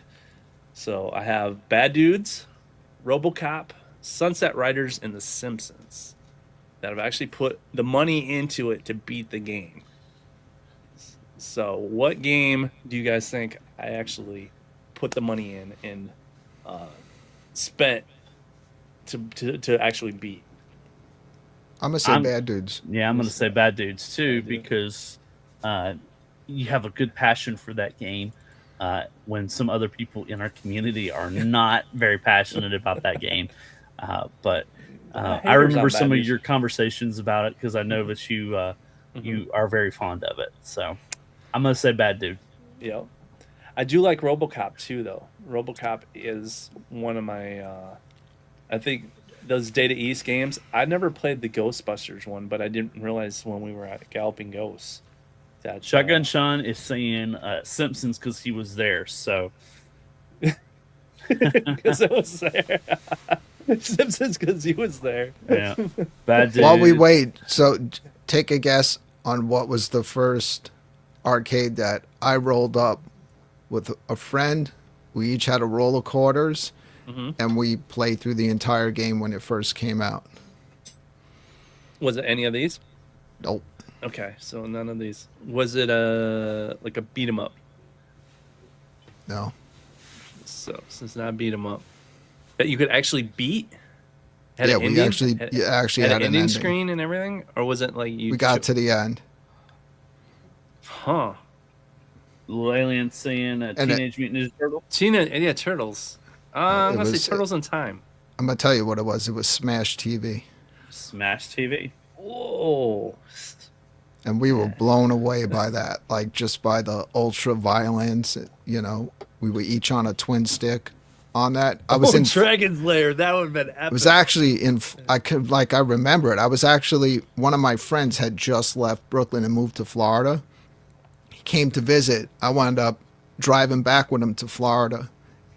So I have Bad Dudes, Robocop, Sunset Riders, and The Simpsons that have actually put the money into it to beat the game. So what game do you guys think I actually put the money in and spent to actually beat? I'm gonna say Bad Dudes. Yeah, I'm going to say Bad Dudes too, because you have a good passion for that game, when some other people in our community are not very passionate about that game. But I remember some of your conversations about it, because I know that you are very fond of it. So I'm going to say Bad Dude. Yeah. I do like Robocop too, though. Robocop is one of my, I think, those Data East games. I never played the Ghostbusters one, but I didn't realize when we were at Galloping Ghosts that Shotgun Sean is saying Simpsons because he was there. So because it was there. Simpsons because he was there. yeah, Bad Dude. While we wait, so take a guess on what was the first arcade that I rolled up with a friend. We each had a roll of quarters, and we played through the entire game when it first came out. Was it any of these? Nope. Okay, so none of these. Was it a beat 'em up? No. So since not beat 'em up, that you could actually beat. Had Yeah, an we ending? actually had an an ending ending. screen and everything, or was it like you? We got to the end. Huh? Little alien seeing a And Teenage Mutant Ninja Turtle. Turtles. I'm gonna say Turtles in Time. I'm gonna tell you what it was. It was Smash TV, Smash TV. Whoa. and we were blown away by that. Like just by the ultra violence. You know, we were each on a twin stick. On that, I was in Dragon's Lair. That would have been epic. It was actually in. I remember it. I was actually one of my friends had just left Brooklyn and moved to Florida. He came to visit. I wound up driving back with him to Florida,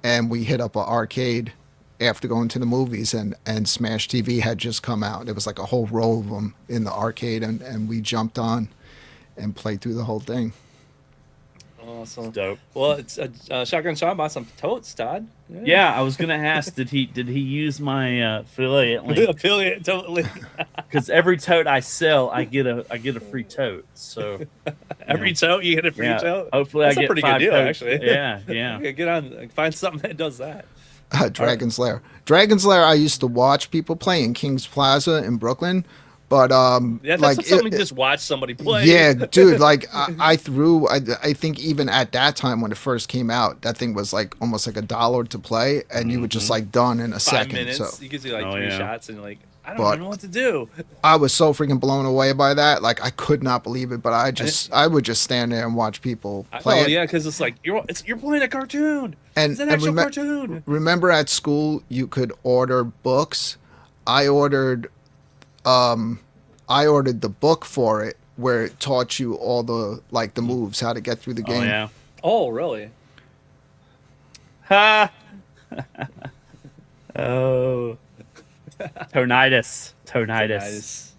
and we hit up an arcade after going to the movies, and Smash TV had just come out. There was like a whole row of them in the arcade, and we jumped on and played through the whole thing. Awesome. Dope. Well, it's Shotgun Sean bought some totes, Todd. Yeah, I was gonna ask, did he use my affiliate link? Affiliate totally. Because every tote I sell, I get a free tote. So Every tote you get a free tote. Hopefully, That's I a get pretty 5 good deal, totes. actually. Yeah. Okay, get on, find something that does that. Dragon's Lair. Dragon's Lair. I used to watch people play in Kings Plaza in Brooklyn, but Yeah, that's like something just watch somebody play. yeah, dude. Like I think even at that time when it first came out, that thing was like almost like $1 to play, and you were just like done in a 5 second. minutes. So You gives you like 3 shots, and you're like, I don't But- even know what to do. I was so freaking blown away by that. Like I could not believe it, but I would just stand there and watch people play it. Yeah, because it's like you're playing a cartoon. And- It's an and actual remem- cartoon. Remember at school you could order books. I ordered the book for it where it taught you all the moves, how to get through the game. Oh yeah. Oh, really? Ha! Oh. Tonitis. Nice.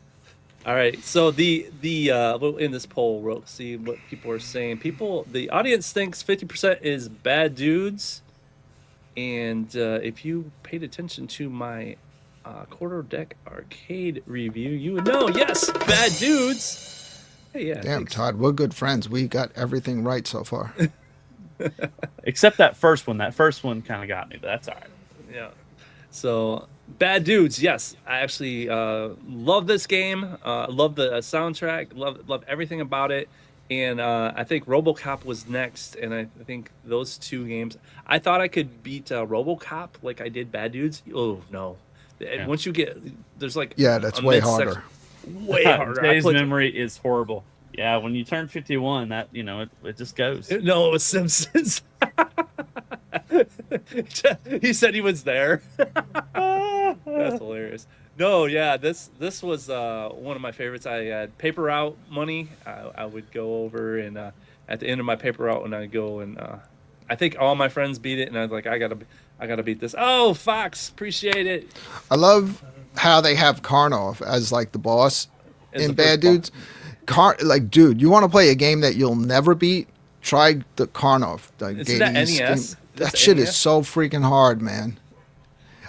All right, so we'll end this poll. We'll see what people are saying. The audience thinks 50% is bad dudes, and if you paid attention to my quarter deck arcade review, you would know. Yes, bad dudes. Hey, yeah. Damn, thanks. Todd, we're good friends. We got everything right so far. Except that first one. That first one kind of got me, but that's all right. Yeah. So, bad dudes. Yes, I actually love this game. Love the soundtrack. Love everything about it. And I think Robocop was next. And I think those two games. I thought I could beat Robocop like I did Bad Dudes. Oh no! Yeah. Once you get there's like That's a way midsection- harder. Way harder. Today's memory is horrible. Yeah, when you turn 51, that it just goes. No, it was Simpsons. He said he was there. That's hilarious. No, yeah, this was one of my favorites. I had paper route money. I would go over and at the end of my paper route, and I'd go and I think all my friends beat it, and I was like, I gotta beat this. Oh, Fox, appreciate it. I love how they have Karnov as like the boss As in the Bad first Dudes. Dude, you want to play a game that you'll never beat? Try the Karnov. Isn't that NES? That That's shit NES? is so freaking hard, man.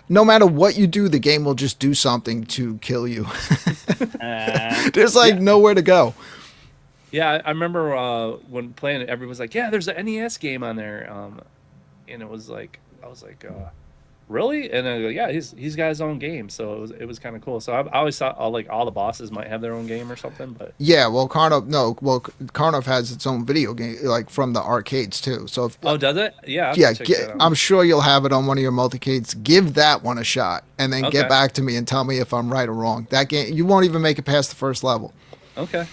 No matter what you do, the game will just do something to kill you. There's nowhere to go. Yeah, I remember when playing it, everyone was like, "Yeah, there's an NES game on there," and it was like, I was like, "Really?" And I go, "Yeah, he's got his own game," so it was kind of cool. So I always thought all the bosses might have their own game or something, but Yeah, Karnov has its own video game, like from the arcades too. So if, does it? Yeah, I'll have yeah, to check that out. I'm sure you'll have it on one of your multicades. Give that one a shot, and then Okay. get back to me and tell me if I'm right or wrong. That game, you won't even make it past the first level. Okay.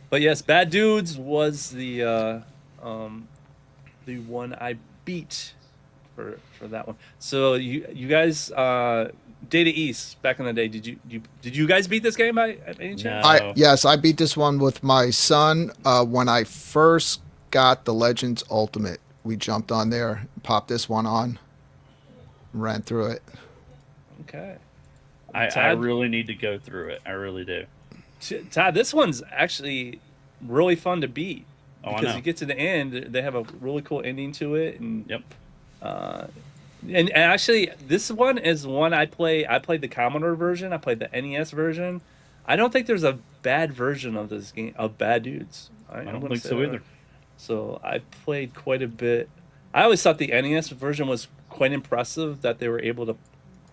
But yes, Bad Dudes was the one I beat for that one. So you guys, Data East back in the day, did you guys beat this game by any chance? No. Yes, I beat this one with my son when I first got the Legends Ultimate. We jumped on there, popped this one on, ran through it. Okay. I Todd? really need to go through it. I really do. Todd, this one's actually really fun to beat Oh, I because know. you get to the end, they have a really cool ending to it, and Yep. And actually, this one is one I play. I played the Commodore version. I played the NES version. I don't think there's a bad version of this game of Bad Dudes. I don't think so either. So I played quite a bit. I always thought the NES version was quite impressive that they were able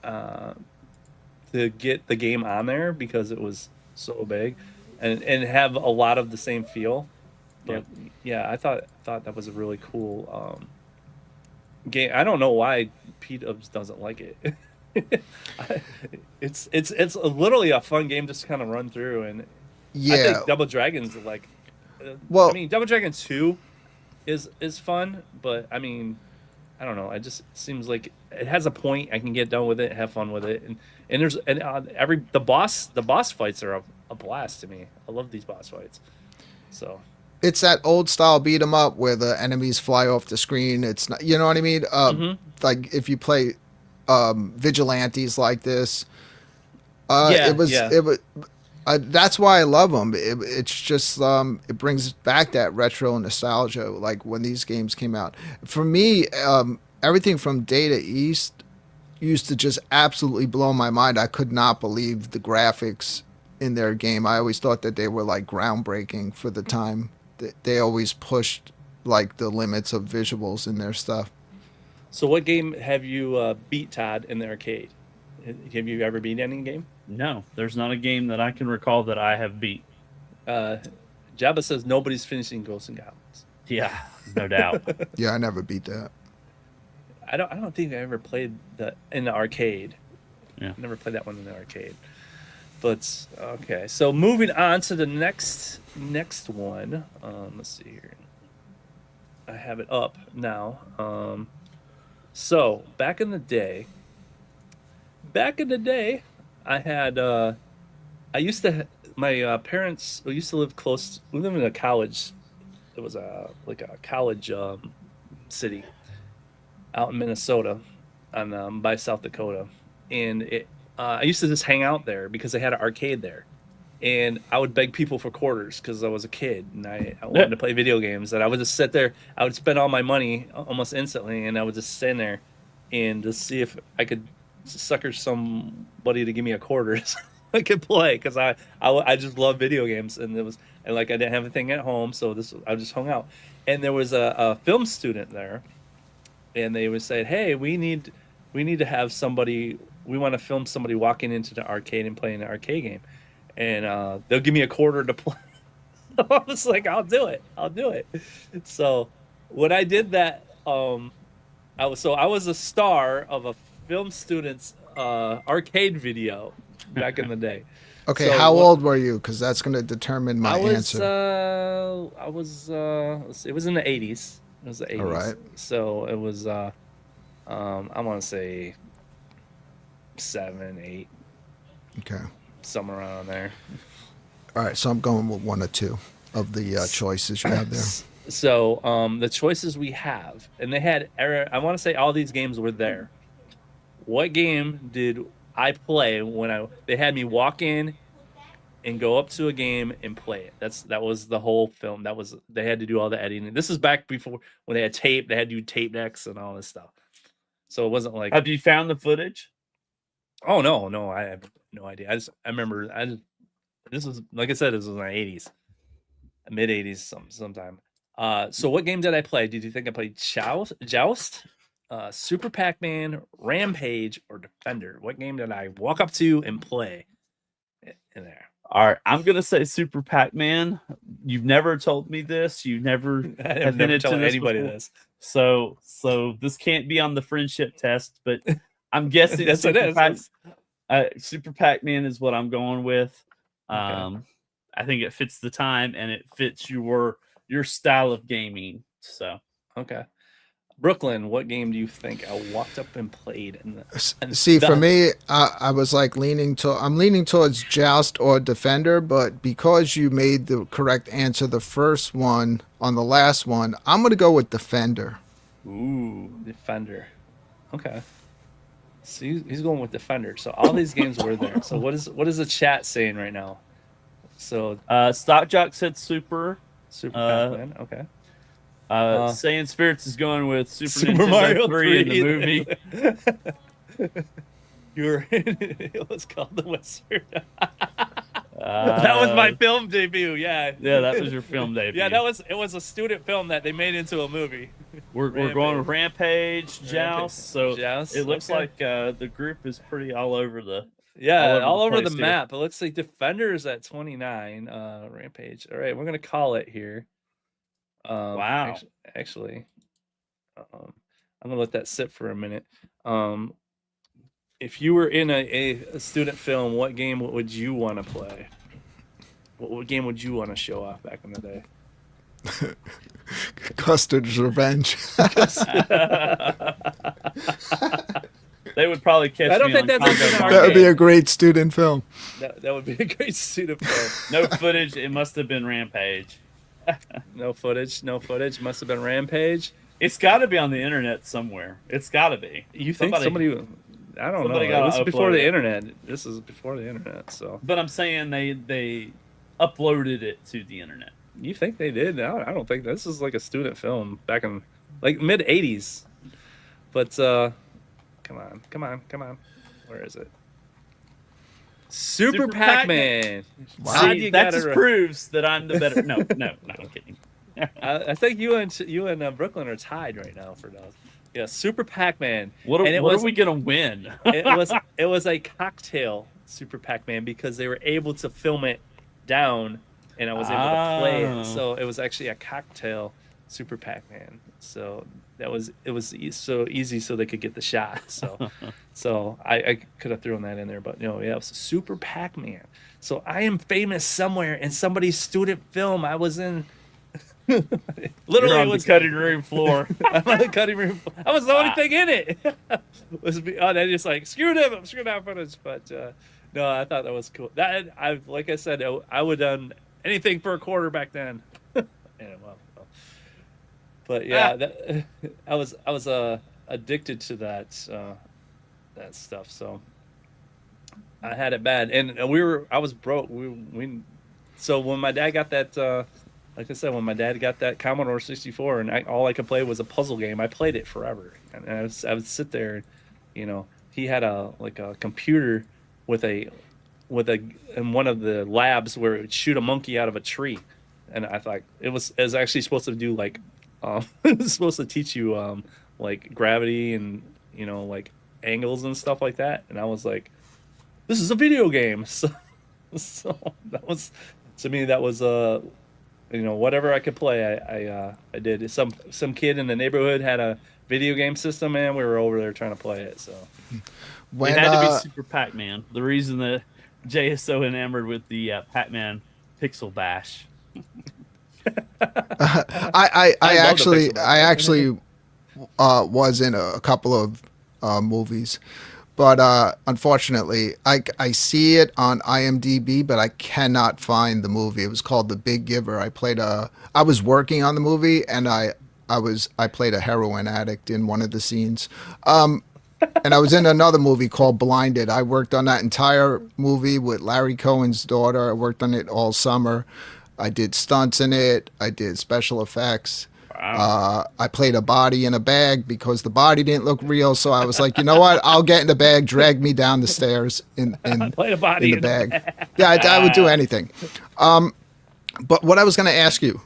to get the game on there because it was so big, and have a lot of the same feel. But yeah, I thought that was a really cool game. I don't know why Pete Ubbs doesn't like it. It's literally a fun game just to kind of run through, and I think Double Dragon's like. Well, I mean, Double Dragon 2 is fun, but I mean, I don't know. It just seems like it has a point. I can get done with it, have fun with it, and there's the boss fights are a blast to me. I love these boss fights. So it's that old style beat 'em up where the enemies fly off the screen. It's not, you know what I mean? Like if you play vigilantes like this, it was. That's why I love them. It's just it brings back that retro nostalgia, like when these games came out. For me, everything from Data East used to just absolutely blow my mind. I could not believe the graphics in their game. I always thought that they were like groundbreaking for the time. They always pushed like the limits of visuals in their stuff. So, what game have you beat, Todd, in the arcade? Have you ever beat any game? No, there's not a game that I can recall that I have beat. Jabba says nobody's finishing Ghosts and Goblins. Yeah, no doubt. Yeah, I never beat that. I don't think I ever played that in the arcade. Yeah, I never played that one in the arcade. But okay, so moving on to the next one. Let's see here. I have it up now. So back in the day, I had I used to my parents used to live close. We lived in a college. It was like a college city out in Minnesota, on by South Dakota, and I used to just hang out there because they had an arcade there, and I would beg people for quarters because I was a kid and I wanted to play video games, and I would just sit there. I would spend all my money almost instantly, and I would just stand there and just see if I could sucker somebody to give me a quarter so I could play, because I just love video games, and like I didn't have anything at home, so I just hung out, and there was a film student there, and they would say, hey, we need to have somebody. We want to film somebody walking into the arcade and playing an arcade game, and they'll give me a quarter to play. I was like, I'll do it. So when I did that, I was a star of a film student's arcade video back in the day. Okay, so how old were you? Because that's going to determine my answer. I was. It was in the 80s. It was the 80s. All right. So it was. I want to say 7, 8. Okay. Somewhere around there. All right, so I'm going with one or two of the choices you have there. So the choices we have, and they had. I want to say all these games were there. What game did I play when they had me walk in and go up to a game and play it? That was the whole film. They had to do all the editing. This is back before when they had tape. They had to do tape decks and all this stuff. So it wasn't like. Have you found the footage? Oh no, I have no idea. I remember. This was, like I said, this was in the 80s, mid 80s, sometime. So what game did I play? Did you think I played Joust? Super Pac Man, Rampage, or Defender? What game did I walk up to and play in there? All right, I'm gonna say Super Pac Man. You've never told me this. You never have never told anybody this. So this can't be on the friendship test, but I'm guessing yes, Super Pac Man is what I'm going with. Okay. I think it fits the time and it fits your style of gaming. So okay. Brooklyn, what game do you think I walked up and played? For me, I was like I'm leaning towards Joust or Defender, but because you made the correct answer the first one on the last one, I'm going to go with Defender. Ooh, Defender. Okay. So he's going with Defender. So all these games were there. So what is the chat saying right now? So Stock Jock said Super. Pac-Man. Okay. Saying Spirits is going with Super Super Nintendo Mario 3 in the 3. movie. You're it was called The Wizard. That was my film debut. Yeah. Yeah, that was your film debut. Yeah, it was a student film that they made into a movie. We're going with Rampage, Joust. So Joust, it looks okay. like the group is pretty all over the. Yeah, all over the place here. map. It looks like Defenders at 29. Rampage. All right, we're gonna call it here. Wow. Actually, I'm gonna let that sit for a minute. If you were in a student film, what game would you want to play? What game would you want to show off back in the day? Custard's Revenge. They would probably catch I don't me think on that's Congo an Bar. That would be a great student film. That would be a great student film. No footage. It must have been Rampage. No footage. Must have been Rampage. It's got to be on the internet somewhere. It's got to be. You think somebody I don't know. This is before the internet. This is before the internet. So, but I'm saying they uploaded it to the internet. You think they did? I don't think this is like a student film back in like mid '80s. But come on. Where is it? Super Pac-Man. Wow. See, that just proves that I'm the better. No, I'm kidding. I think you and Brooklyn are tied right now for those. Yeah, Super Pac-Man. What are we gonna win? it was a cocktail Super Pac-Man because they were able to film it down, and I was able to play it. So it was actually a cocktail Super Pac-Man. So it was so easy, so they could get the shot. So I could have thrown that in there, but no, yeah, it was Super Pac-Man. So I am famous somewhere in somebody's student film. I was in. Literally, on the cutting room floor. I'm on the cutting room. I was the only thing in it. They just like screw them footage. But no, I thought that was cool. Like I said, I would have done anything for a quarter back then. But yeah, I was addicted to that stuff. So I had it bad, and I was broke. So when my dad got that. Like I said, when my dad got that Commodore 64 and all I could play was a puzzle game, I played it forever. And I would sit there, he had a computer in one of the labs where it would shoot a monkey out of a tree. And I thought it was actually supposed to do it was supposed to teach you like gravity and, like angles and stuff like that. And I was like, this is a video game. So that was, to me, that was whatever I could play, I did. Some kid in the neighborhood had a video game system, and we were over there trying to play it. So it had to be Super Pac-Man. The reason that Jay is so enamored with the Pac-Man Pixel Bash. I actually was in a couple of movies. But unfortunately, I see it on IMDb, but I cannot find the movie. It was called The Big Giver. I was working on the movie, and I played a heroin addict in one of the scenes. And I was in another movie called Blinded. I worked on that entire movie with Larry Cohen's daughter. I worked on it all summer. I did stunts in it. I did special effects. Wow. I played a body in a bag because the body didn't look real. So I was like, you know what? I'll get in the bag, drag me down the stairs in played a body in the bag. Yeah, I would do anything. But what I was going to ask you,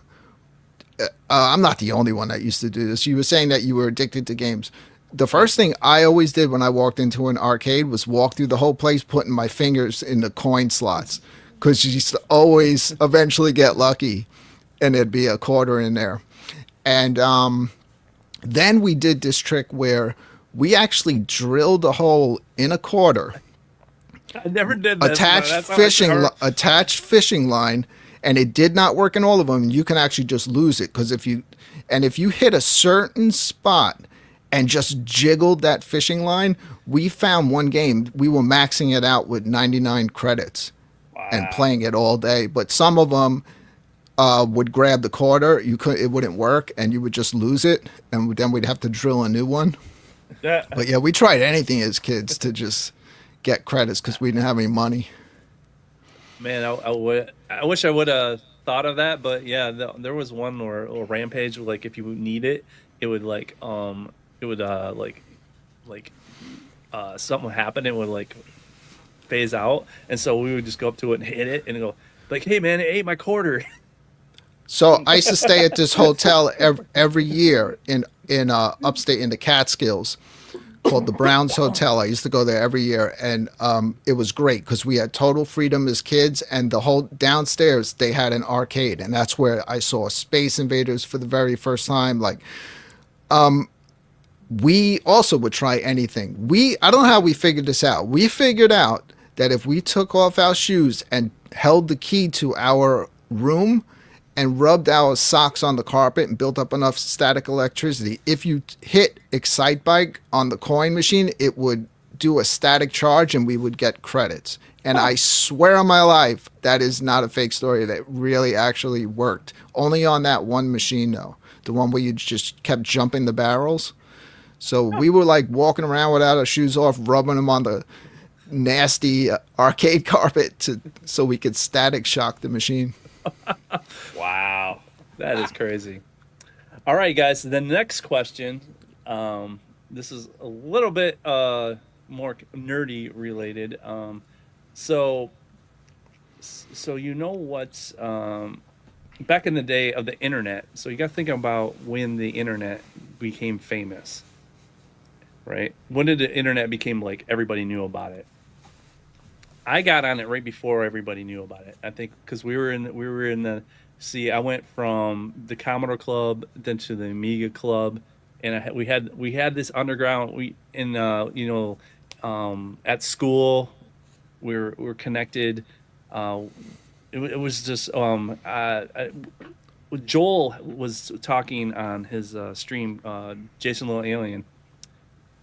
I'm not the only one that used to do this. You were saying that you were addicted to games. The first thing I always did when I walked into an arcade was walk through the whole place putting my fingers in the coin slots because you used to always eventually get lucky and there'd be a quarter in there. And then we did this trick where we actually drilled a hole in a quarter. I never did this. Attached fishing line, and it did not work in all of them. You can actually just lose it because if you hit a certain spot and just jiggled that fishing line, we found one game we were maxing it out with 99 credits and playing it all day. But some of them would grab the quarter, it wouldn't work, and you would just lose it, and then we'd have to drill a new one. But yeah, we tried anything as kids to just get credits because we didn't have any money. Man, I wish I would have thought of that, but yeah, there was one or Rampage. Like if you need it, it would something would happen. It would like phase out, and so we would just go up to it and hit it, and go like, "Hey man, it ate my quarter." So I used to stay at this hotel every year in upstate in the Catskills, called the Browns Hotel. I used to go there every year, and it was great because we had total freedom as kids. And the whole downstairs they had an arcade, and that's where I saw Space Invaders for the very first time. Like, we also would try anything. I don't know how we figured this out. We figured out that if we took off our shoes and held the key to our room and rubbed our socks on the carpet and built up enough static electricity, if you hit Excite Bike on the coin machine, it would do a static charge and we would get credits. And I swear on my life, that is not a fake story. That really actually worked. Only on that one machine, though. The one where you just kept jumping the barrels. So we were like walking around without our shoes off, rubbing them on the nasty arcade carpet so we could static shock the machine. Wow, that is crazy. All right, guys. The next question. This is a little bit more nerdy related. So you know what's back in the day of the internet. So you got to think about when the internet became famous, right? When did the internet became like everybody knew about it? I got on it right before everybody knew about it. I think because we were in the. See, I went from the Commodore Club then to the Amiga Club, and we had this underground. At school, we were connected. It was just Joel was talking on his stream. Jason Little Alien.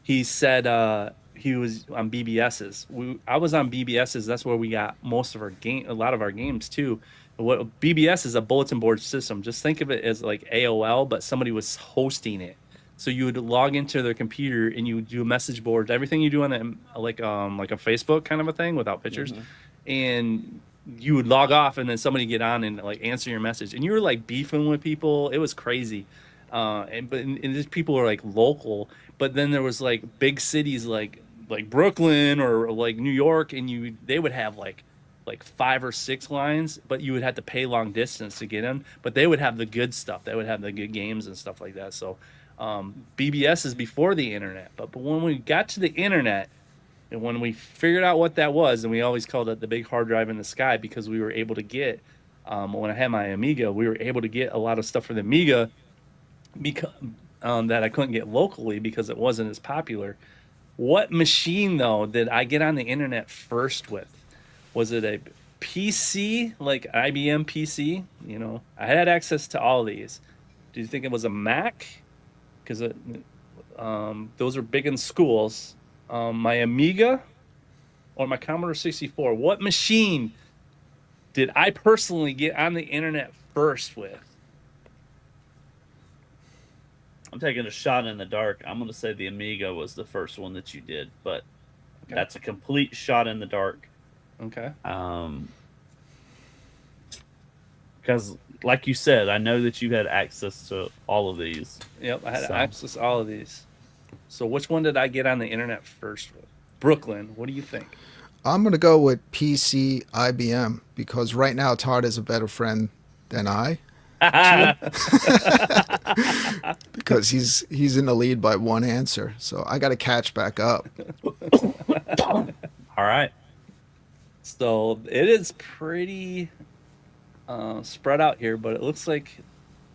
He said he was on BBS's. I was on BBS's. That's where we got most of a lot of our games too. What BBS is a bulletin board system. Just think of it as like AOL, but somebody was hosting it. So you would log into their computer and you would do message boards, everything you do on like a Facebook kind of a thing without pictures, and you would log off and then somebody get on and like answer your message, and you were like beefing with people. It was crazy, and these people were like local, but then there was like big cities like Brooklyn or like New York, and they would have like 5 or 6 lines, but you would have to pay long distance to get them. But they would have the good stuff. They would have the good games and stuff like that. So BBS is before the internet. But when we got to the internet, and when we figured out what that was, and we always called it the big hard drive in the sky, because we were able to get, when I had my Amiga, we were able to get a lot of stuff for the Amiga because that I couldn't get locally because it wasn't as popular. What machine, though, did I get on the internet first with? Was it a PC, like IBM PC? You know, I had access to all these. Do you think it was a Mac? Because those are big in schools. My Amiga or my Commodore 64? What machine did I personally get on the internet first with? I'm taking a shot in the dark. I'm going to say the Amiga was the first one that you did, but that's a complete shot in the dark. Okay. Because, like you said, I know that you had access to all of these. Yep, I had access to all of these. So which one did I get on the internet first with? Brooklyn, what do you think? I'm going to go with PC IBM because right now Todd is a better friend than I. Because he's in the lead by one answer. So I got to catch back up. All right. So it is pretty spread out here, but it looks like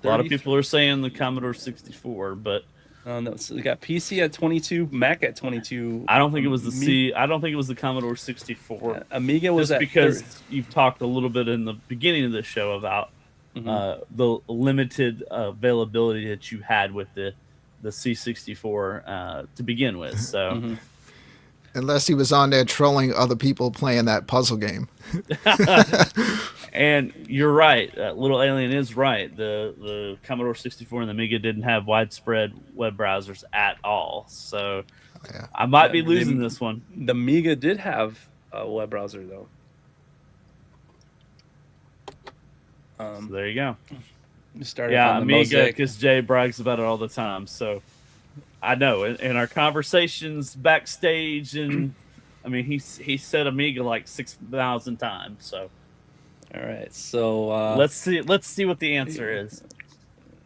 a lot of people are saying the Commodore 64, but no, so we got PC at 22, Mac at 22. I don't think it was I don't think it was the Commodore 64. Amiga was just at because you've talked a little bit in the beginning of the show about the limited availability that you had with the C64 to begin with. So. Unless he was on there trolling other people playing that puzzle game. And you're right. Little Alien is right. The Commodore 64 and the Amiga didn't have widespread web browsers at all. So I might be losing this one. The Amiga did have a web browser, though. So there you go. Started Yeah, on the Amiga, Mosaic. because Jay brags about it all the time. So I know in our conversations backstage, and I mean he said Amiga like 6,000 times. So All right, so let's see what the answer is.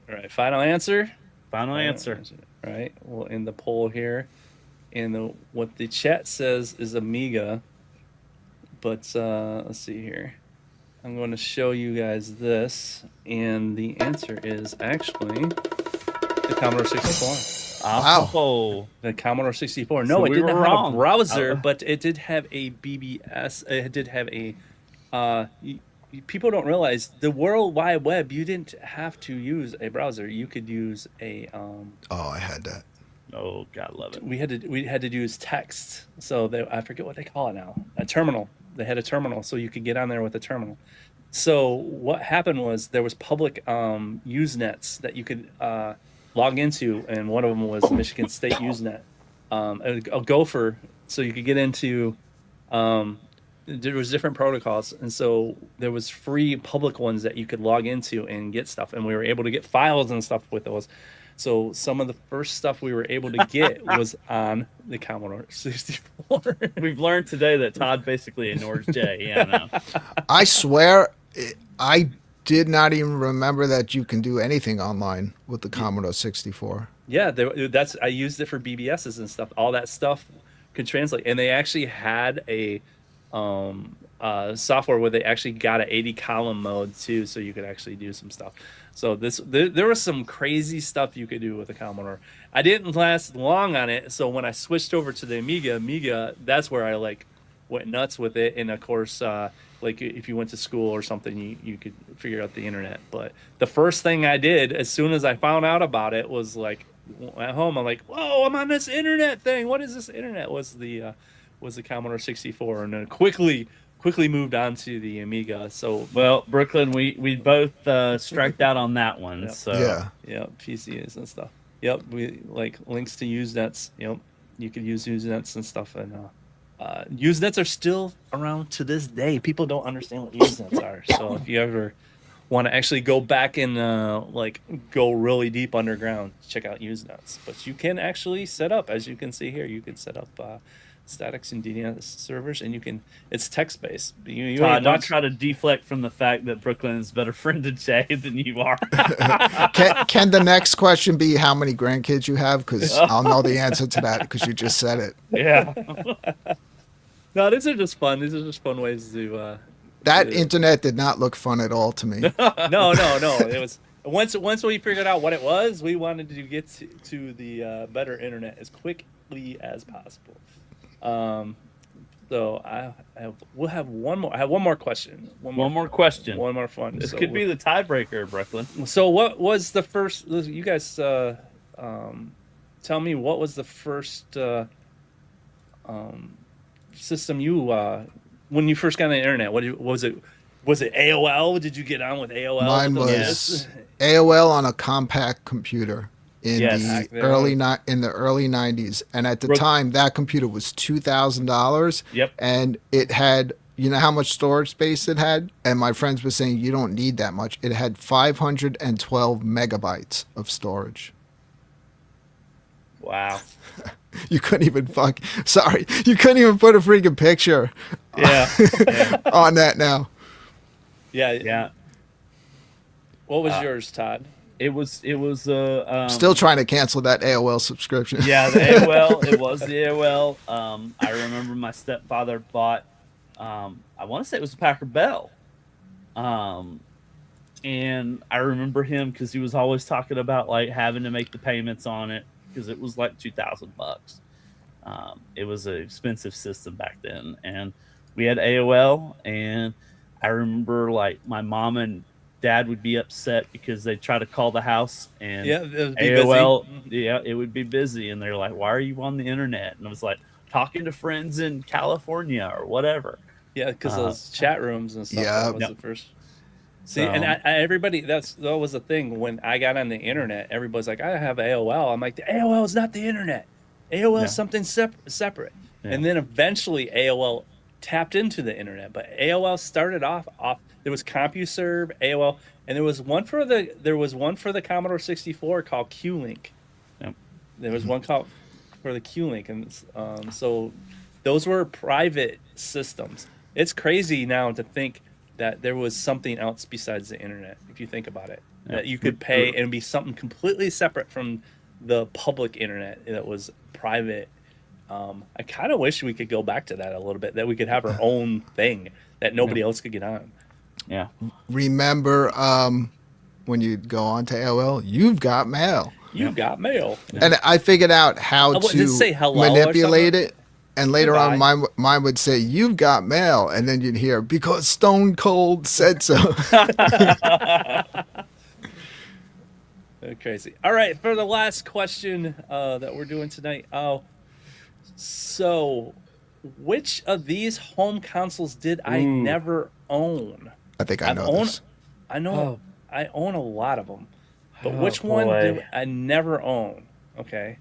all right, final answer. Final answer. All right, well, in the poll here, what the chat says is Amiga, but let's see here. I'm going to show you guys this, and the answer is actually the Commodore 64. Wow. Oh, The Commodore 64. So No, it we didn't were have wrong. a browser, but it did have a BBS. It did have a. People don't realize the World Wide Web. You didn't have to use a browser. You could use a. Oh, I had that. oh, God, love it. We had to use text. So I forget what they call it now. A terminal. They had a terminal, so you could get on there with a terminal. So what happened was there was public Usenets that you could log into, and one of them was Michigan State Usenet, a Gopher. So you could get into. There was different protocols, and so there was free public ones that you could log into and get stuff, and we were able to get files and stuff with those. So some of the first stuff we were able to get was on the Commodore 64. We've learned today that Todd basically ignores Jay. Yeah, no. I swear, I did not even remember that you can do anything online with the Commodore 64. Yeah, I used it for BBSs and stuff. All that stuff could translate, and they actually had a software where they actually got an 80 column mode too, so you could actually do some stuff. So there was some crazy stuff you could do with the Commodore. I didn't last long on it, so when I switched over to the Amiga, that's where I like went nuts with it. And of course, like if you went to school or something, you could figure out the internet. But the first thing I did as soon as I found out about it was like at home, I'm like, whoa, I'm on this internet thing. What is this internet? Was the Commodore 64, and then quickly moved on to the Amiga. So Well, Brooklyn, we both striked out on that one. Yep. So yeah, PCs and stuff. Yep, we like links to Usenets. Yep, you could use Usenets and stuff, and Usenets are still around to this day. People don't understand what Usenets are. So if you ever want to actually go back and like go really deep underground, check out Usenets. But you can actually set up, as you can see here, you can set up statics and DNS servers, and it's text based. You Todd, don't try to deflect from the fact that Brooklyn is a better friend to Jay than you are. Can the next question be how many grandkids you have? Because I'll know the answer to that because you just said it. Yeah. No, these are just fun. These are just fun ways to. That internet did not look fun at all to me. No. It was once we figured out what it was, we wanted to get to the better internet as quickly as possible. So we'll have one more. I have one more question. One more question. One more fun. This could be the tiebreaker, Brooklyn. So what was the first? You guys tell me what was the first system you when you first got on the internet? What was it? Was it AOL? Did you get on with AOL? Mine was AOL on a compact computer in the early 90s, and at the time that computer was $2,000. Yep. And it had, you know how much storage space it had? And my friends were saying you don't need that much. It had 512 megabytes of storage. Wow. You couldn't even you couldn't even put a freaking picture on that now. Yeah. What was yours, Todd? It was Still trying to cancel that AOL subscription. Yeah, the AOL. It was the AOL. I remember my stepfather bought I want to say it was a Packard Bell. And I remember him because he was always talking about like having to make the payments on it because it was like $2,000. It was an expensive system back then, and we had AOL. And I remember like my mom and dad would be upset because they'd try to call the house and AOL, it would be busy, and they're like, "Why are you on the internet?" And I was like, "Talking to friends in California or whatever." Yeah, because those chat rooms and stuff. Yeah, that was the first. See, and everybody, that was the thing when I got on the internet. Everybody's like, "I have AOL." I'm like, "The AOL is not the internet. AOL is something separate." Yeah. And then eventually AOL tapped into the internet, but AOL started off there was CompuServe, AOL, and there was one for the Commodore 64 called Q-Link. Yep. There was one called for the Q-Link, and so those were private systems. It's crazy now to think that there was something else besides the internet. If you think about it, that you could pay and be something completely separate from the public internet that was private. I kind of wish we could go back to that a little bit, that we could have our own thing that nobody else could get on. Yeah. Remember when you go on to AOL, you've got mail. You've got mail. And I figured out how Does it say to hello or manipulate something? it. And later on, Goodbye. mine would say, "You've got mail," and then you'd hear, "Because Stone Cold said so." They're crazy. All right, for the last question that we're doing tonight. So which of these home consoles did I never own? I think I know this. I know. I own a lot of them, but Oh, which one boy. did I never own? Okay.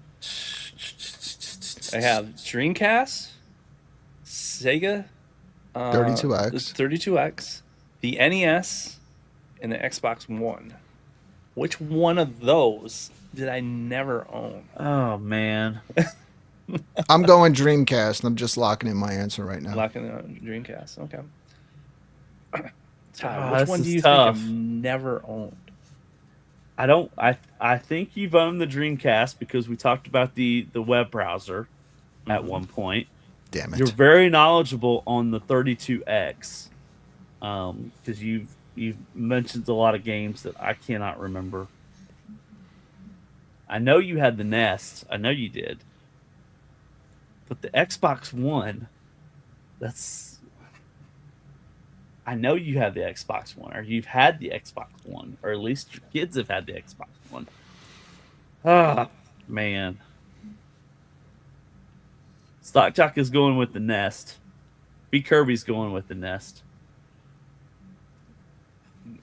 I have Dreamcast, Sega, 32X. the 32X, the NES, and the Xbox One. Which one of those did I never own? Oh man. I'm going Dreamcast, and I'm just locking in my answer right now. Locking on Dreamcast. Okay. Todd, Oh, which this one do is you tough. think I've never owned? I think you've owned the Dreamcast because we talked about the web browser at one point. Damn You're it. very knowledgeable on the 32X because you've mentioned a lot of games that I cannot remember. I know you had the Nest. I know you did. But the Xbox One, I know you have the Xbox One, or you've had the Xbox One, or at least your kids have had the Xbox One. Ah, man. Stock Jock is going with the Nest. B. Kirby's going with the Nest.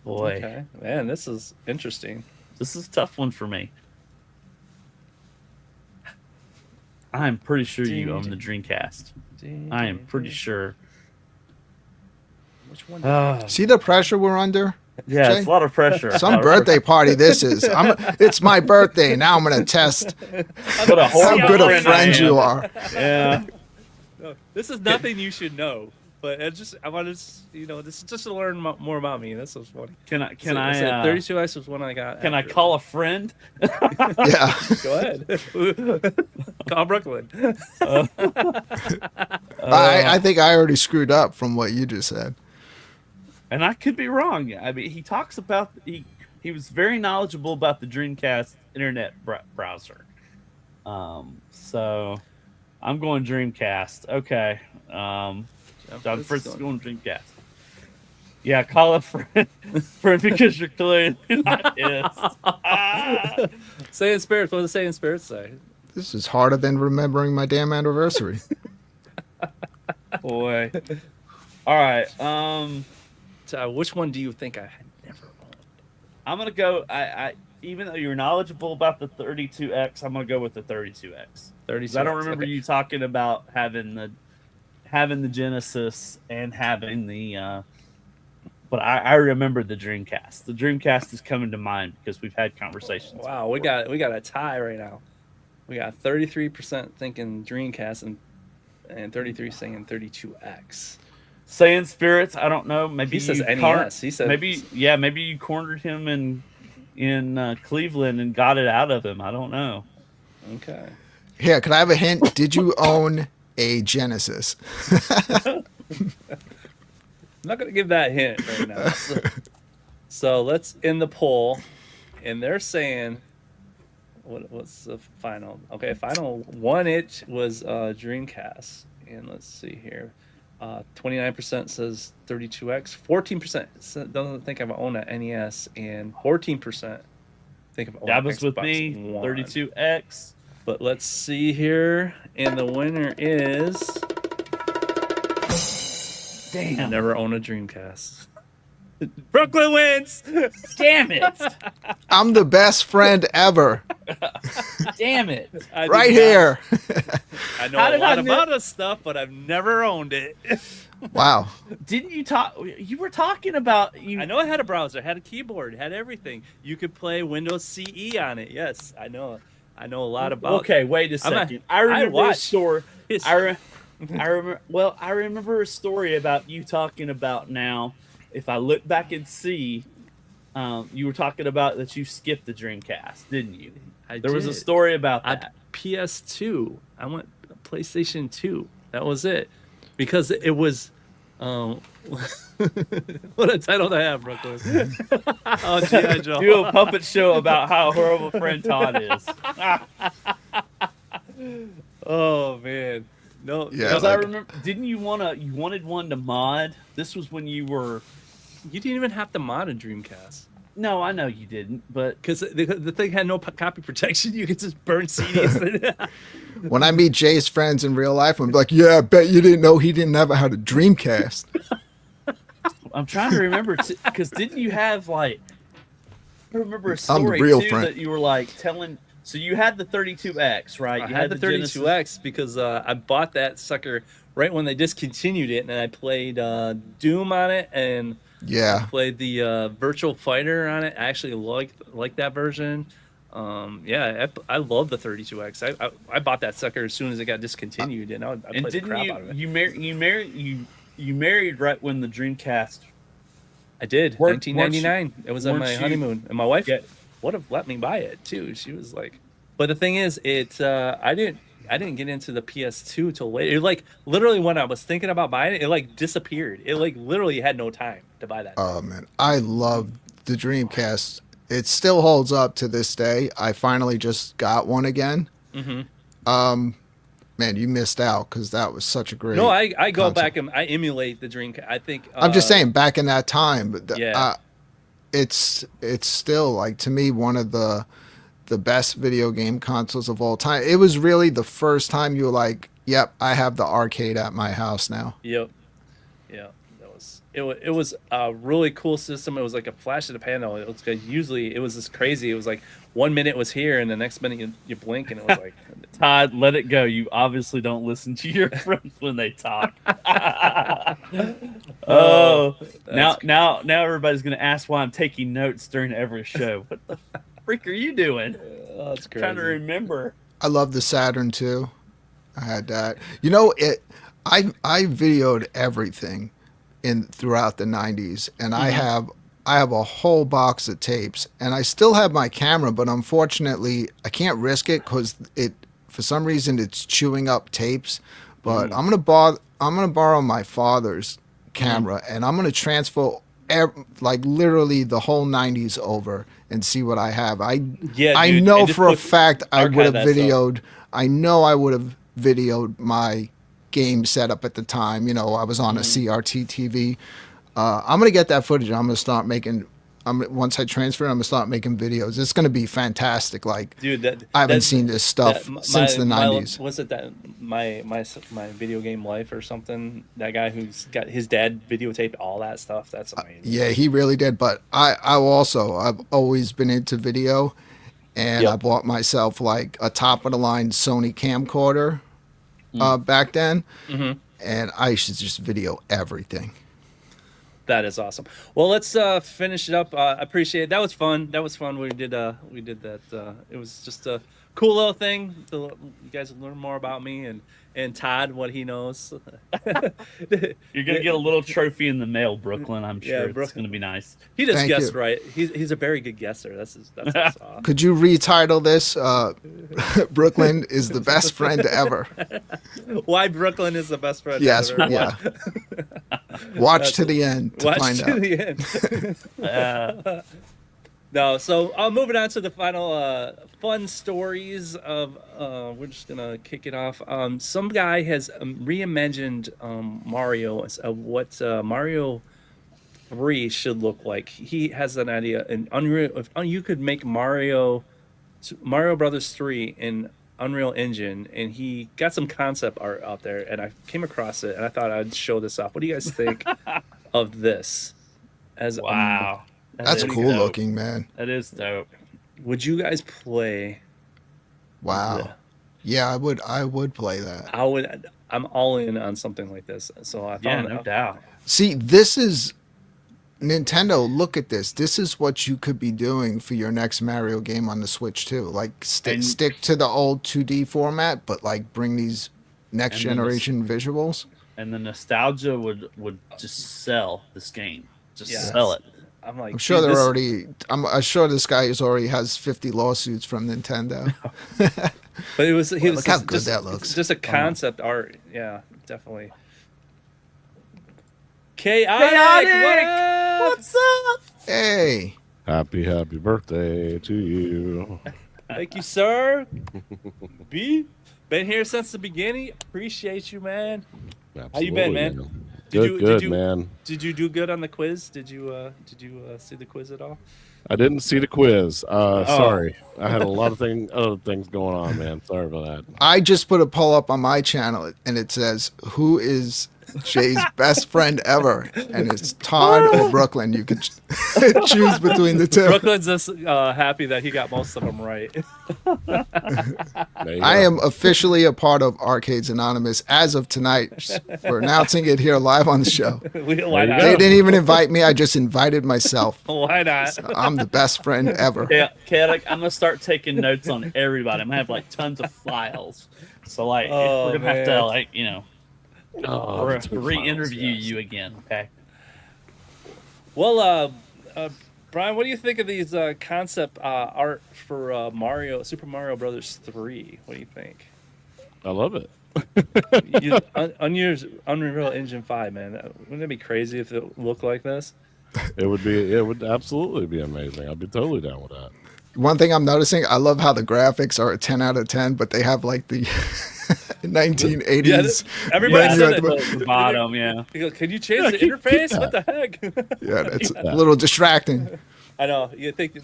Boy, Okay. Man, this is interesting. this is a tough one for me. I'm pretty sure you own the Dreamcast. I am pretty sure. Which one? See the pressure we're under? Yeah, Jay? it's a lot of pressure. Some birthday party this is. It's my birthday. Now I'm going to test What a how horrible good a friend I friend am. you are. Yeah. No, this is nothing you should know, but I want to, this is just to learn more about me. That's what's funny. Can I? Can So, I? 32X was one I got. Can I after. call a friend? Yeah. Go ahead. Call Brooklyn. I think I already screwed up from what you just said. And I could be wrong. I mean, he talks about he was very knowledgeable about the Dreamcast internet browser. So I'm going Dreamcast. Okay. John Fritz is going Dreamcast. Yeah, call a friend, because you're clearly not pissed. Saying Spirits. What does Saying Spirits say? This is harder than remembering my damn anniversary. Boy. All right. Which one do you think I had never owned? I'm gonna go. I even though you're knowledgeable about the 32X, I'm gonna go with the 32X. 32. I don't remember you talking about having the Genesis and having the. But I remember the Dreamcast. The Dreamcast is coming to mind because we've had conversations. Wow, we got a tie right now. We got 33% thinking Dreamcast and 33 saying 32X. Saying Spirits, I don't know. Maybe He says you NES. He said maybe you cornered him in Cleveland and got it out of him. I don't know. Okay. Here, could I have a hint? Did you own a Genesis? I'm not gonna give that hint right now. So let's end the poll, and they're saying, what's the final? Okay, final one. It was Dreamcast, and let's see here. 29% says 32X, 14% doesn't think I've owned an NES, and 14% think I've owned That an was with Xbox me. One. 32X. But let's see here, and the winner is. Damn. I never owned a Dreamcast. Brooklyn wins. Damn it. I'm the best friend ever. Damn it. I did Right not- here. I know How a did lot I about this stuff, but I've never owned it. Wow. Didn't you talk? You were talking about you. I know I had a browser, had a keyboard, had everything. You could play Windows CE on it. Yes, I know. I know a lot about. Okay, wait a second. I remember a story. I remember. Well, I remember a story about you talking about now. If I look back and see, you were talking about that you skipped the Dreamcast, didn't you? There was a story about that. PS2. I went PlayStation 2. That was it. Because it was what a title to have, Brooklyn. Oh, G.I. Joe. Do a puppet show about how horrible friend Todd is. Oh man. No, Yeah, because I remember, didn't you wanted one to mod? This was when you were. You didn't even have to mod a Dreamcast. No, I know you didn't, but because the thing had no copy protection, you could just burn CDs. When I meet Jay's friends in real life, I'm like, yeah, I bet you didn't know he didn't ever had a Dreamcast. I'm trying to remember because didn't you have like? I remember a I'm the story real too friend. that you were like telling. So you had the 32X, right? I had the 32X because I bought that sucker right when they discontinued it, and I played Doom on it, and I played the Virtual Fighter on it. I actually liked that version. I love the 32X. I bought that sucker as soon as it got discontinued, and I played the crap out of it. You married right when the Dreamcast. I did. 1999. It was on my honeymoon, and my wife would have let me buy it too. She was like, but the thing is, I didn't get into the PS2 till later. It, like literally when I was thinking about buying it, it like disappeared. It like literally had no time to buy that. Oh man, I love the Dreamcast. It still holds up to this day. I finally just got one again. Mm-hmm. Man, you missed out because that was such a great. No, I go console. Back and I emulate the Dreamcast. I think I'm just saying back in that time, but yeah, it's still like to me one of the best video game consoles of all time. It was really the first time you were like, "Yep, I have the arcade at my house now." Yep, yeah, it was a really cool system. It was like a flash of the panel. It was usually it was this crazy. It was like 1 minute it was here, and the next minute you blink, and it was like. Todd, let it go. You obviously don't listen to your friends when they talk. Now everybody's gonna ask why I'm taking notes during every show. What the freak are you doing? That's crazy. Trying to remember. I love the Saturn too. I had that. You know it. I videoed everything throughout the 90s, and I have a whole box of tapes, and I still have my camera, but unfortunately I can't risk it because for some reason it's chewing up tapes. But I'm gonna borrow my father's camera, and I'm gonna transfer like literally the whole 90s over and see what I have. I know for a fact I would have videoed. I know I would have videoed my game setup at the time. You know, I was on a CRT TV. I'm gonna get that footage. I'm gonna start making. Once I transfer it, I'm gonna start making videos. It's gonna be fantastic. Like, dude, I haven't seen this stuff since the 90s. Was it that my video game life or something? That guy who's got his dad videotaped all that stuff. That's amazing. Yeah, he really did. But I've always been into video, and I bought myself like a top of the line Sony camcorder back then, and I used to just video everything. That is awesome. Well, let's finish it up. I appreciate it. That was fun. We did that. It was just a cool little thing. You guys learn more about me and Todd, what he knows. You're gonna get a little trophy in the mail, Brooklyn. I'm sure it's gonna be nice. He just guessed right. He's a very good guesser. That's awesome. Could you retitle this? Brooklyn is the best friend ever. Why Brooklyn is the best friend? Yes, ever. yeah. Watch to the end to find out. The end. No, so moving on to the final fun stories of. We're just gonna kick it off. Some guy has reimagined Mario of what Mario 3 should look like. He has an idea. An Unreal. If you could make Mario Brothers 3 in Unreal Engine, and he got some concept art out there, and I came across it, and I thought I'd show this off. What do you guys think of this? Wow. That's cool looking, man. That is dope. Would you guys play? Wow. Yeah, I would play that. I'm all in on something like this. So I Yeah, found no doubt. See, this is Nintendo. Look at this. This is what you could be doing for your next Mario game on the Switch too. Like And- stick to the old 2D format, but like bring these next And then generation visuals. And the nostalgia would just sell this game. Just Yeah. sell it. I'm like, I'm sure dude, they're this- already. I'm sure this guy has 50 lawsuits from Nintendo. But it was Look how good that looks. Just a concept art. Yeah, definitely. Chaotic. What's up? Hey, Happy birthday to you. Thank you, sir. B, been here since the beginning. Appreciate you, man. How you been, man? Good, man. Did you do good on the quiz? Did you see the quiz at all? I didn't see the quiz. Sorry. I had a lot of other things going on, man. Sorry about that. I just put a poll up on my channel, and it says, "Who is Jay's best friend ever?" And it's Todd or Brooklyn. You could choose between the two. Brooklyn's just happy that he got most of them right. There you I go. am officially a part of Arcades Anonymous as of tonight. We're announcing it here live on the show. Why not? They didn't even invite me. I just invited myself. Why not? So I'm the best friend ever. Yeah, Chaotic, I'm gonna start taking notes on everybody. I'm gonna have like tons of files. So like Oh, we're gonna have to man. like, Oh, we're that's gonna good re-interview files, yes. you again. Okay. Well, Brian, what do you think of these concept art for Super Mario Brothers 3? What do you think? I love it. Unreal Engine 5, man. Wouldn't it be crazy if it looked like this? It would absolutely be amazing. I'd be totally down with that. One thing I'm noticing, I love how the graphics are a 10 out of 10, but they have like the 1980s. Everybody menu said at it. the The bottom, yeah. You go, can you change the interface? What the heck? Yeah, that's a little distracting. I know. You think,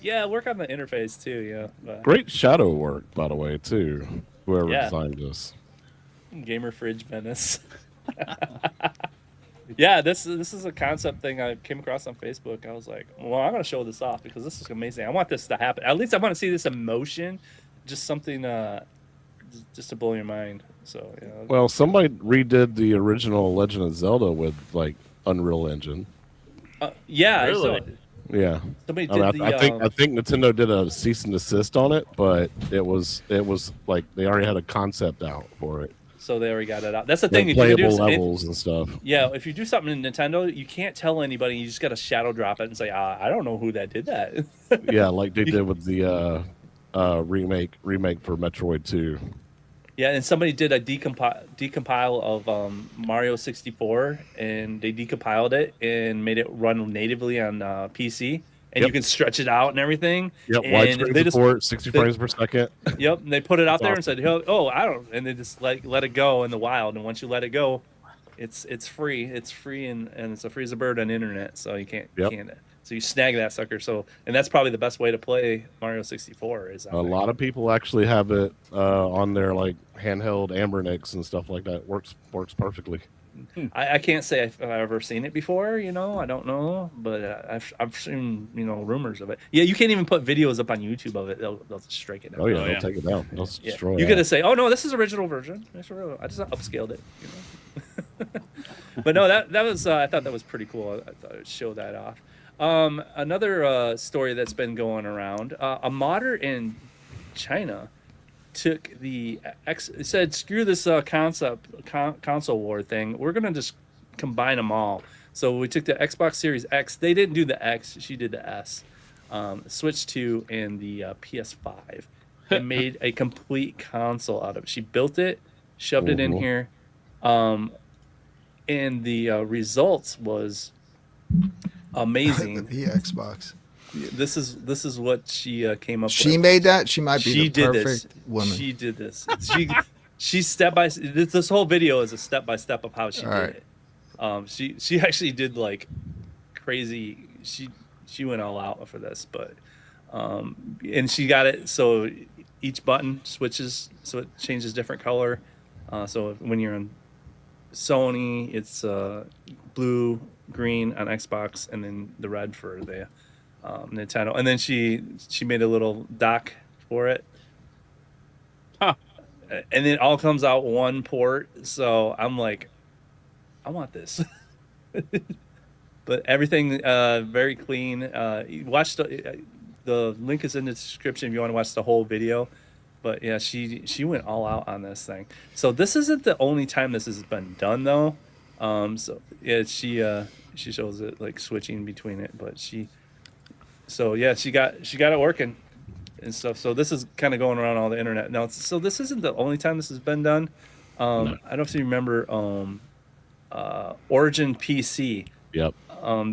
yeah, work on the interface too. Yeah. But Great shadow work, by the way, too. Whoever Yeah. designed this. Gamer Fridge Menace. Yeah, this is a concept thing I came across on Facebook. I was like, well, I'm gonna show this off because this is amazing. I want this to happen. At least I want to see this in motion. Just something just to blow your mind. So yeah. Well, somebody redid the original Legend of Zelda with like Unreal Engine. Yeah. I saw Really? it. Yeah. Somebody I, did mean, the. I think Nintendo did a cease and desist on it, but it was like they already had a concept out for it. So they already got it out. That's the Like thing. If you playable do, levels and stuff. yeah, if you do something in Nintendo, you can't tell anybody. You just got to shadow drop it and say, I don't know who that did that. Yeah, like they did with the remake for Metroid 2. Yeah, and somebody did a decompile of Mario 64, and they decompiled it and made it run natively on PC, and Yep. you can stretch it out and everything. Yep, And widescreen they just- support, 60 they- frames per second. Yep, and they put it out there and Awesome. said, "Oh, I don't," and they just let it go in the wild. And once you let it go, it's free. It's free and it's a free as a bird on the internet, so you can't. Yep. So you snag that sucker. So and that's probably the best way to play Mario 64 is A lot of people actually have it on their like handheld Ambernix and stuff like that. Works perfectly. I can't say if I've ever seen it before, I don't know, but I've seen rumors of it. Yeah, you can't even put videos up on YouTube of it; they'll just strike it down. Oh yeah, yeah. they'll take it down. They'll Yeah. destroy You it. gotta say, "Oh no, this is original version. It's real. I just upscaled it." But no, that was I thought that was pretty cool. I thought I'd show that off. Another story that's been going around: a modder in China took it said, screw this console war thing. We're gonna just combine them all. So we took the Xbox Series X. They didn't do the X. She did the S. Switch 2 and the PS5. And made a complete console out of it. She built it, shoved it in Mhm. here, and the results was amazing. The Xbox. This is what she came up with. She made that. She might be She the did perfect this. woman. She did this. She step by. This whole video is a step by step of how she All did right. it. She actually did like crazy. She went all out for this, but and she got it so each button switches, so it changes different color. So when you're on Sony, it's blue, green on Xbox, and then the red for the Nintendo. And then she made a little dock for it. and it all comes out one port. So I'm like, I want this. But everything very clean. Watch the link is in the description if you want to watch the whole video. But yeah, she went all out on this thing. So this isn't the only time this has been done though. So yeah, she shows it like switching between it, but she got it working and stuff. So this is kind of going around all the internet now. So this isn't the only time this has been done. I don't know if you remember Origin PC. Yep.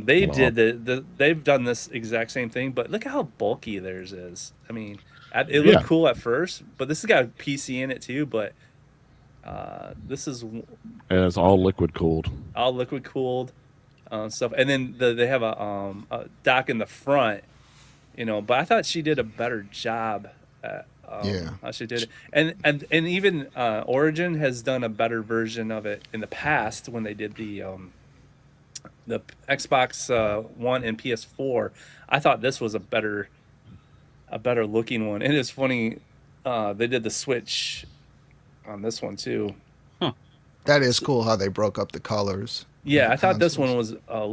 They've done this exact same thing, but look at how bulky theirs is. I mean, it looked cool at first, but this has got a PC in it too. But this is, and it's all liquid cooled. All liquid cooled stuff, and then they have a dock in the front. You know, but I thought she did a better job at how she did it, and even Origin has done a better version of it in the past when they did the Xbox One and PS4. I thought this was a better looking one. And it's funny, they did the Switch on this one too. Huh. That is cool how they broke up the colors. Yeah, I thought this one was a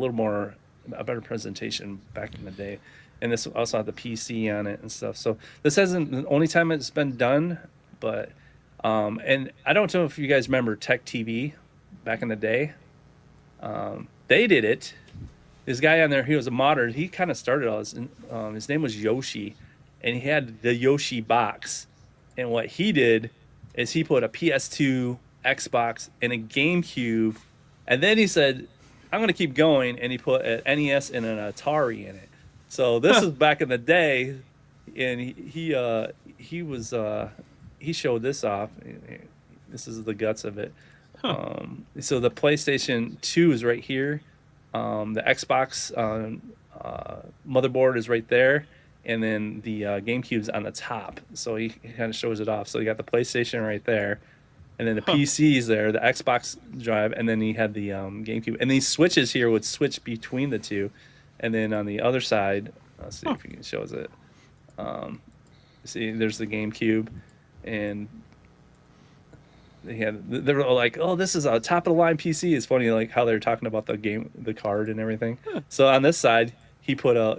better presentation back in the day. And this also had the PC on it and stuff. So this hasn't the only time it's been done, but and I don't know if you guys remember Tech TV back in the day. They did it. This guy on there, he was a modder. He kind of started all this. His name was Yoshi, and he had the Yoshi box. And what he did is he put a PS2, Xbox, and a GameCube, and then he said, "I'm going to keep going," and he put an NES and an Atari in it. So this is back in the day, and he showed this off. This is the guts of it. So the PlayStation 2 is right here. The Xbox motherboard is right there, and then the GameCube's on the top. So he kind of shows it off. So you got the PlayStation right there, and then the PC's there, the Xbox drive, and then he had the GameCube. And these switches here would switch between the two. And then on the other side, let's see if he shows it. See, there's the GameCube, and they were like, "Oh, this is a top of the line PC." It's funny, like how they're talking about the card and everything. So on this side, he put a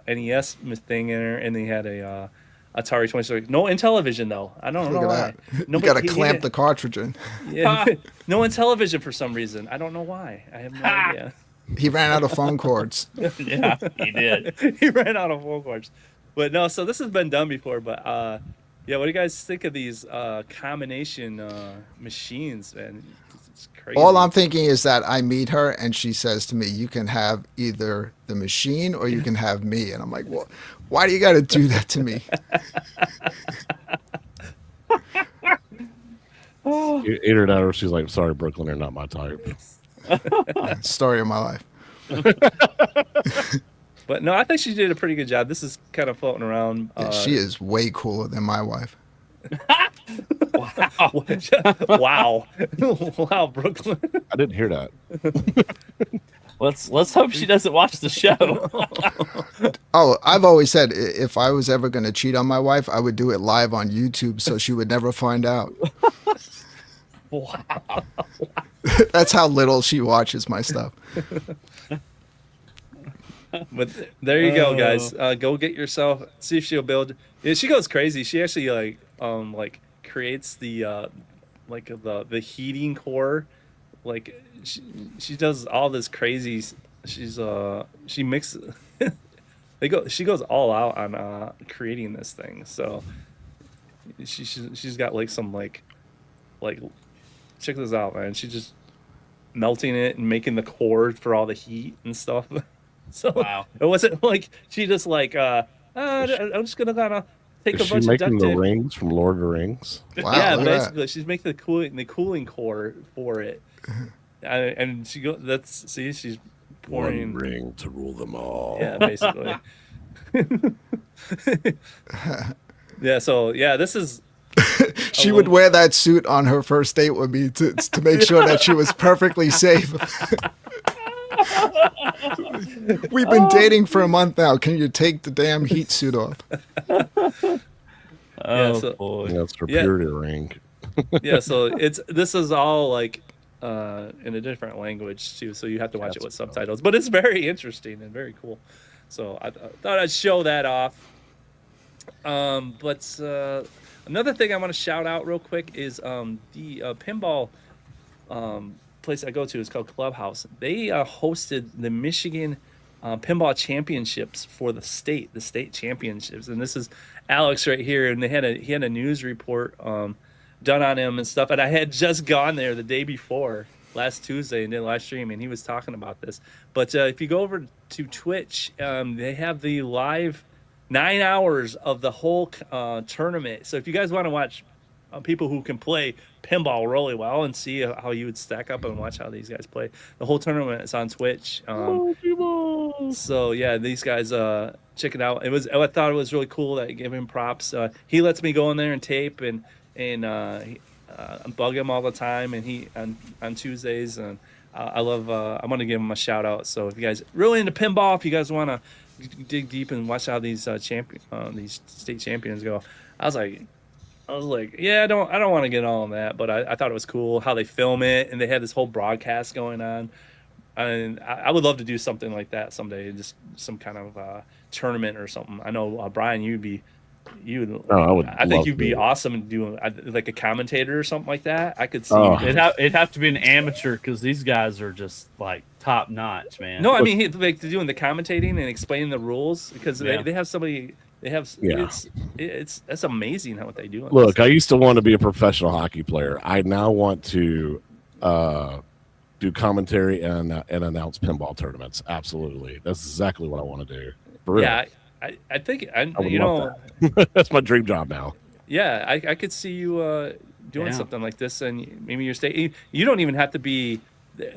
NES thing in there, and they had a Atari 26. No Intellivision though. I don't know why. You got to clamp the cartridge in. Yeah, no Intellivision for some reason. I don't know why. I have no idea. He ran out of phone cords. Yeah, he did. He ran out of phone cords. But no, so this has been done before. But yeah, what do you guys think of these combination machines, man? It's crazy. All I'm thinking is that I meet her and she says to me, "You can have either the machine or you can have me." And I'm like, "Well, why do you got to do that to me?" Either that or she's like, "Sorry, Brooklyn, you're not my type." Story of my life. But no, I think she did a pretty good job. This is kind of floating around. Yeah, she is way cooler than my wife. Wow. Wow, Brooklyn. I didn't hear that. Let's hope she doesn't watch the show. Oh, I've always said if I was ever going to cheat on my wife, I would do it live on YouTube so she would never find out. Wow. That's how little she watches my stuff. But there you go, guys. Go get yourself. See if she'll build. Yeah, she goes crazy. She actually like creates the the heating core. Like she does all this crazy. She mixes. She goes all out on creating this thing. So she's got like some like check this out, man. She's just melting it and making the core for all the heat and stuff. So wow. It wasn't like she just like I'm just gonna kind of take a bunch of duct tape. Is she making the rings from Lord of the Rings? Wow, yeah, basically she's making the cooling core for it. And she go. She's pouring one ring to rule them all. Yeah, basically. Yeah. So yeah, this is. She would wear that suit on her first date with me to make sure that she was perfectly safe. We've been dating for a month now. Can you take the damn heat suit off? Yeah, Oh so- boy. That's her Yeah. purity ring. Yeah, so this is all like in a different language too, so you have to watch it with subtitles. But it's very interesting and very cool. So I thought I'd show that off. But another thing I want to shout out real quick is the pinball place I go to is called Clubhouse. They hosted the Michigan pinball championships for the state championships, and this is Alex right here, and he had a news report done on him and stuff, and I had just gone there the day before last Tuesday and did a live stream, and he was talking about this. But if you go over to Twitch, they have the live 9 hours of the whole tournament. So if you guys want to watch people who can play pinball really well and see how you would stack up and watch how these guys play, the whole tournament is on Twitch. So yeah, these guys check it out. I thought it was really cool that I give him props. He lets me go in there and tape and bug him all the time, and he on Tuesdays, and I want to give him a shout out. So if you guys really into pinball, if you guys want to dig deep and watch how these these state champions go, I was like, yeah, I don't want to get all on that, but I thought it was cool how they film it, and they had this whole broadcast going on, and I would love to do something like that someday, just some kind of tournament or something. I know Brian, I think you'd be awesome doing like a commentator or something like that. I could see. It'd have to be an amateur because these guys are just like top notch, man. No, I mean like doing the commentating and explaining the rules, because they have somebody. They have it's amazing how what they do. Look, I used to want to be a professional hockey player. I now want to do commentary and announce pinball tournaments. Absolutely, that's exactly what I want to do. For real. Yeah, I think that's my dream job now. Yeah, I could see you doing something like this, and maybe your state. You don't even have to be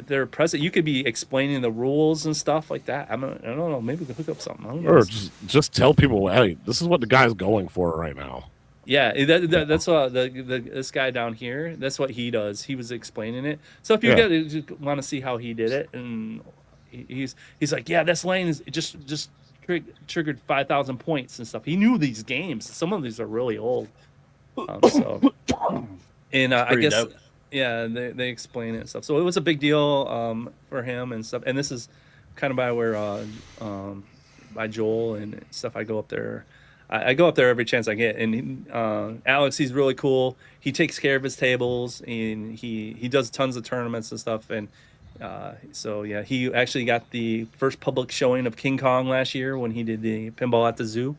their president. You could be explaining the rules and stuff like that. I don't know. Maybe we could hook up something. Or just tell people, hey, this is what the guy's going for right now. Yeah, that's what this guy down here. That's what he does. He was explaining it. So if you guys want to see how he did it, and he's like, yeah, this lane is just triggered 5,000 points and stuff. He knew these games. Some of these are really old. And I guess dope. Yeah, they explain it and stuff. So it was a big deal for him and stuff. And this is kind of by where by Joel and stuff. I go up there. I go up there every chance I get. And Alex, he's really cool. He takes care of his tables, and he does tons of tournaments and stuff. And so yeah, he actually got the first public showing of King Kong last year when he did the pinball at the zoo.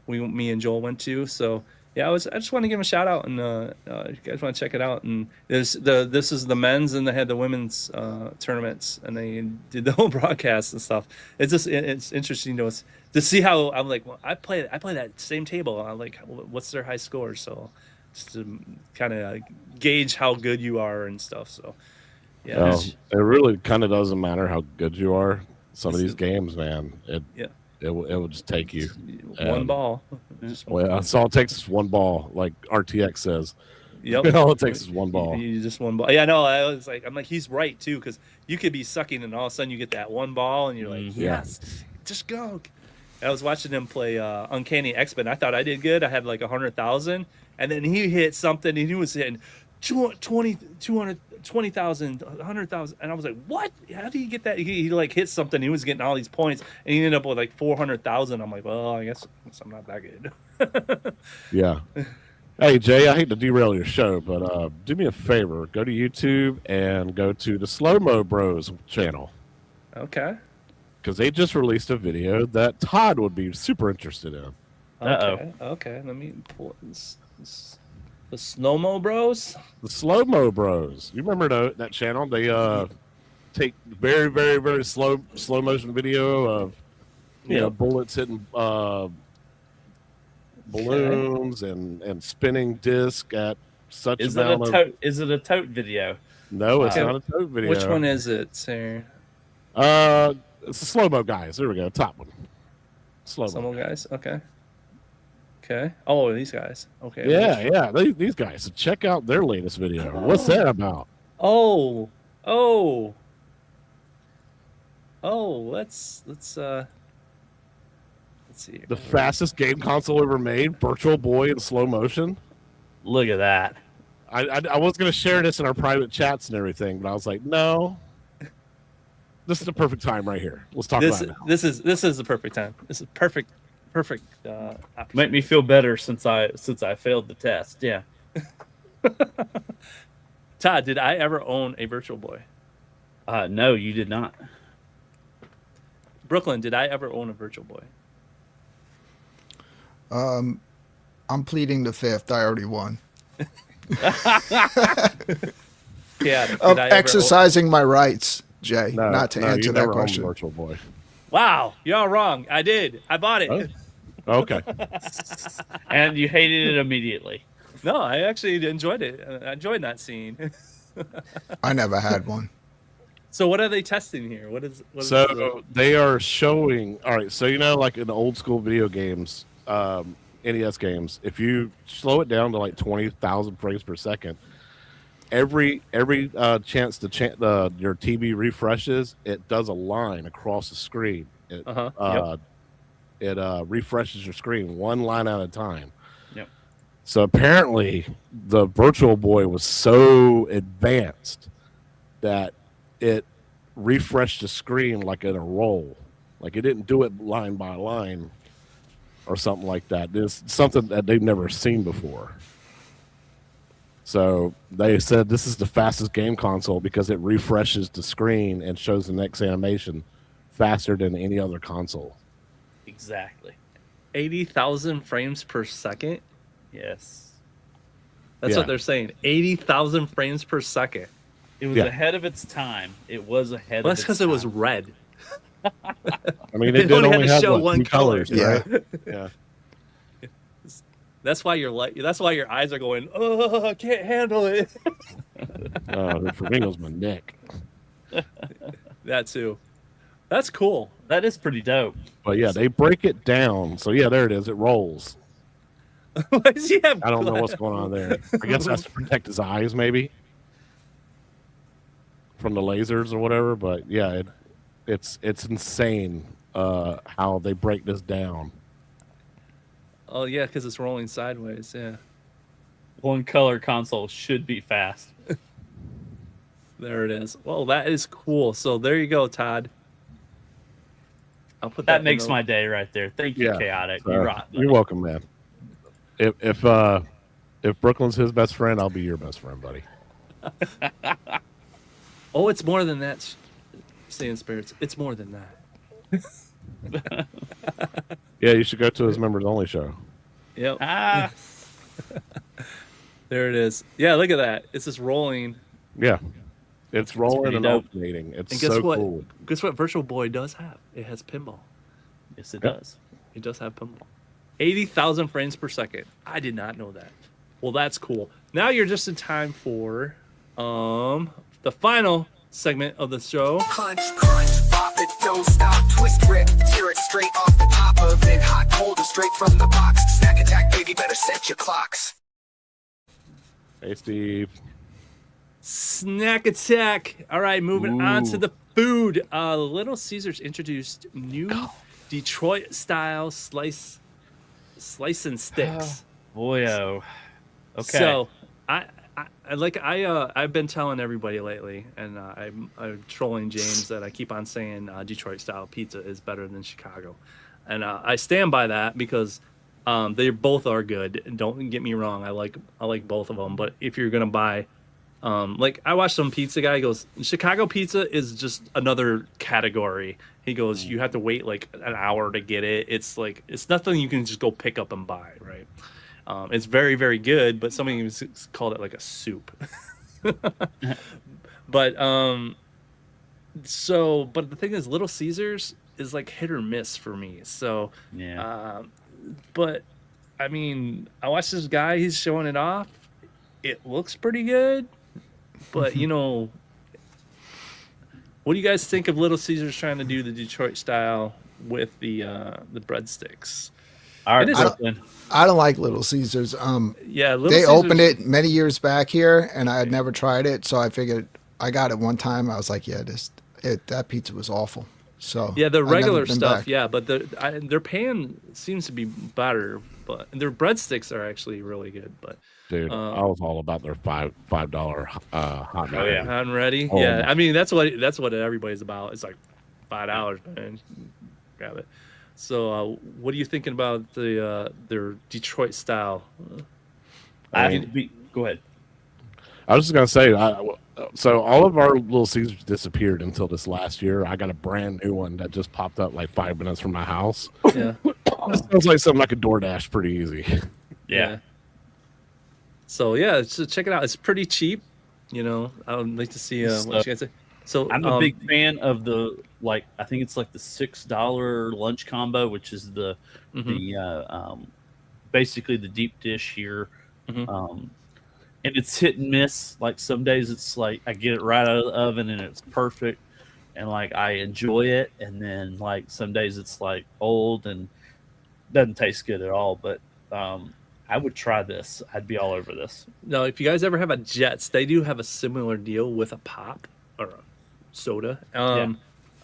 Me and Joel went to. So yeah, I just want to give him a shout out, and if you guys want to check it out. And this is the men's, and they had the women's tournaments, and they did the whole broadcast and stuff. It's interesting to us to see how I'm like, well, I play that same table. I'm like, what's their high score? So just to kind of gauge how good you are and stuff. So yeah, it really kind of doesn't matter how good you are. Some of these games, man, it will just take you. One ball. Well, that's all it takes is one ball, like RTX says. Yep. All it takes is one ball. You just one ball. Yeah, no, I'm like, he's right too, because you could be sucking and all of a sudden you get that one ball and you're like, yes, just go. I was watching him play Uncanny X-Men. I thought I did good. I had like 100,000, and then he hit something, and he was hitting 20,000, 100,000, and I was like, what? How do you get that? He like hit something. He was getting all these points, and he ended up with like 400,000. I'm like, well, I guess I'm not that good. Yeah. Hey Jay, I hate to derail your show, but do me a favor. Go to YouTube and go to the Slow Mo Bros channel. Okay. Because they just released a video that Todd would be super interested in. Okay. Let me pull this. The Snowmo Bros? The Slow Mo Bros. You remember that channel? They take very, very, very slow motion video of bullets hitting balloons and spinning disc at such Is amount it is it a tote video? No, it's not a tote video. Which one is it, sir? It's the Slow Mo Guys. There we go. Top one. Slow Mo guys. Okay. Oh, these guys. Okay. Yeah. These guys. So check out their latest video. What's that about? Oh. Let's Let's see. The fastest game console ever made, Virtual Boy in slow motion. Look at that. I was going to share this in our private chats and everything, but I was like, no. This is the perfect time right here. Let's talk about it now. This is the perfect time. This is perfect. Make me feel better since I failed the test. Yeah. Todd, did I ever own a Virtual Boy? No, you did not. Brooklyn, did I ever own a Virtual Boy? I'm pleading the fifth. I already won. Yeah. I'm exercising my rights, Jay, No, not to answer you that never owned question. Virtual Boy. Wow, y'all wrong. I did. I bought it. Oh, okay. And you hated it immediately. No, I actually enjoyed it. I enjoyed that scene. I never had one. So what are they testing here? What is So they are showing. All right. So like in the old school video games, NES games, if you slow it down to like 20,000 frames per second, every chance your TV refreshes, it does a line across the screen. It refreshes your screen one line at a time. Yep. So apparently, the Virtual Boy was so advanced that it refreshed the screen like in a roll. Like it didn't do it line by line or something like that. It's something that they've never seen before. So they said this is the fastest game console because it refreshes the screen and shows the next animation faster than any other console. Exactly. 80,000 frames per second? Yes. That's what they're saying. 80,000 frames per second. It was ahead of its time. It was ahead Well, of that's its because it was red. I mean, They it did only had only to have show like, one two colors, color. right? Yeah. That's why that's why your eyes are going, oh, I can't handle it. For me, it was my neck. That too. That's cool. That is pretty dope. But yeah, they break it down. So yeah, there it is. It rolls. Why does he have I don't know what's going on there. I guess that's to protect his eyes, maybe, from the lasers or whatever. But yeah, it's insane how they break this down. Oh yeah, because it's rolling sideways. Yeah. One color console should be fast. There it is. Well, that is cool. So there you go, Todd. I'll put That makes my day right there. Thank you, Chaotic. You rock. You're welcome, man. If Brooklyn's his best friend, I'll be your best friend, buddy. Oh, it's more than that, Sand Spirits. It's more than that. Yeah, you should go to his members only show. Yep. Ah. There it is. Yeah, look at that. It's just rolling. Yeah. It's rolling and dope. alternating. It's And guess so what? cool. Guess what Virtual Boy does have? It has pinball. Yes, it does. It does have pinball. 80,000 frames per second. I did not know that. Well, that's cool. Now you're just in time for the final segment of the show. Punch, crunch, pop it, don't stop, twist, rip, tear it straight off the top of it. Hot, cold, or straight from the box. Snack attack, baby, better set your clocks. Hey, Steve. Snack attack. All right, moving on to the food. Little Caesars introduced new Detroit style slice and sticks. Boyo. Okay. So I've been telling everybody lately, and I'm trolling James that I keep on saying Detroit style pizza is better than Chicago, and I stand by that because they both are good. Don't get me wrong, I like both of them. But if you're gonna buy, like I watched some pizza guy, he goes, Chicago pizza is just another category. He goes, you have to wait like an hour to get it. It's nothing you can just go pick up and buy, right? It's very, very good, but somebody called it like a soup. But the thing is, Little Caesars is like hit or miss for me. So yeah. But I mean, I watched this guy, he's showing it off. It looks pretty good, but what do you guys think of Little Caesars trying to do the Detroit style with the breadsticks? All right, I don't like Little Caesars. Yeah, they opened it many years back here, and I had never tried it, so I figured I got it one time. I was like, yeah, that pizza was awful. So Yeah, the I've never regular been stuff, back. yeah, but their pan seems to be better, but their breadsticks are actually really good. But Dude, I was all about their $5 hot Oh, yeah. hot and ready, Oh, yeah. my- I mean, that's what everybody's about. It's like $5, man. Grab it. So, what are you thinking about their Detroit style? Go ahead. I was just gonna say, so all of our Little Caesars disappeared until this last year. I got a brand new one that just popped up like 5 minutes from my house. Yeah, It sounds like something I could DoorDash pretty easy. Yeah. So yeah, so check it out. It's pretty cheap. You know, I would like to see what you guys say. So I'm a big fan of the I think it's like the $6 lunch combo, which is the basically the deep dish here. And it's hit and miss. Like some days it's like I get it right out of the oven and it's perfect, and like I enjoy it. And then like some days it's like old and doesn't taste good at all. But I would try this. I'd be all over this. Now, if you guys ever have a Jets, they do have a similar deal with a pop or a soda.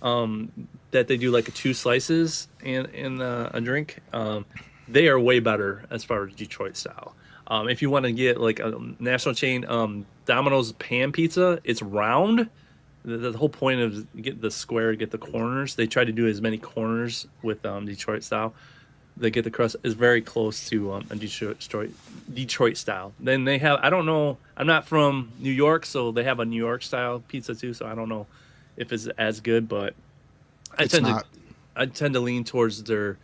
That they do like 2 slices in a drink. They are way better as far as Detroit style. If you want to get like a national chain, Domino's pan pizza, it's round. The whole point of get the square, get the corners. They try to do as many corners with Detroit style. They get the crust is very close to a Detroit style. Then they have, I don't know, I'm not from New York, so they have a New York style pizza too. So I don't know if it's as good, but I tend to lean towards their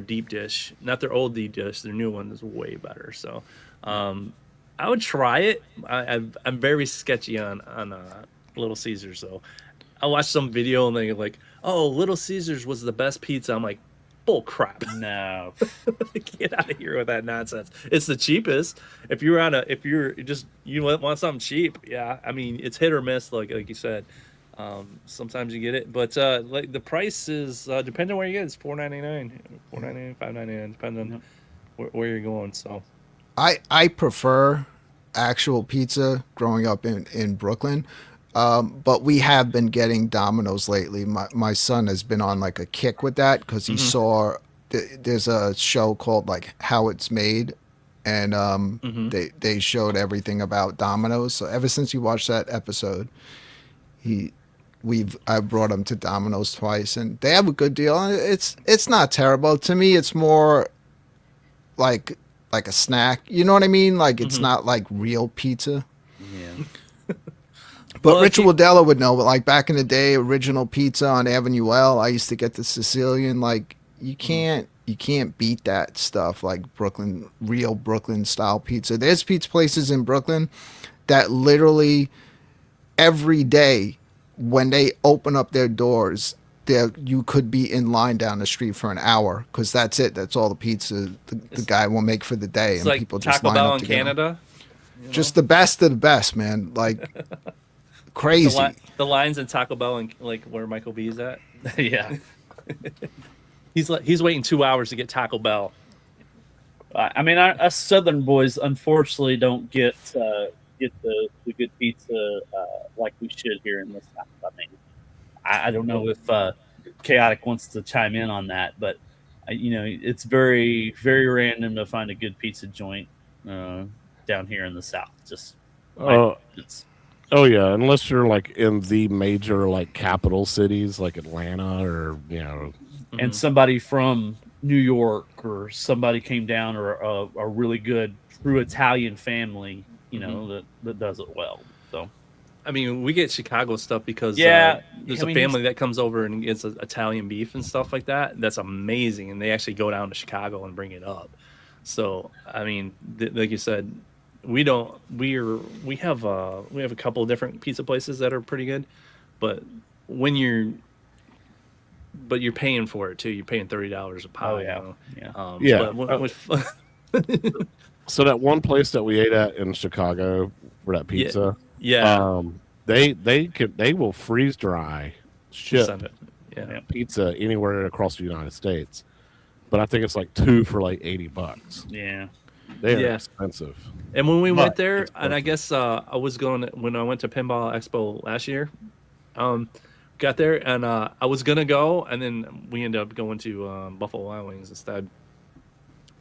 deep dish, not their old deep dish. Their new one is way better. So I would try it. I'm very sketchy on Little Caesars. So I watched some video and they're like, "Oh, Little Caesars was the best pizza." I'm like, bull crap. No. Get out of here with that nonsense. It's the cheapest. If you want something cheap, yeah. I mean, it's hit or miss, like you said. Sometimes you get it, but like the price is depending on where you get it, it's $4.99, $5.99, depending on where you're going. So I prefer actual pizza growing up in Brooklyn. But we have been getting Domino's lately. My son has been on like a kick with that because he saw there's a show called like How It's Made, and they showed everything about Domino's. So ever since he watched that episode, I brought him to Domino's twice, and they have a good deal. It's not terrible to me. It's more like a snack. You know what I mean? Like it's not like real pizza. Yeah. But Richard Waddell would know. But like back in the day, original pizza on Avenue L, I used to get the Sicilian. Like you can't beat that stuff. Like real Brooklyn style pizza. There's pizza places in Brooklyn that literally every day when they open up their doors, you could be in line down the street for an hour because that's it. That's all the pizza the guy will make for the day, and like people just Taco line Bell up in to get 'em. Canada. Just the best of the best, man. Like crazy. The lines in Taco Bell and like where Michael B's at. Yeah. He's waiting 2 hours to get Taco Bell. I mean, us Southern boys unfortunately don't get the good pizza like we should here in the South. I mean, I don't know if Chaotic wants to chime in on that, but it's very, very random to find a good pizza joint down here in the South. Just oh yeah, unless you're like in the major like capital cities like Atlanta or and somebody from New York or somebody came down or a really good true Italian family, that does it well. So, I mean, we get Chicago stuff because there's a family that comes over and gets Italian beef and stuff like that. That's amazing, and they actually go down to Chicago and bring it up. So, I mean, like you said, we have a couple of different pizza places that are pretty good, but you're paying for it too. You're paying $30 a pie. Oh yeah, So that one place that we ate at in Chicago for that pizza, they will freeze dry ship pizza anywhere across the United States, but I think it's like 2 for like $80. Yeah, they are expensive. And when we went there, and I guess I was going when I went to Pinball Expo last year, got there, and I was gonna go, and then we ended up going to Buffalo Wild Wings instead.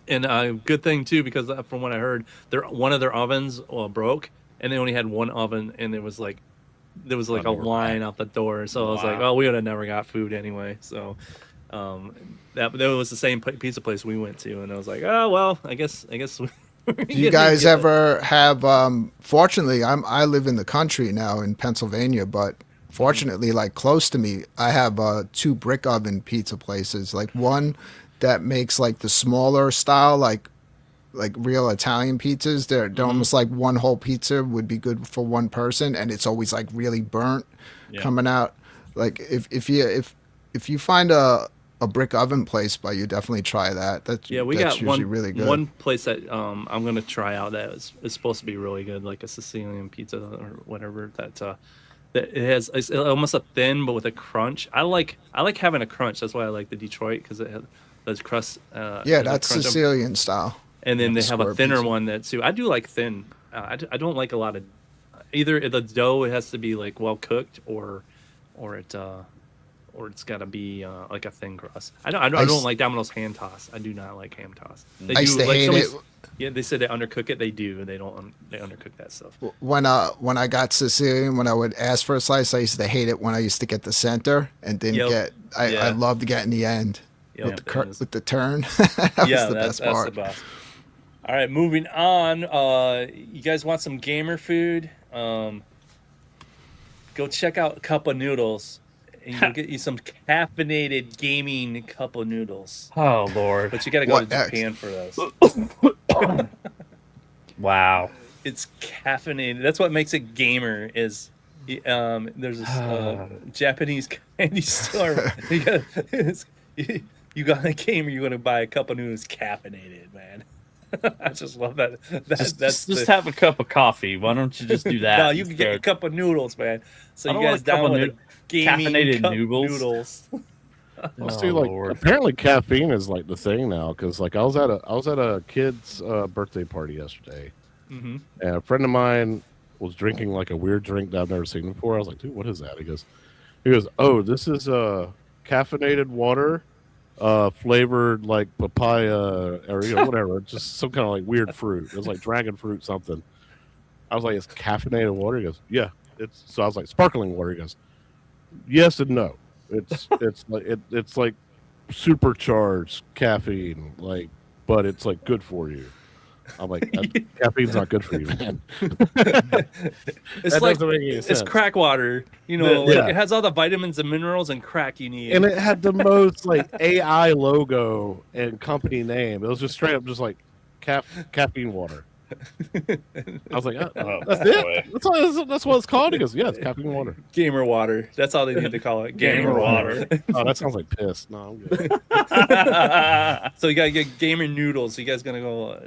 And good thing too, because from what I heard, one of their ovens broke, and they only had one oven, and there was like a line out the door. So I was like, oh, we would have never got food anyway. So that was the same pizza place we went to, and I was like, oh well, I guess. Do you guys ever have? Fortunately, I live in the country now in Pennsylvania, but fortunately, like close to me, I have 2 brick oven pizza places. Like one that makes like the smaller style, like real Italian pizzas. They're almost like one whole pizza would be good for one person, and it's always like really burnt coming out. Like if you find a brick oven place, but you definitely try that. That's usually really good. One place that I'm gonna try out that is supposed to be really good, like a Sicilian pizza or whatever. That it has it's almost a thin but with a crunch. I like having a crunch. That's why I like the Detroit, because it has those crust. That's Sicilian style. And then they have a thinner pizza. one that too. I do like thin. I don't like a lot of either the dough. It has to be like well cooked, or it's got to be like a thin crust. I don't like Domino's hand toss. I do not like ham toss. They I used to hate it. Yeah, they said they undercook it. They do. They don't. They undercook that stuff. When I got Sicilian, when I would ask for a slice, I used to hate it when I used to get the center and didn't get. I loved getting the end with the turn. That was the best part. That's the best. All right, moving on. You guys want some gamer food? Go check out Cup of Noodles, and you'll get you some caffeinated gaming cup of noodles. Oh Lord! But you got to go to Japan for those. Wow, it's caffeinated. That's what makes it gamer. Is there's this Japanese candy store. You got a gamer. You're gonna buy a cup of noodles caffeinated, man. I just love that. Just have a cup of coffee. Why don't you just do that? No, you can get a cup of noodles, man. So you guys download caffeinated noodles. Let's do apparently caffeine is like the thing now, because like I was at a kid's birthday party yesterday, and a friend of mine was drinking like a weird drink that I've never seen before. I was like, dude, what is that? He goes, oh, this is caffeinated water. Flavored like papaya or whatever, just some kind of like weird fruit. It was like dragon fruit something. I was like, it's caffeinated water. He goes, yeah. So I was like, sparkling water. He goes, yes and no. It's like supercharged caffeine, like, but it's like good for you. I'm like, caffeine's not good for you, man. It's like it's crack water, it has all the vitamins and minerals and crack you need. And it had the most like AI logo and company name. It was just straight up just like caffeine water. I was like, that's it. That's what it's called. He goes, yeah, it's caffeine water. Gamer water. That's all they need to call it. Gamer water. Oh, that sounds like piss. No, I'm good. So you gotta get gamer noodles. You guys gonna go?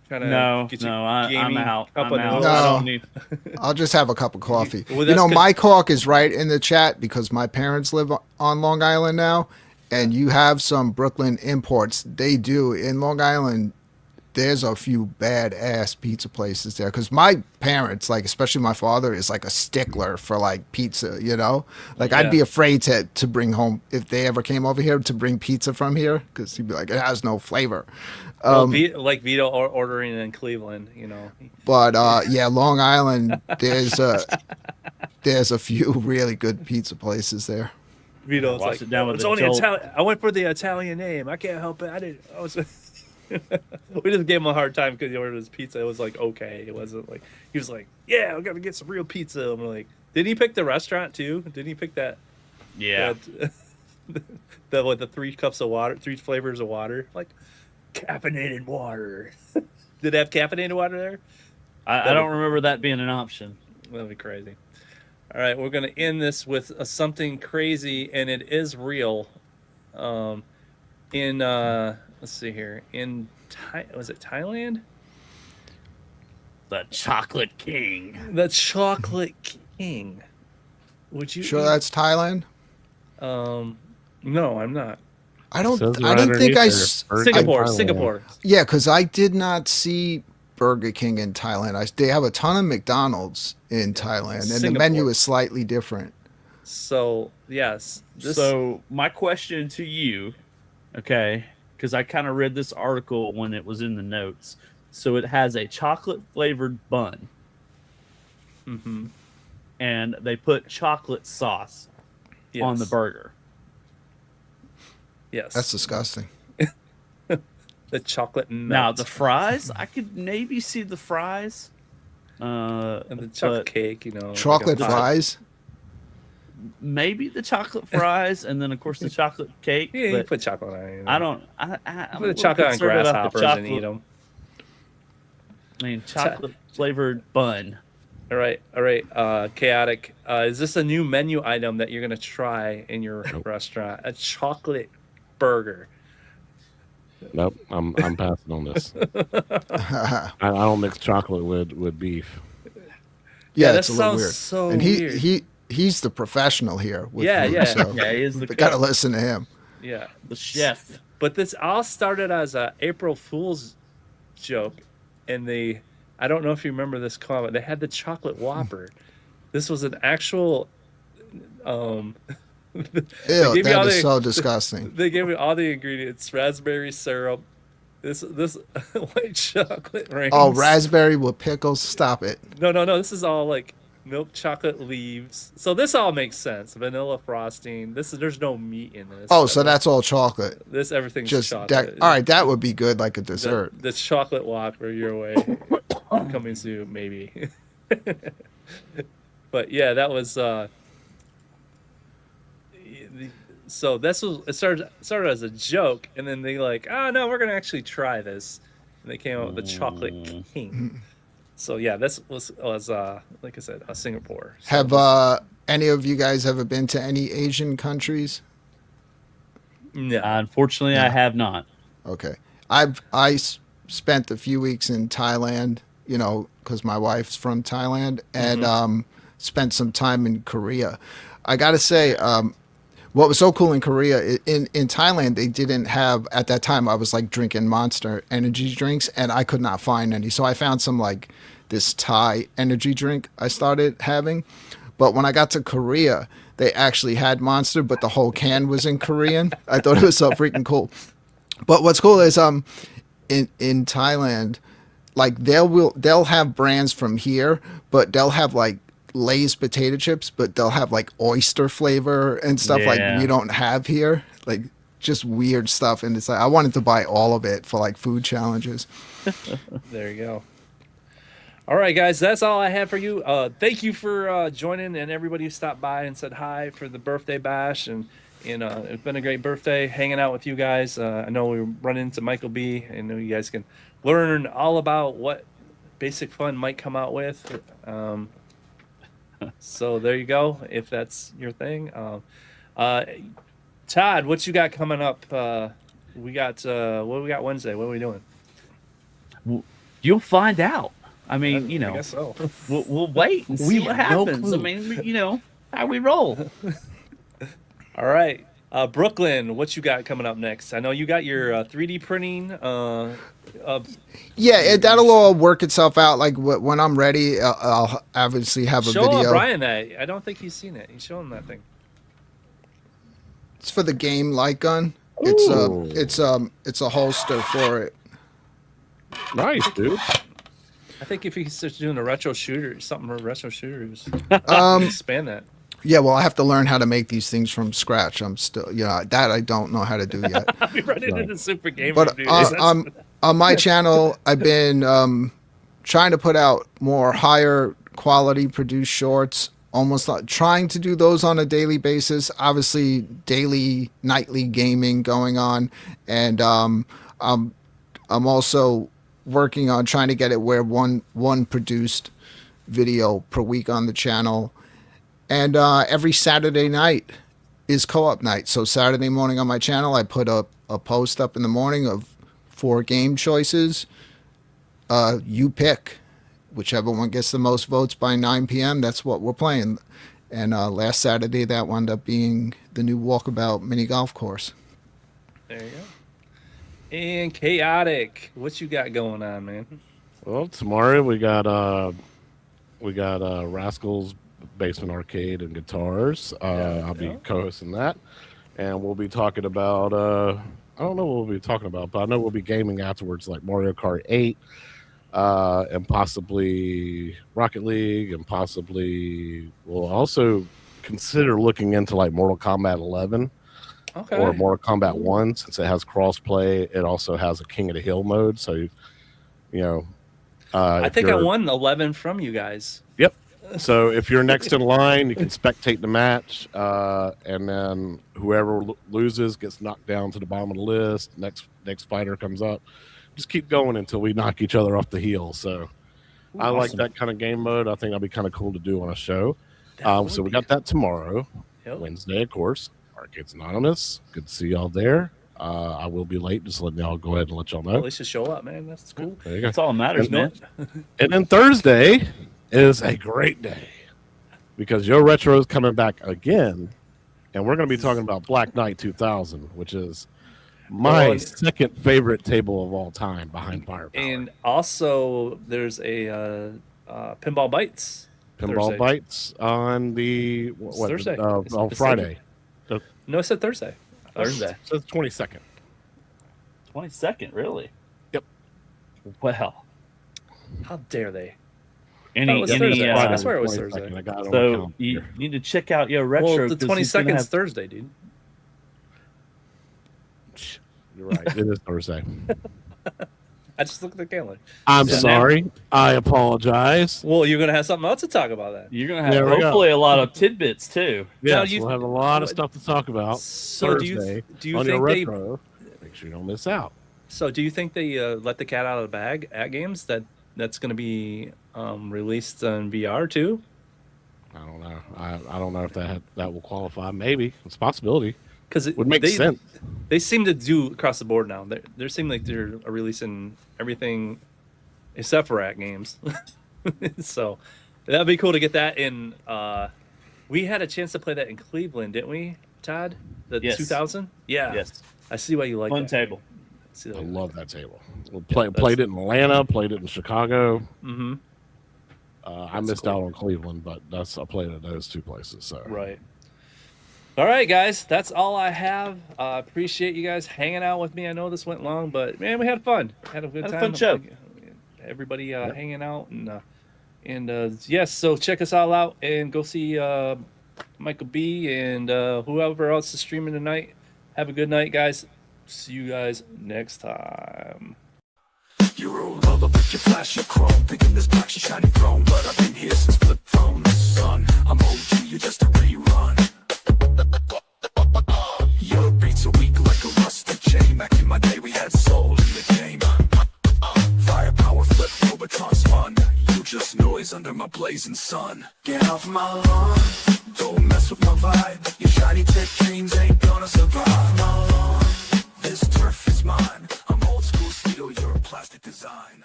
I'm out. No, I'll just have a cup of coffee. My Hawk is right in the chat because my parents live on Long Island now, and you have some Brooklyn imports. They do in Long Island. There's a few badass pizza places there because my parents, like especially my father, is like a stickler for like pizza. I'd be afraid to bring home if they ever came over here to bring pizza from here because he'd be like, it has no flavor. Like Vito ordering in Cleveland, But Long Island, there's a few really good pizza places there. Vito's like, it's only Italian. I went for the Italian name. I can't help it. We just gave him a hard time because he ordered his pizza. It was like okay. It wasn't like he was like, yeah, I'm gonna get some real pizza. And we're like, did he pick the restaurant too? Did he pick that? Yeah. The 3 cups of water, 3 flavors of water, like caffeinated water. Did it have caffeinated water there? I don't remember that being an option. That'd be crazy. All right, we're gonna end this with something crazy, and it is real. Let's see here. Was it Thailand? The Chocolate King. The Chocolate King. Would you sure that's Thailand? No, I'm not. I don't think Singapore. Yeah, because I did not see Burger King in Thailand. They have a ton of McDonald's in Thailand, and the menu is slightly different. So yes. So my question to you, okay, because I kind of read this article when it was in the notes. So it has a chocolate flavored bun, and they put chocolate sauce on the burger. Yes, That's disgusting. the chocolate melt. Now the fries, I could maybe see the fries, and the chocolate cake, Chocolate fries. Maybe the chocolate fries, and then of course the chocolate cake. Yeah, but you put chocolate on it. I don't. I'm put the chocolate on grasshoppers and eat them. I mean, chocolate flavored bun. All right, chaotic. Is this a new menu item that you're gonna try in your restaurant? A chocolate burger. Nope, I'm passing on this. I don't mix chocolate with beef. Yeah, that it's a little sounds weird. so and weird. He's the professional here. With Yeah, food, yeah. So Yeah, he is the got to cook. listen to him. Yeah, The chef. but this all started as a April Fool's joke, and I don't know if you remember this comment. They had the chocolate Whopper. This was an actual. Ew, that is so disgusting. They gave me all the ingredients: raspberry syrup, this white chocolate rings. Oh, raspberry with pickles. Stop it. No. This is all like milk chocolate leaves. So this all makes sense. Vanilla frosting. There's no meat in this. Oh, so that's all chocolate. Everything's Just chocolate. all right, that would be good, like a dessert. The chocolate Whopper your way coming soon, maybe. But yeah, that was. So it started as a joke, and then they oh no, we're gonna actually try this, and they came out with the chocolate king. So yeah, this was like I said, Singapore. So Have any of you guys ever been to any Asian countries? no. Unfortunately, I have not. Okay, spent a few weeks in Thailand, because my wife's from Thailand, and spent some time in Korea. I gotta say, what was so cool in Korea, in Thailand, they didn't have, at that time, I was like drinking Monster energy drinks, and I could not find any. So I found some like this Thai energy drink I started having. But when I got to Korea, they actually had Monster, but the whole can was in Korean. I thought it was so freaking cool. But what's cool is in Thailand, like they'll have brands from here, but they'll have like Lay's potato chips, but they'll have like oyster flavor and stuff like we don't have here, like just weird stuff. And it's like I wanted to buy all of it for like food challenges. There you go. All right, guys, that's all I have for you. Thank you for joining, and everybody who stopped by and said hi for the birthday bash. And it's been a great birthday hanging out with you guys. I know we run into Michael B. I know you guys can learn all about what Basic Fun might come out with. So there you go, if that's your thing. Todd, what you got coming up? We got what do we got Wednesday? What are we doing? You'll find out. I mean, I guess so. we'll wait and see what happens. I mean, how we roll. All right. Brooklyn, what you got coming up next? I know you got your 3D printing. Yeah, that'll all work itself out. Like when I'm ready, I'll obviously have a Show video. Brian that. I don't think he's seen it. He's showing that thing. It's for the game light gun. Ooh. It's a holster for it. Nice, dude. I think if he starts doing a retro shooter, something for retro shooters, expand that. Yeah, well, I have to learn how to make these things from scratch. I'm still, that I don't know how to do yet. I'll be running into Super Gamer. But on my channel, I've been trying to put out more higher quality produced shorts, almost like trying to do those on a daily basis. Obviously, daily, nightly gaming going on. And I'm also working on trying to get it where one produced video per week on the channel. And every Saturday night is co-op night. So Saturday morning on my channel, I put up a post up in the morning of 4 game choices. You pick whichever one gets the most votes by 9 p.m. That's what we're playing. And last Saturday, that wound up being the new Walkabout mini golf course. There you go. And Chaotic, what you got going on, man? Well, tomorrow we got Rascals Basement Arcade and Guitars. I'll be co-hosting that, and we'll be talking about. I don't know what we'll be talking about, but I know we'll be gaming afterwards, like Mario Kart 8, and possibly Rocket League, and possibly we'll also consider looking into like Mortal Kombat 11 or Mortal Kombat 1, since it has cross-play. It also has a King of the Hill mode, so you know. I think I won 11 from you guys. Yep. So if you're next in line, you can spectate the match, and then whoever loses gets knocked down to the bottom of the list. Next fighter comes up. Just keep going until we knock each other off the heel. So I like that kind of game mode. I think that'd be kind of cool to do on a show. So we got that tomorrow, Wednesday, of course. Arcades Anonymous. Good to see y'all there. I will be late, just letting y'all go ahead and let y'all know. At least you show up, man. That's cool. There you go. That's all that matters, man. And then Thursday is a great day because Yo Retro is coming back again, and we're going to be talking about Black Knight 2000, which is my second favorite table of all time behind Firepower. And also, there's a Pinball Bites. Pinball Bites on the Thursday. On Friday. No, it said Thursday. Thursday. It says 22nd. 22nd, really? Yep. Well, how dare they? I swear it was Thursday. So you need to check out Yo Retro. Well, the 22nd is Thursday, dude. You're right. It is Thursday. I just looked at the calendar. I'm sorry. I apologize. Well, you're going to have something else to talk about that. You're going to have hopefully a lot of tidbits, too. Yes, we'll have a lot of stuff to talk about so Thursday do you on think Retro. Make sure you don't miss out. So do you think they let the cat out of the bag at games that's going to be released on VR, too? I don't know. I don't know if that will qualify. Maybe. It's a possibility. Because it would make sense. They seem to do across the board now. They seem like they're releasing everything except for at games. So that'd be cool to get that in. We had a chance to play that in Cleveland, didn't we, Todd? The 2000? Yeah. Yes. I see why you like Fun that table. I love that table. We played it in Atlanta, played it in Chicago. Mm-hmm. I missed out on Cleveland, but I played at those two places. So right. All right, guys, that's all I have. Appreciate you guys hanging out with me. I know this went long, but man, we had fun. Had a good time. A fun show. Everybody hanging out and yes. So check us all out and go see Michael B and whoever else is streaming tonight. Have a good night, guys. See you guys next time. You roll all up with your flash of chrome, thinking this black shiny throne, but I've been here since flip phone, son. I'm OG, you're just a rerun. Your beats are weak like a rusted chain. Back in my day, we had soul in the game. Firepower, flip, Robocop spun. You just noise under my blazing sun. Get off my lawn, don't mess with my vibe. Your shiny tech dreams ain't gonna survive my lawn. This turf is mine. I'm old school steel, you're a plastic design.